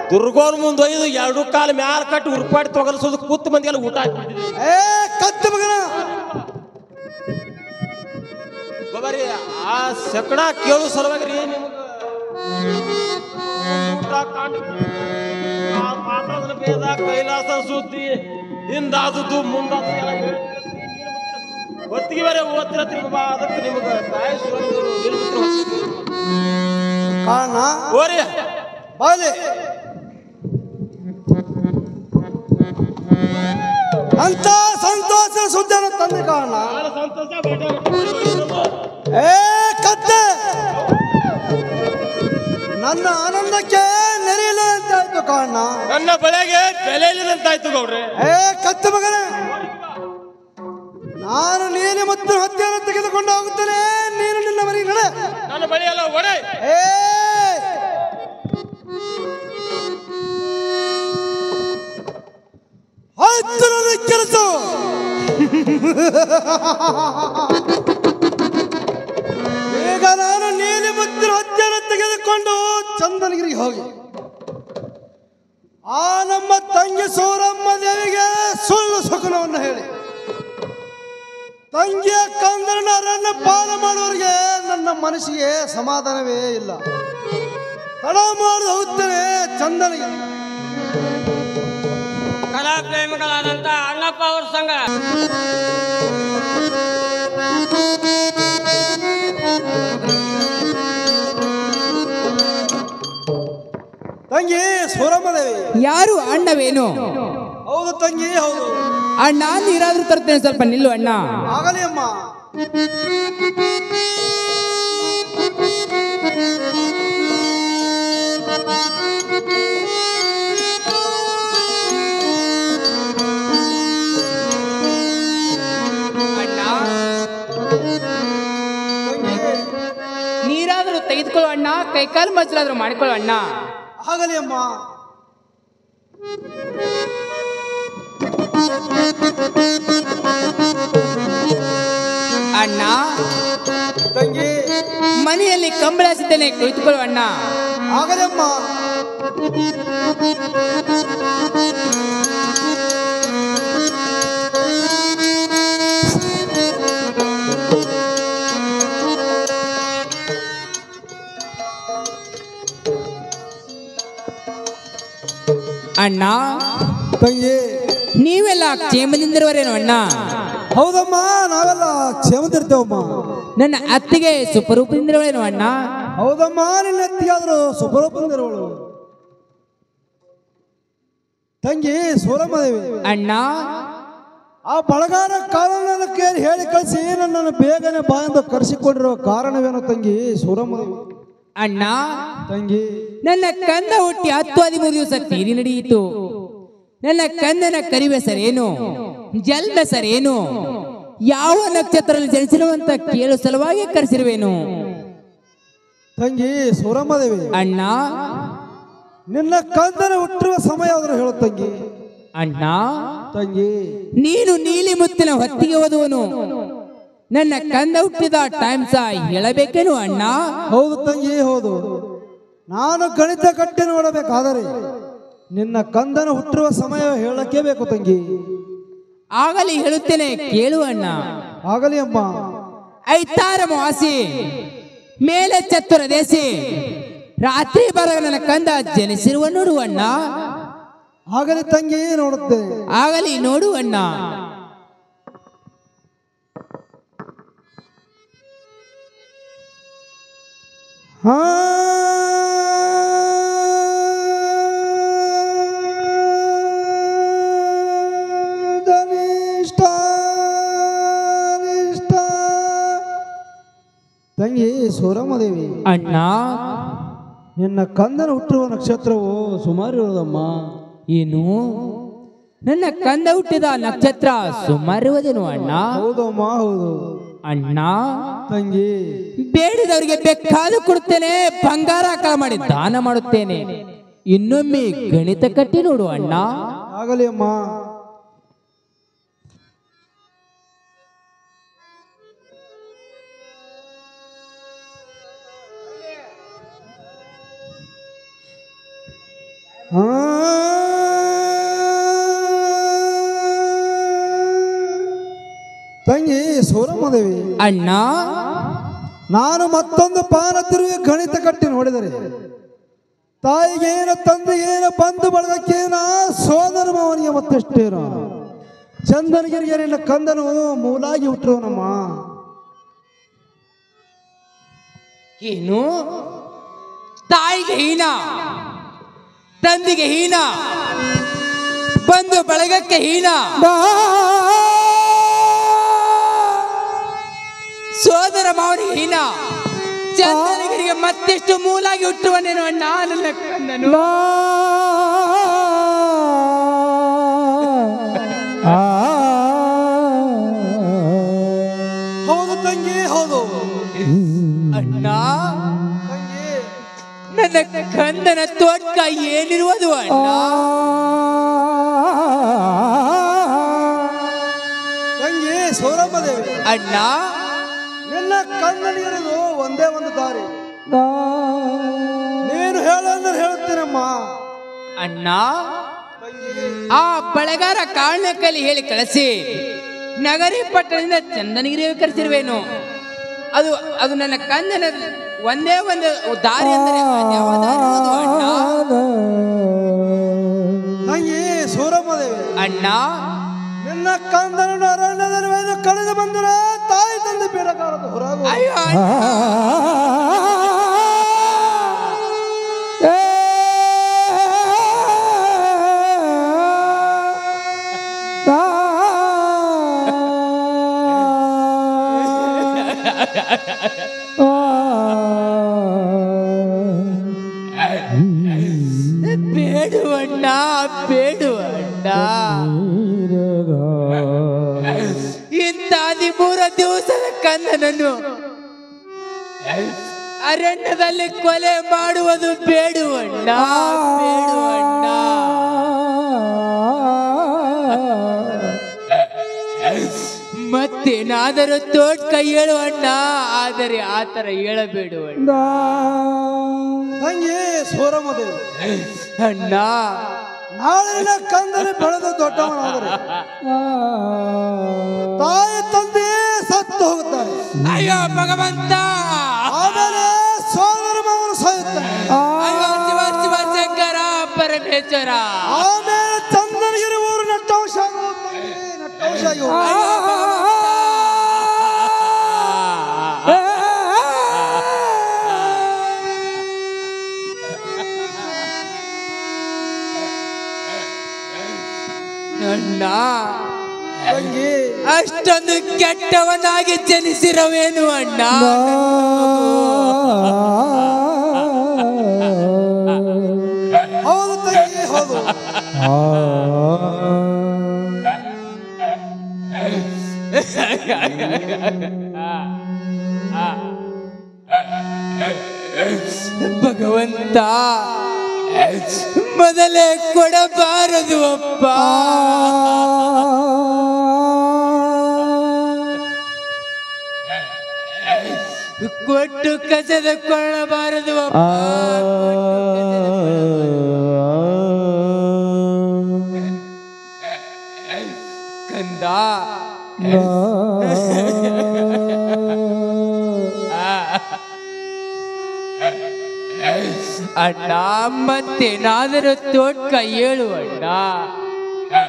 ದುರ್ಗೋರ್ ಮುಂದೆ ಒಯ್ದು ಎರಡು ಕಾಲ ಮ್ಯಾಲ ಕಟ್ಟಿ ಉರುಪಾಡಿ ತೊಗಲ್ಸೋದು ಕೂತ್ ಮಂದಿಗೆಲ್ಲ ಊಟ ಹಾಕ್ಬಿಟ್ಟಿದ್ರಿ. ಕತ್ತ ಮಗನ ಬಾಬಾರಿ ಆ ಸಕಡ ಕೇಳು ಸಲುವಾಗಿ ರೀ ನಿಮ್ಗೆ ಊಟ ಕಾಂಡ ಆ ಮಾತಾಡದ ಬೇದ ಕೈಲಾಸ ಸುದ್ದಿ ಹಿಂದಾದದ್ದು ಮುಂದಾದ ಎಲ್ಲ ಹೊತ್ತಿಗೆ ಬೇರೆ ಓದ್ತಿರತ್ರಿ ಬಾಬಾ. ಅದಕ್ಕೆ ನಿಮ್ಗೆ ತಾಯಿ ಕಾರಣ ಓರಿ ಬಾಲಿ ಅಂತ ಸಂತೋಷ ಸುದ್ದಿಯನ್ನು ತಂದೆ ಕಾರಣ. ಸಂತೋಷ ಕತ್ತೆ ನನ್ನ ಆನಂದಕ್ಕೆ ನೆರೆಯಿಲ್ಲ ಅಂತ ಆಯ್ತು ಕಾರಣ. ನನ್ನ ಬೆಳೆಗೆ ಬೆಲೆ ಇಲ್ಲದಂತಾಯ್ತು ಗೌಡ್ರೆ. ಕತ್ತೆ ಮಗನೇ, ನಾನು ನೀನು ಮತ್ತು ಹತ್ಯೆಯನ್ನು ತೆಗೆದುಕೊಂಡು ಹೋಗುತ್ತೇನೆ. ನೀನು ನಿನ್ನ ಮನೆಗೆ ನಡೆ. ನನ್ನ ಬಳಿ ಎಲ್ಲ ಒಡೆ. ಆಯ್ತು ನನ್ನ ಕೆಲಸ. ಈಗ ನಾನು ನೀಲಿ ಮತ್ತು ಹತ್ಯೆಯನ್ನು ತೆಗೆದುಕೊಂಡು ಚಂದನಗಿರಿಗೆ ಹೋಗಿ ಆ ನಮ್ಮ ತಂಗಿ ಸೂರಮ್ಮ ದೇವಿಗೆ ಸುಳ್ಳು ಸುಖನವನ್ನು ಹೇಳಿ ತಂಗಿಯ ಕಂದರನ್ನ ಪಾಲ ಮಾಡುವವರಿಗೆ ನನ್ನ ಮನಸ್ಸಿಗೆ ಸಮಾಧಾನವೇ ಇಲ್ಲ. ತಡ ಮಾಡಿ ಹೋಗುತ್ತೇನೆ ಚಂದನಿಗೆ. ಕಲಾ ಪ್ರೇಮಿಗಳಾದಂತ ಅಣ್ಣಪ್ಪ ಅವ್ರ ಸಂಘ ತಂಗಿ ಸೂರಮ್ಮ ದೇವಿ. ಯಾರು ಅಣ್ಣವೇನು? ಹೌದು ತಂಗಿ, ಹೌದು. ಅಣ್ಣ ನೀರಾದ್ರೂ ತರ್ತೇನೆ, ಸ್ವಲ್ಪ ನಿಲ್ಲು ಅಣ್ಣ. ಆಗಲಿ ಅಮ್ಮ. ಅಣ್ಣ ನೀರಾದ್ರೂ ತೆಗೆದುಕೊಳ್ಳು ಅಣ್ಣ, ಕೈಕಾಲು ಮಜ್ಜಲಾದ್ರೂ ಮಾಡಿಕೊಳ್ಳು ಅಣ್ಣ. ಆಗಲಿ ಅಮ್ಮ. ಅಣ್ಣ ತಂಗಿ ಮನೆಯಲ್ಲಿ ಕಂಬಳ ಹಸಿದ್ದೇನೆ, ಕುಳಿತುಕೊಳ್ಳು ಅಣ್ಣ. ಆಗಲಿ ಅಮ್ಮ. ಅಣ್ಣ ತಂಗಿ. ನೀವೆಲ್ಲ ಕ್ಷೇಮದಿಂದಿರುವರೇನು ಅಣ್ಣ? ಹೌದಮ್ಮ, ನಾವೆಲ್ಲ ಕ್ಷೇಮದಿರ್ತೇವಮ್ಮ. ನನ್ನ ಅತ್ತಿಗೆ ಸುಪರೂಪದಿಂದಿರುವರೇನು ಅಣ್ಣ? ಹೌದಮ್ಮ, ನಿನ್ನ ಅತ್ತಿಗಾದ್ರು ಸುಪರೂಪದಿಂದಿರುವಳು. ತಂಗಿ ಸೂರಮ್ಮದೇವಿ, ಅಣ್ಣ ಆ ಬಳಗಾರ ಕಾರಣನ ಕೇಳಿ ಹೇಳಿ ಕಳಿಸಿ ನನ್ನನ್ನು ಬೇಗನೆ ಬಾಯಿಂದ ಕರೆಸಿಕೊಂಡಿರುವ ಕಾರಣವೇನು ತಂಗಿ ಸೂರಮ್ಮದೇವಿ? ಅಣ್ಣ ತಂಗಿ, ನನ್ನ ಕಂದ ಹುಟ್ಟಿ 10-13 ದಿವಸ ತೀರಿ ನಡೆಯಿತು. ನನ್ನ ಕಂದನ ಕರಿವೆಸರೇನು, ಜಲ್ಮೆಸರೇನು, ಯಾವ ನಕ್ಷತ್ರದಲ್ಲಿ ಜನಿಸಿರುವಂತ ಕೇಳು ಸಲುವಾಗಿ ಕರೆಸಿರುವೇನು? ತಂಗಿ ಸೂರಮ್ಮದೇವಿ, ಅಣ್ಣ ನಿನ್ನ ಕಂದನ ಹುಟ್ಟಿರುವ ಸಮಯ ಆದರೂ ಹೇಳು ತಂಗಿ. ಅಣ್ಣ ತಂಗಿ, ನೀನು ನೀಲಿ ಮುತ್ತಿನ ಹೊತ್ತಿಗೆ ಓದುವನು. ನನ್ನ ಕಂದ ಹುಟ್ಟಿದ ಟೈಮ್ ಸಹ ಹೇಳಬೇಕೇನು ಅಣ್ಣ? ಹೌದು ತಂಗಿ, ಹೌದು. ನಾನು ಗಣಿತ ಕಟ್ಟಿ ನೋಡಬೇಕಾದರೆ ನಿನ್ನ ಕಂದನ ಹುಟ್ಟಿರುವ ಸಮಯ ಹೇಳಕ್ಕೆ ಬೇಕು ತಂಗಿ. ಆಗಲಿ ಹೇಳುತ್ತೇನೆ ಕೇಳು ಅಣ್ಣ. ಆಗಲಿ ಅಮ್ಮ. ಐತಾರ ಮಾಸಿ ಮೇಲೆ ಚತುರ ದೇಸಿ ರಾತ್ರಿ ಬರಗ ನನ್ನ ಕಂದ ಜನಿಸಿರುವ ನೋಡು ಅಣ್ಣ. ಆಗಲಿ ತಂಗಿ, ನೋಡುತ್ತೇನೆ. ಆಗಲಿ ನೋಡು ಅಣ್ಣ. ಹಾ ತಂಗಿ ಸೂರಮ್ಮದೇವಿ, ಅಣ್ಣ ನಿನ್ನ ಕಂದನ ಹುಟ್ಟಿರುವ ನಕ್ಷತ್ರವು ಸುಮಾರು ಇರುವುದಮ್ಮ. ಏನು ನನ್ನ ಕಂದ ಹುಟ್ಟಿದ ನಕ್ಷತ್ರ ಸುಮಾರಿರುವುದೇನು ಅಣ್ಣ? ಹೌದಮ್ಮ, ಹೌದು. ಅಣ್ಣ ತಂಗಿ, ಬೇಡಿದವರಿಗೆ ಬೇಕಾದ ಕೊಡುತ್ತೇನೆ, ಬಂಗಾರ ಕಳ ಮಾಡಿ ದಾನ ಮಾಡುತ್ತೇನೆ. ಇನ್ನೊಮ್ಮೆ ಗಣಿತ ಕಟ್ಟಿ ನೋಡು ಅಣ್ಣ. ಆಗಲಿ ಅಮ್ಮ. ತಂಗಿ ಸೂರಮ್ಮದೇವಿ, ಅಣ್ಣ ನಾನು ಮತ್ತೊಂದು ಪಾನ ತಿರುಗಿ ಗಣಿತ ಕಟ್ಟಿ ನೋಡಿದರೆ ತಾಯಿಗೇನ, ತಂದೆಗೇನ, ಬಂಧು ಬಳಗಕ್ಕೇನ, ಸೋದರ ಮಾವನಿಗೆ ಮತ್ತಷ್ಟೇನು. ಚಂದನಗಿರಿಗೆ ನಿನ್ನ ಕಂದನು ಮೂಲಾಗಿ ಹುಟ್ಟಿರುವನಮ್ಮ. ಏನು ತಾಯಿಗೆ ಹೀನ, ತಂದೆಗೆ ಹೀನ, ಬಂಧು ಬಳಗಕ್ಕೆ ಹೀನ, ಸೋದರ ಮಾವನಿಗೆ ಹೀನ, ಚಂದನಗಿರಿಗೆ ಮತ್ತೆಷ್ಟು ಮೂಲಾಗಿ ಹುಟ್ಟುವನೇನು ಅಣ್ಣ ನನ್ನ ಕಂದನು? ಹೌದು ತಂಗಿ, ಹೌದು. ಅಣ್ಣ ನನ್ನ ಕಂದನ ತೋಟ್ಕ ಏನಿರುವುದು ಅಣ್ಣ? ತಂಗಿ ಸೌರಭದೇವಿ, ಅಣ್ಣ ನಿನ್ನ ಕಂದನಿಗಿರೋದು ಒಂದೇ ಒಂದು ದಾರಿ. ನೀನು ಹೇಳಂದ್ರೆ ಹೇಳ್ತೀನಮ್ಮ. ಅಣ್ಣ ಆ ಬೆಳೆಗಾರ ಕಾರಣಕ್ಕಲ್ಲಿ ಹೇಳಿ ಕಳಿಸಿ ನಗರಿ ಪಟ್ಟಣದಿಂದ ಚಂದನಗಿರಿ ಕರೆಸಿರುವೇನು. ಅದು ಅದು ನನ್ನ ಕಂದನ ಒಂದೇ ಒಂದು ದಾರಿ ಅಂದರೆ ತಂಗಿ ಸೂರಮ್ಮದೇವಿ, ಅಣ್ಣ ನಿನ್ನ ಕಂದನನ್ನು ಅರಣ್ಯದಲ್ಲಿ ಒಯ್ದು ಕಳೆದು ಬಂದರೆ ತಾಯಿ ತಂದೆ ಬೇಡಕಾರದು ಹೊರಗು. ಅಯ್ಯೋ ಬೇಡುವಣ್ಣ, ಬೇಡುವಣ್ಣ. ಇಂಥ 13 ದಿವಸದ ಕಂದನನ್ನು ಅರಣ್ಯದಲ್ಲಿ ಕೊಲೆ ಮಾಡುವುದು ಬೇಡುವಣ್ಣ, ಬೇಡುವಣ್ಣ. ಮತ್ತೇನಾದರೂ ತೋಟ್ಕ ಹೇಳುವಣ್ಣ, ಆದರೆ ಆತರ ಹೇಳಬೇಡುವಣ್ಣ. ತಂಗಿ ಸೂರಮ್ಮದೇವಿ, ಅಣ್ಣ ನಾಳಿನ ಕಂದನ ಬೆಳೆದು ದೊಡ್ಡವನಾದರೆ ತಾಯಿ ತಂದೆ ಸತ್ತು ಹೋಗುತ್ತಾರೆ. ಅಯ್ಯೋ ಭಗವಂತ, ಆಮೇಲೆ ಸೋದರ ಮಾವನು ಸಾಯುತ್ತಾನೆ. ಅಯ್ಯೋ ಶಿವ ಶಿವ ಶಂಕರ ಪರಮೇಶ್ವರ. ಅಣ್ಣ ತಂಗಿ ಅಷ್ಟೊಂದು ಕೆಟ್ಟವನಾಗಿ ಜನಿಸಿರವೇನು ಅಣ್ಣ? ಹೌದು ತಂಗಿ ಹೌದು. ಭಗವಂತ ಮೊದಲೇ ಕೊಡಬಾರದು ಅಪ್ಪ. ಕೊಟ್ಟು ಕಸದ ಕೊಳ್ಳಬಾರದು ಅಪ್ಪ. ಕಂದ ಅಣ್ಣ ಮತ್ತೇನಾದರೂ ತೋಟ್ಕ ಹೇಳು ಅಣ್ಣ.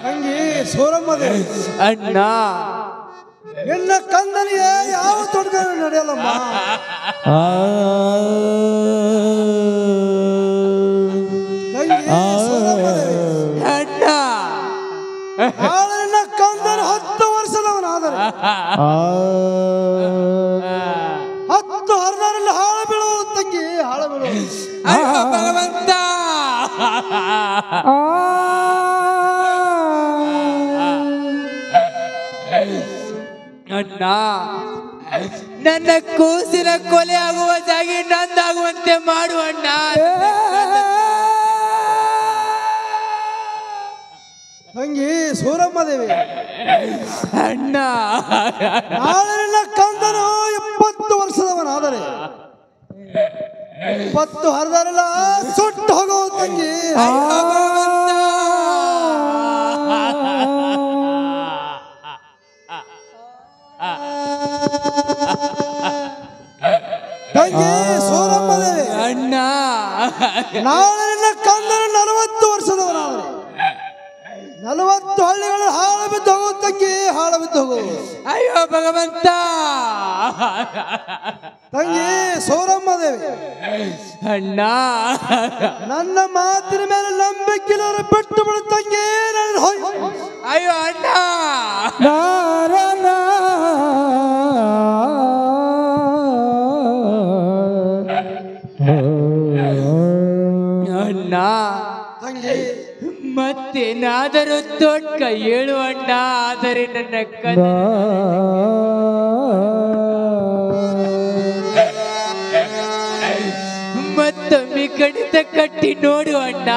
ತಂಗಿ ಸೂರಮ್ಮದೆ ಅಣ್ಣ ನಿನ್ನ ಕಂದನಿಗೆ ಯಾವ ತೊಡಕ ನಡೆಯಲ್ಲಮ್ಮ. ತಂಗಿ ಸೂರಮ್ಮದೆ ಅಣ್ಣ ನಾಳೆ ನಿನ್ನ ಕಂದನ 10 ವರ್ಷದವನಾದರೆ 10 ಹರಿದಾರಲ್ಲಿ ಹಾಳು ಬೀಳುವುದು ತಂಗಿ, ಹಾಳು ಬೀಳುವುದು. ಅಯ್ಯೋ ಭಗವಂತ ಅಣ್ಣ ನನ್ನ ಕೂಸಿನ ಕೊಲೆ ಆಗುವುದಾಗಿ ನಂದಾಗುವಂತೆ ಮಾಡು ಅಣ್ಣ. ತಂಗಿ ಸೂರಮ್ಮದೇವಿ ಅಣ್ಣ ನಾಳೆ ನಿನ್ನ ಕಂದನು 20 ವರ್ಷದವನಾದರೆ 20 ಹರಿದಾರೆಲ್ಲ ಸುಟ್ಟು ಹೋಗುವುದು ತಂಗಿ. ತಂಗಿ ಸೂರಮ್ಮದೇವಿ ಅಣ್ಣ ನಾಳೆ ನಿನ್ನ ಕಂದನು 40 ವರ್ಷದವನಾದರೆ 40 ಹಳ್ಳಿಗಳು ಹಾಳು ಬಿದ್ದು ಹೋಗುವುದು ತಂಗಿ, ಹಾಳು ಬಿದ್ದು ಹೋಗುವುದು. ಅಯ್ಯೋ ಭಗವಂತ ತಂಗಿ ಸೂರಮ್ಮದೇವಿ ಅಣ್ಣ ನನ್ನ ಮಾತಿನ ಮೇಲೆ ನಂಬಿಕೆಯನ್ನು ಬಿಟ್ಟು ಬಿಡು ತಂಗಿ. ನನ್ನ ಅಯ್ಯೋ ಅಣ್ಣ ಅಣ್ಣ ತಂಗಿ ಮತ್ತೇನಾದರೂ ತೋಟ್ಕ ಹೇಳು ಅಣ್ಣ. ಆದರೆ ನನ್ನ ಮತ್ತೊಮ್ಮೆ ಕಡಿತ ಕಟ್ಟಿ ನೋಡು ಅಣ್ಣ.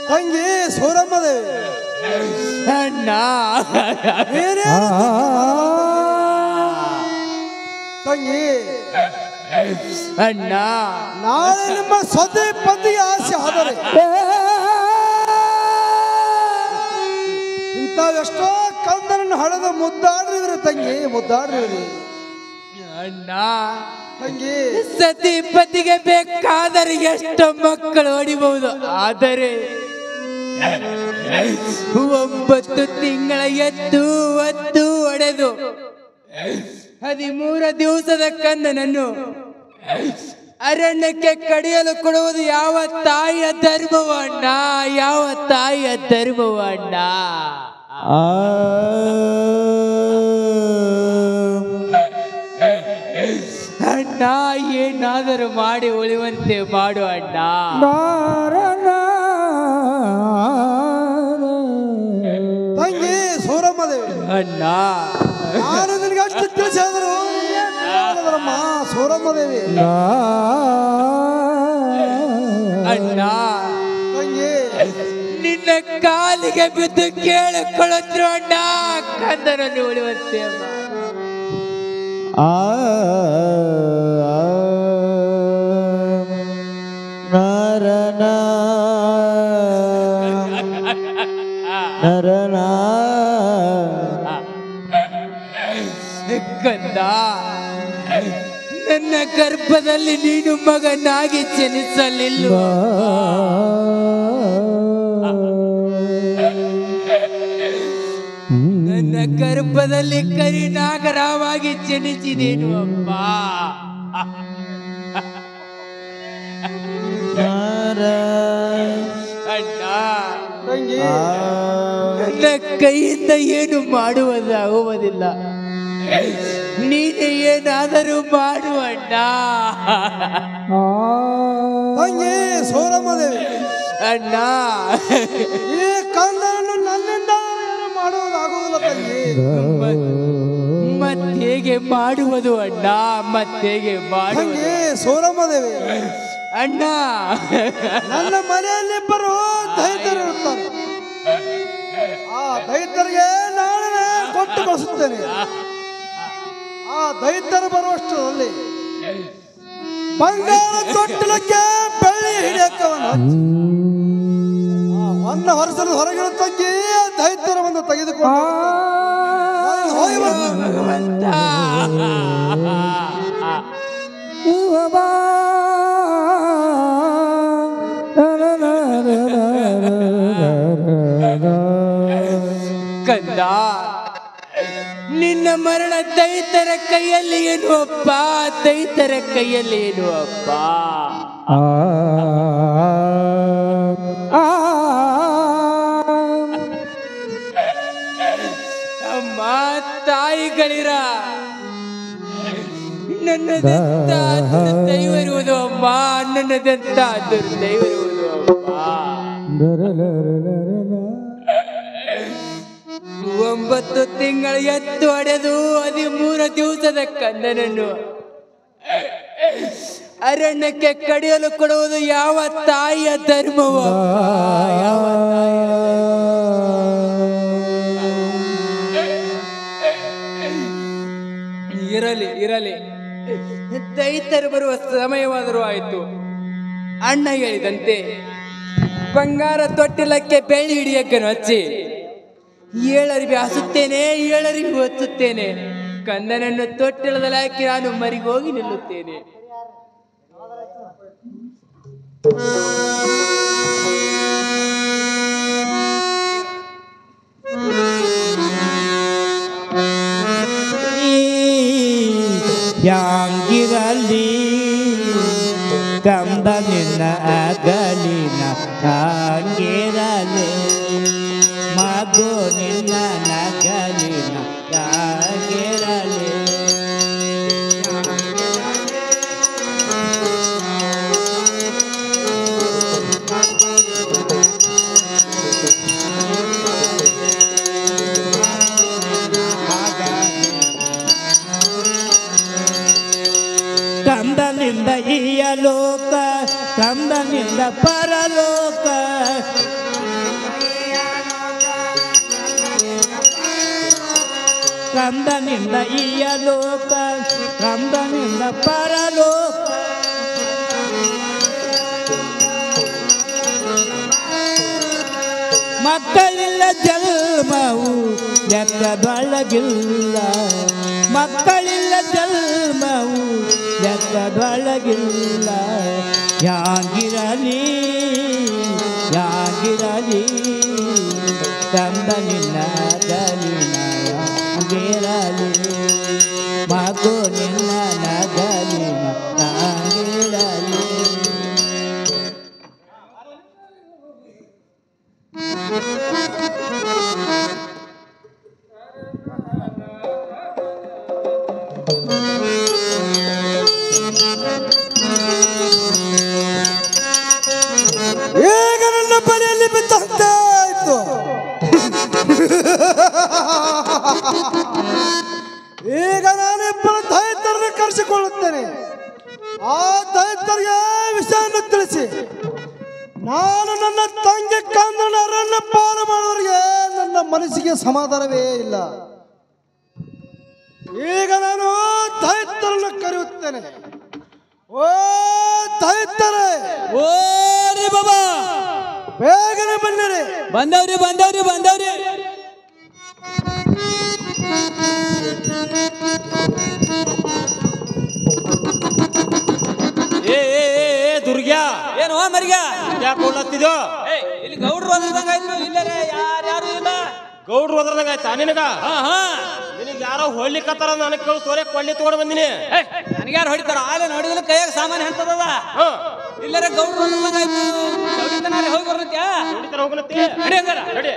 ತಂಗಿ ಸೂರಮ್ಮದೇವಿ ಅಣ್ಣ ತಂಗಿ ಅಣ್ಣ ನಾಳೆ ನಿಮ್ಮ ಸತಿ ಪತಿಗೆ ಆಸೆ ಆದರೆ ಇಂಥವೆಷ್ಟೋ ಕಂದನನ್ನು ಹಳೆದು ಮುದ್ದಾಡ್ರಿವ್ರಿ ತಂಗಿ, ಮುದ್ದಾಡ್ರಿವ್ರಿ ಅಣ್ಣ. ತಂಗಿ ಸತಿಪತಿಗೆ ಬೇಕಾದರೆ ಎಷ್ಟು ಮಕ್ಕಳು ಹೊಡಿಬಹುದು, ಆದರೆ 9 ತಿಂಗಳ ಎತ್ತು ಒತ್ತು ಹೊಡೆದು 13 ದಿವಸದ ಕಂದನನ್ನು ಅರಣ್ಯಕ್ಕೆ ಕಡಿಯಲು ಕೊಡುವುದು ಯಾವ ತಾಯಿಯ ಧರ್ಮವು ಅಣ್ಣ? ಯಾವ ತಾಯಿಯ ಧರ್ಮವು ಅಣ್ಣ? ಅಣ್ಣ ಏನಾದರೂ ಮಾಡಿ ಉಳಿಯುವಂತೆ ಮಾಡು ಅಣ್ಣ. ತಂಗಿ ಸೂರಮ್ಮದೇವಿ ಅಣ್ಣ ನಾನು ನಿನಗೆ ಅಷ್ಟು ತಿಳಿಸಿದ್ರು ಸೂರಮ್ಮದೇವಿ. ಅಣ್ಣ ತಂಗಿ ನಿನ್ನ ಕಾಲಿಗೆ ಬಿದ್ದು ಕೇಳಿಕೊಳ್ಳುತ್ತಿರು ಅಣ್ಣ, ಕಂದನನ್ನು ಉಳಿಯುವಂತೆ ಅಮ್ಮ. ಕಂದ ನನ್ನ ಗರ್ಭದಲ್ಲಿ ನೀನು ಮಗನಾಗಿ ಜನಿಸಲಿಲ್ಲ. ನನ್ನ ಗರ್ಭದಲ್ಲಿ ಕರಿನಾಗರವಾಗಿ ಜನಿಸಿದೇನು ಅಮ್ಮ. ಅಣ್ಣ ತಂಗಿ ನನ್ನ ಕೈಯಿಂದ ಏನು ಮಾಡುವುದಾಗುವುದಿಲ್ಲ, ನೀನು ಏನಾದರೂ ಮಾಡುವಣ್ಣ. ತಂಗಿ ಸೂರಮ್ಮದೇವಿ, ಅಣ್ಣ ಈ ಕಂದನನ್ನು ನನ್ನಿಂದ ಏನು ಮಾಡುವುದಾಗುವುದಿಲ್ಲ ತಂಗಿ. ಮತ್ತೇಗೆ ಮಾಡುವುದು ಅಣ್ಣ, ಮತ್ತೇಗೆ ಮಾಡುವುದು? ತಂಗಿ ಸೂರಮ್ಮದೇವಿ, ಅಣ್ಣ ನನ್ನ ಮನೆಯಲ್ಲಿ ಇಬ್ಬರು ದೈತ್ಯರು ಇರುತ್ತಾರೆ. ಆ ದೈತ್ಯರಿಗೆ ನಾಳೆ ಕೊಟ್ಟು ಕಳಿಸುತ್ತೇನೆ. ಆ ದೈತ್ಯರು ಬರುವಷ್ಟರಲ್ಲಿ ಬಂಗಾರ ತೊಟ್ಟಿಲಕ್ಕೆ ಬೆಳ್ಳಿ ಹಿಡಿಯಕ್ಕವನ್ನು ಹೊನ್ನ ಹೊರಸಲು ಹೊರಗಿನ ತಂಗಿ ದೈತ್ಯರ ಒಂದು ತೆಗೆದುಕೊಂಡು ಹೋಗಿ ಭಗವಂತ. ಕಂದ, ನಿನ್ನ ಮರಣ ದೈತರ ಕೈಯಲ್ಲಿ ಏನು ಅಪ್ಪ, ದೈತರ ಕೈಯಲ್ಲಿ ಏನು ಅಪ್ಪ. ಅಮ್ಮ ತಾಯಿಗಳಿರ ನನ್ನದೆಂತ ದುರ್ದೈವ ಇರುವುದು ಅಮ್ಮ, ನನ್ನದೆಂತ ದುರ್ದೈವ ಇರುವುದು ಅಮ್ಮ. 9 ತಿಂಗಳ ಎತ್ತು ಹೊಡೆದು 13 ದಿವಸದ ಕಂದನನ್ನು ಅರಣ್ಯಕ್ಕೆ ಕಡಿಯಲು ಕೊಡುವುದು ಯಾವ ತಾಯಿಯ ಧರ್ಮವೋ? ಇರಲಿ ಇರಲಿ, ದೈತರು ಬರುವ ಸಮಯವಾದರೂ ಆಯಿತು. ಅಣ್ಣ ಹೇಳಿದಂತೆ ಬಂಗಾರ ತೊಟ್ಟಿಲಕ್ಕೆ ಬೆಳ್ಳಿ ಹಿಡಿಯಕ್ಕನ್ನು ಹಚ್ಚಿ 7 ಅರಿವಿ ಹಾಸುತ್ತೇನೆ, 7 ಅರಿವಿ ಹೊಚ್ಚುತ್ತೇನೆ. ಕಂದನನ್ನು ತೊಟ್ಟಿಲದಲ್ಲಿ ಹಾಕಿ ನಾನು ಮರಿಗೋಗಿ ನಿಲ್ಲುತ್ತೇನೆ. ಯಾಂಗಿರಲಿ ಕಂದ ನಿನ್ನ ಅಗಲಿನ ಕಾಂಗಿರಲಿ, ಮಗು ನಿನ್ನ ನಗಲಿನ ಕಾಂಗಿರಲಿ. ಕಂದನಿಂದ ಈಯ ಲೋಕ, ಕಂದನಿಂದ ಪರಲೋಕ. ಕಂದನಿಂದ ಈಯ ಲೋಕ, ಕಂದನಿಂದ ಪರಲೋಕ. ಮಕ್ಕಳಿಲ್ಲ ಜನ್ಮವು ಲೆಕ್ಕದೊಳಗಿಲ್ಲ, ಮಕ್ಕಳಿಲ್ಲ ಜನ್ಮವು ಲೆಕ್ಕದೊಳಗಿಲ್ಲ. ಯಾಂಗಿರಲಿ ಯಾಂಗಿರಲಿ ಕಂದ ನಿನ್ನ ಗಲಿನ ಯಾಂಗಿರಲಿ, ಮಗು ನಿನ್ನ ನಗಲಿನ ಯಾಂಗಿರಲಿ. ಈಗ ನನ್ನ ಬಲೆಯಲ್ಲಿ ಬಿದ್ದಂತೆ ಆಯ್ತು. ಈಗ ನಾನು ಇಬ್ಬರು ದೈತ್ಯರನ್ನು ಕರೆಸಿಕೊಳ್ಳುತ್ತೇನೆ. ಆ ದೈತ್ಯರಿಗೆ ವಿಷಯವನ್ನು ತಿಳಿಸಿ ನಾನು ನನ್ನ ತಂಗಿ ಕಂದನ ಅರಣ್ಯ ಪಾರು ಮಾಡುವವರಿಗೆ ನನ್ನ ಮನಸ್ಸಿಗೆ ಸಮಾಧಾನವೇ ಇಲ್ಲ. ಈಗ ನಾನು ದೈತ್ಯರನ್ನು ಕರೆಯುತ್ತೇನೆ. ಓ ದೈತ್ಯರೇ, ಓ ರೀ ಬಾಬಾ, ಬೇಗನೆ ಬನ್ನಿರಿ. ಬಂದವ್ರಿ ಬಂದವ್ರಿ ಬಂದವ್ರಿ. ಏ ದುರ್ಗ್ಯಾ, ಏನು ಮರಿಗ ಯಾಕೆ ಕೊಳ್ಳತ್ತಿದ್ಯೋ? ಇಲ್ಲಿ ಗೌಡ್ರು ಅದ್ರದಂಗ ಆಯ್ತು. ಇಲ್ಲರೇ ಯಾರು ಇಲ್ಲ. ಗೌಡ್ರು ಹೋದ್ರದಂಗ ಆಯ್ತಾ ನಿನಗ? ನಿನಗೆ ಯಾರೋ ಹೊಳ್ಲಿಕ್ಕತ್ತಾರ ನನಗೆ ಕೇಳಿಸ್ತೋರೆ ಕೊಳ್ಳಿ ತಗೊಂಡ್ ಬಂದಿನಿ. ನನಗ್ಯಾರು ಹೊಡಿತಾರ? ಆಲೆ ನೋಡಿದ್ರೆ ಕೈಯಾಗ ಸಾಮಾನು ಎಂತದ? ಇಲ್ಲರ ಗೌಡ್ರು ಗೌಡಿತನಾರೆ ಹೋಗಿ ಬರ್ತೈತ್ಯಾ ನೋಡಿತಾರ ಹೋಗಲತ್ತಿ ನಡಿ ಹಂಗಾರ ನಡಿ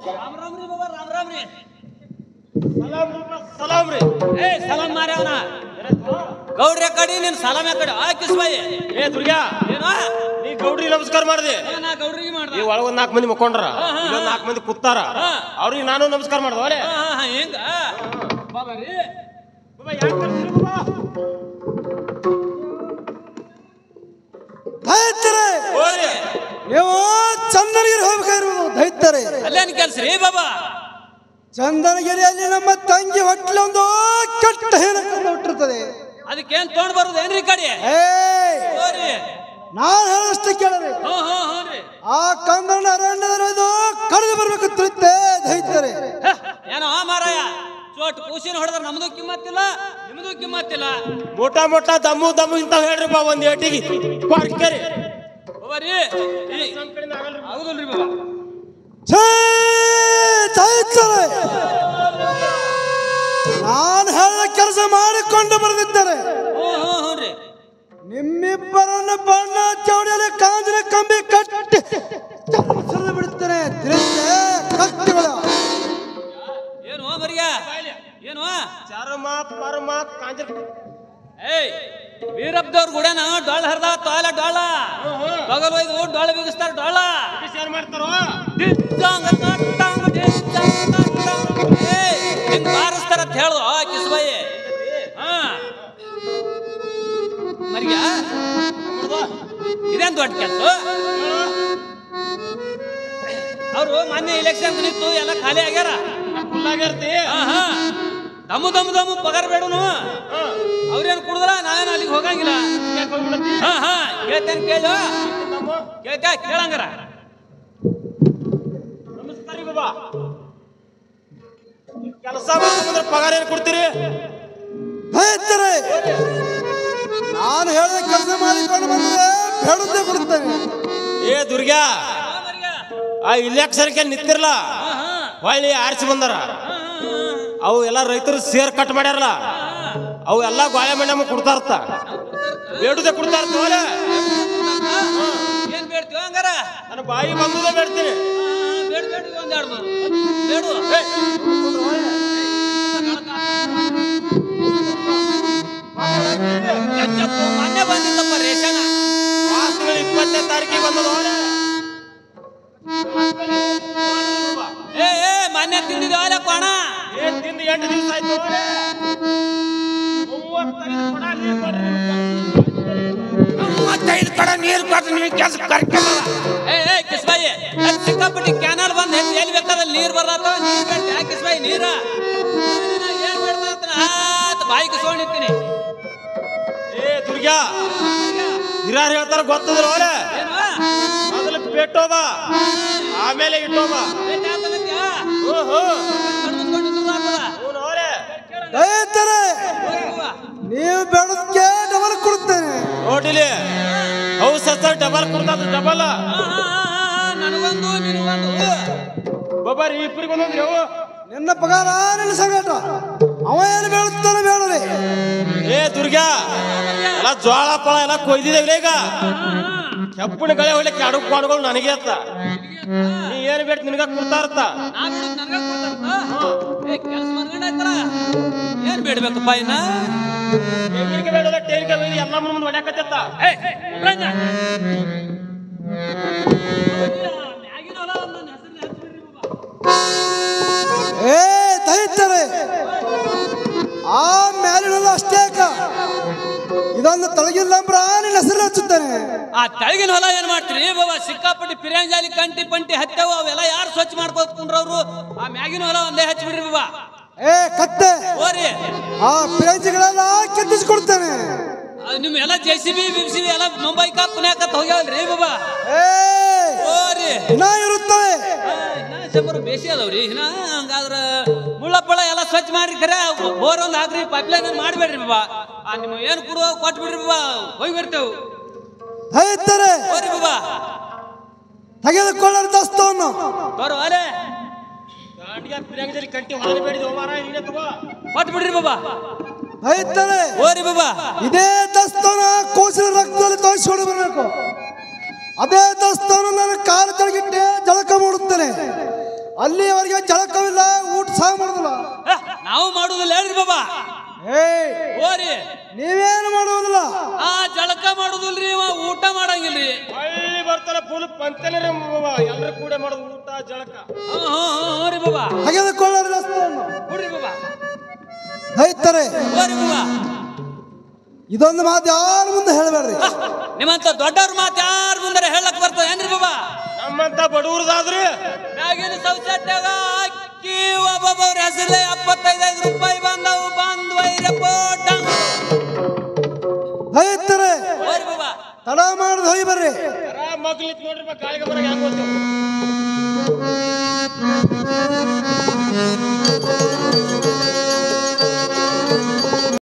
ರಾಮ್ ರಾಮ್ ರೀ ಬಾಬಾ ರಾಮ್ ರಾಮ್ ರೀ ಸಲಾಮ್ ರೀ ಏ ಸಲಾಮ್ ಮಾರ್ಯಾವನ ಗೌಡ್ರ ಕಡೆ ನೀನ್ ಸಲಾಮ್ ಯಾಕಡೆ ಆ ಕಿಸ್ಬಾಯಿ ಏ ದುರ್ಗಾ ಏನೋ ನೀ ಗೌಡ್ರಿಗೆ ನಮಸ್ಕಾರ ಮಾಡಿದೆ ನಾ ಗೌಡ್ರಿಗೆ ಮಾಡ್ದ ಈ ಒಳಗೊಂದ್ 4 ಮಂದಿ ಮಕ್ಕೊಂಡ್ರ ಇಲ್ಲೊಂದ್ 4 ಮಂದಿ ಕೂತಾರ ಅವ್ರಿಗೆ ನಾನು ನಮಸ್ಕಾರ ಮಾಡ್ದ ಒಳ್ಳೆ ಹೆಂಗ ಬಾಬಾ ರೀ ದೈತ್ಯರೇ ನೀವು ಚಂದನಗಿರಿ ಹೋಗ್ಬೇಕಾಗಿರುವುದು ದೈತ್ಯರೇ ಅಲ್ಲೇನ್ ಕೆಲ್ಸ ರೀ ಬಾಬಾ ಚಂದನಗಿರಿಯಲ್ಲಿ ನಮ್ಮ ತಂಗಿ ಹೊಟ್ಟಲೆ ಒಂದು ಕೆಟ್ಟ ಹೇನಕ್ಕೊಂದು ಹುಟ್ಟಿರ್ತದೆ ಅದಕ್ಕೇನ್ ತೊಗೊಂಡ್ ಬರುದು ಏನ್ರಿ ಕಡೆ ಹೋರಿ ನಾನು ಹೇಳಷ್ಟು ಕೇಳ್ರಿ ಹ್ಞೂ ಆ ಕಂದನ ಅರಣ್ಯದ ಕಳೆದು ಬರ್ಬೇಕು ತಿಳಿತೆ ದೈತ್ಯರೇ ಏನೋ ಮಾರಾಯ ಚೋಟ್ ಕೂಸಿನ ಹೊಡೆದ್ರ ನಮ್ದು ಕಿಮ್ಮತ್ತಿಲ್ಲ ನಿಮ್ದು ಕಿಮ್ಮತ್ತಿಲ್ಲ ಮೋಟ ಮೋಟ ದಮ್ಮು ದಮ್ಮು ಇಂತ ಹೇಳ್ರಿ ಬಾ ಒಂದ್ ಏಟಿಗೆ ಕೊರ್ಕರಿ ಬಾಬಾರಿ ಹೌದಲ್ರಿ ಬಾಬಾ ದೈತ್ಯರೇ ನಾನು ಹೇಳಿದ ಕೆಲಸ ಮಾಡಿಕೊಂಡು ಬರೆದಿದ್ದಾರೆ ಹ್ಞೂ ನಿಮ್ಮಿಬ್ಬರನ್ನು ಬಣ್ಣ ಚೌಡಿಯಲ್ಲಿ ಕಾಂಜಿನ ಕಂಬಿ ಕಟ್ಟಿ ಸುರಿದು ಬಿಡುತ್ತೇನೆ ತಿಳಿತೆ ಕತ್ತಿಗಳ ಏನು ಮರಿಯ ಏನು ಚರ್ಮ ಪರಮ ಕಾಂಜ ಏಯ್ ವೀರಪ್ಪದವ್ರ ಗುಡನ ಡೊಳ್ಳ ಹರಿದ ತಾಲ ಡೊಳ್ಳ ತಗಲು ಇದು ಡೊಳ್ಳ ಬಿಗಿಸ್ತಾರ ಡೊಳ್ಳ ಏನ್ ಮಾಡ್ತಾರೋ ಹಿಂಗ್ ಬಾರಿಸ್ತಾರ ಅಂತ ಹೇಳು ಕಿಸ್ಬಾಯಿ ಮರಿಯ ಇದೇನ್ ದೊಡ್ಡ ಕೆಲಸ ಅವರು ಮೊನ್ನೆ ಇಲೆಕ್ಷನ್ ನಿಂತು ಎಲ್ಲ ಖಾಲಿ ಆಗ್ಯಾರ ಫುಲ್ಲಾಗಿರ್ತಿ ದಮ್ಮು ದಮ್ಮು ದಮ್ಮು ಪಗಾರ ಬೇಡನು ಅವ್ರೇನು ಕುಡಿದ್ರ ನಾವೇನು ಅಲ್ಲಿಗೆ ಹೋಗಂಗಿಲ್ಲ ಕೇಳ್ತೇನೆ ಕೇಳು ಕೇಳ್ತ ಕೇಳಂಗಾರ ನಮಸ್ಕಾರ ಬಾಬಾ ಕೆಲಸ ಮಾಡ್ಕೊಂಡ್ರೆ ಪಗಾರ ಏನು ಕೊಡ್ತೀರಿ ದೈತ್ಯರೇ ನಾನು ಹೇಳಿದ ಕೆಲಸ ಮಾಡಿಕೊಂಡು ಬಂದ್ರೆ ಹೇಳುತ್ತೆ ಬಿಡುತ್ತೇನೆ ಏ ದುರ್ಗಾ ಆ ಇಲೆಕ್ಷನ್ಗೆ ನಿಂತಿರ್ಲ ಹೊಳ್ಳಿ ಆರಿಸಿ ಬಂದಾರ ಅವು ಎಲ್ಲ ರೈತರು ಸೇರ್ ಕಟ್ ಮಾಡ್ಯಾರಲ್ಲ ಅವು ಎಲ್ಲ ಗೋಳೆ ಮಣ್ಣಮ್ಮ ಕೊಡ್ತಾರತ್ತ ಬೇಡುದೇ ಕೊಡ್ತಾರತ್ತ ಏನ್ ಬೇಡ್ತೀವ ಹಂಗಾರ ನನ್ನ ಬಾಯಿ ಬಂದುದೇ ಬೇಡ್ತೀನಿ ಬೇಡ ಬೇಡ ಒಂದೆರಡು ಬೇಡು ಮೊನ್ನೆ ಬಂದಿತ್ತಪ್ಪ ರೇಷನ್ 20ನೇ ತಾರೀಕಿಗೆ ಬಂದದ ಏ ಮೊನ್ನೆ ತಿಂದಿದ್ದ ಅಲ್ಲ ಕೋಣ ಏನ್ ತಿಂದು 8 ದಿವಸ ಆಯ್ತು 35 ಕಡೆ ನೀರು ಕೊಟ್ಟು ನೀವು ಕೆಲಸ ಕರ್ಕೊಂಡ ಏ ಕಿಸ್ಬಾಯಿ ಸಿಕ್ಕಾಪಟ್ಟಿ ಕ್ಯಾನಲ್ ಬಂದ್ ಎಲ್ಲಿ ಬೇಕಾದಲ್ಲಿ ನೀರ್ ಬರ್ಲಾತ ನೀರ್ ಬೇಡ ಯಾಕೆ ಕಿಸ್ಬಾಯಿ ನೀರ ಏನ್ ಬೇಡ್ತಾನ ಬಾಯಿ ಕಿಸ್ಕೊಂಡ್ ನಿಂತೀನಿ ಏ ದುರ್ಗಾ ಹಿರಾರ್ ಹೇಳ್ತಾರ ಗೊತ್ತದ್ರ ಒಳ್ಳೆ ಮೊದಲು ಪೇಟೋಬ ಆಮೇಲೆ ಇಟ್ಟೋಬ ದೈತ್ಯರೇ ನೀವು ಬೇಡದಕ್ಕೆ ಡಬಲ್ ಕೊಡುತ್ತೇನೆ ನೋಡಿಲಿ ಹೌಸ್ ಹಚ್ಚ ಡಬಲ್ ಕೊಡ್ತಾರ ಡಬಲ್ ನನಗೊಂದು ನಿನಗೊಂದು ಬಾಬಾರಿ ಇಬ್ಬರಿಗೆ ಒಂದೊಂದ್ರಿ ಅವು ನಿನ್ನ ಪಗಾರ ನಿನ್ನ ಸಂಗಟ ಅವ ಏನು ಬೇಡುತ್ತಾನೆ ಬೇಡರಿ ಏ ದುರ್ಗಾ ಎಲ್ಲ ಜ್ವಾಳ ಪಳ ಎಲ್ಲ ಕೊಯ್ದಿದ್ದೇವೆ ಈಗ ಕೆಪ್ಪಣ ಗಳೆ ಹೊಳ್ಳಿಕ್ಕೆ ಅಡುಗೆ ಪಾಡುಗಳು ನನಗೆ ಅತ್ತ ನೀ ಏನು ಬೇಡ ನಿನಗ ಕೊಡ್ತಾರತ್ತ ಕೆಲಸ ಮಾಡ್ಕೊಂಡಾಯ್ತಾರ ಏನ್ ಬೇಡ್ಬೇಕಪ್ಪ ಇನ್ನ ಟೇನಿಗೆ ಬೇಡಲ್ಲ ಟೇನಿಗೆ ಬೇಡ ಎಲ್ಲ ಮುಂದೆ ಹೊಡ್ಯಾಕತ್ತ ಏ ದೈತ್ಯರೇ ಆ ಮ್ಯಾಲಿನಲ್ಲ ಅಷ್ಟೇ ಇದೊಂದು ತಳಗಿಲ್ಲಂಬ್ರ ನಿನ್ನ ಹೆಸರು ಹಚ್ಚುತ್ತೇನೆ ಆ ತಳಗಿನ ಹೊಲ ಏನ್ ಮಾಡ್ತೀರಿ ಬಾಬಾ ಸಿಕ್ಕಾಪಟ್ಟಿ ಪಿರಂಜಾಲಿ ಕಂಟಿ ಪಂಟಿ ಹತ್ತವು ಅವೆಲ್ಲ ಯಾರು ಸ್ವಚ್ಛ ಮಾಡ್ಕೊಂಡ್ರವ್ರು ಆ ಮ್ಯಾಗಿನ ಹೊಲ ಒಂದೇ ಹಚ್ಚಿಬಿಡ್ರಿ ಬಾಬಾ ಏ ಕತ್ತೆ ಓರಿ ಆ ಪಿರಂಜಿಗಳೆಲ್ಲ ಕೆತ್ತಿಸ್ಕೊಡ್ತೇನೆ ನಿಮ್ ಎಲ್ಲ JCB ಬಿಸಿಬಿ ಎಲ್ಲ ಮುಂಬೈಕ ಪುಣ್ಯಾಕತ್ ಹೋಗ್ಯಾವಲ್ರಿ ಬಾಬಾ ಏ ಓರಿ ಇನ್ನ ಇರುತ್ತವೆ ಶಂಬರು ಬೇಸಿ ಅದಾವ್ರಿ ಇನ್ನ ಹಂಗಾದ್ರ ಮುಳ್ಳಪ್ಪಳ ಎಲ್ಲ ಸ್ವಚ್ಛ ಮಾಡ್ರಿ ಖರೆ ಬೋರ್ ಒಂದ್ ಹಾಕ್ರಿ ಪೈಪ್ಲೈನ್ ಮಾಡ್ಬೇಡ್ರಿ ಬಾಬಾ ಆ ನಿಮ್ಮ ಏನ್ ಕೊಡುವ ಕೊಟ್ಬಿಡ್ರಿ ಬಾಬಾ ಹೋಗಿ ಬರ್ತೇವ್ ದೈತ್ಯರೇ ಓರಿ ಬಾಬಾ ತೆಗೆದುಕೊಳ್ಳಲು ದಸ್ತವನ್ನು ಬರೋ ಅಲೆ ಕಂಟಿ ಹೊಲ ಬೇಡಿದ ಒಟ್ಟು ಬಿಡ್ರಿ ಬಾಬಾ ಐತರೆ ಓರಿ ಬಾಬಾ ಇದೇ ದಸ್ತವನ್ನು ಕೂಸಿನ ರಕ್ತದಲ್ಲಿ ತೋರಿಸಿಕೊಂಡು ಬರಬೇಕು. ಅದೇ ದಸ್ತವನ್ನು ನಾನು ಕಾಲು ಕೆಳಗಿಟ್ಟೆ ಜಳಕ ಮಾಡುತ್ತೇನೆ. ಅಲ್ಲಿಯವರೆಗೆ ಜಳಕವಿಲ್ಲ, ಊಟ ಸಹ ಮಾಡುದಿಲ್ಲ. ನಾವು ಮಾಡುದಿಲ್ಲ ಹೇಳ್ರಿ ಬಾಬಾ. ಓರಿ ನೀವೇನು ಮಾಡುವುದಿಲ್ಲ. ಆ ಜಳಕ ಮಾಡುದಿಲ್ರಿ, ಊಟ ಮಾಡಂಗಿಲ್ರಿ. ಹಳ್ಳಿ ಬರ್ತಾರ ಫುಲ್ ಪಂಚನೇ ಎಲ್ಲರೂ ಕೂಡ ಮಾಡೋದು ಊಟ ಜಳಕ. ಓರಿ ಬಾಬಾ ತೆಗೆದುಕೊಳ್ಳಲು ದಸ್ತವನ್ನು ಬಿಡ್ರಿ ಬಾಬಾ. ಐತರೆ ಓರಿ ಬಾಬಾ ಇದೊಂದು ಮಾತು ಯಾರು ಮುಂದೆ ಹೇಳಬೇಡ್ರಿ. ನಿಮ್ಮಂತ ದೊಡ್ಡವ್ರ ಮಾತು ಯಾರು ಮುಂದೆ ಹೇಳಕ್ ಬರ್ತದೆ ಏನ್ರಿ ಬಾಬಾ? ನಮ್ಮಂತ ಬಡವ್ರದಾದ್ರಿ ಮ್ಯಾಗಿನ ಸೌಸಟ್ಯಾಗ ಅಕ್ಕಿ ಒಬ್ಬೊಬ್ಬರ ಹೆಸರಲ್ಲೇ 75 ರೂಪಾಯಿ ಬಂದವು. ಬಂದ್ವೈರಪ್ಪ ಐತರೆ ಓರಿ ಬಾಬಾ ತಡ ಮಾಡಿದ್ ಹೋಗಿ ಬರ್ರಿ. ಮಗ್ಲಿ ನೋಡ್ರಿ ಕಾಳಿಗೆ ಬರ ಹೆಂಗ್ ಗೊತ್ತು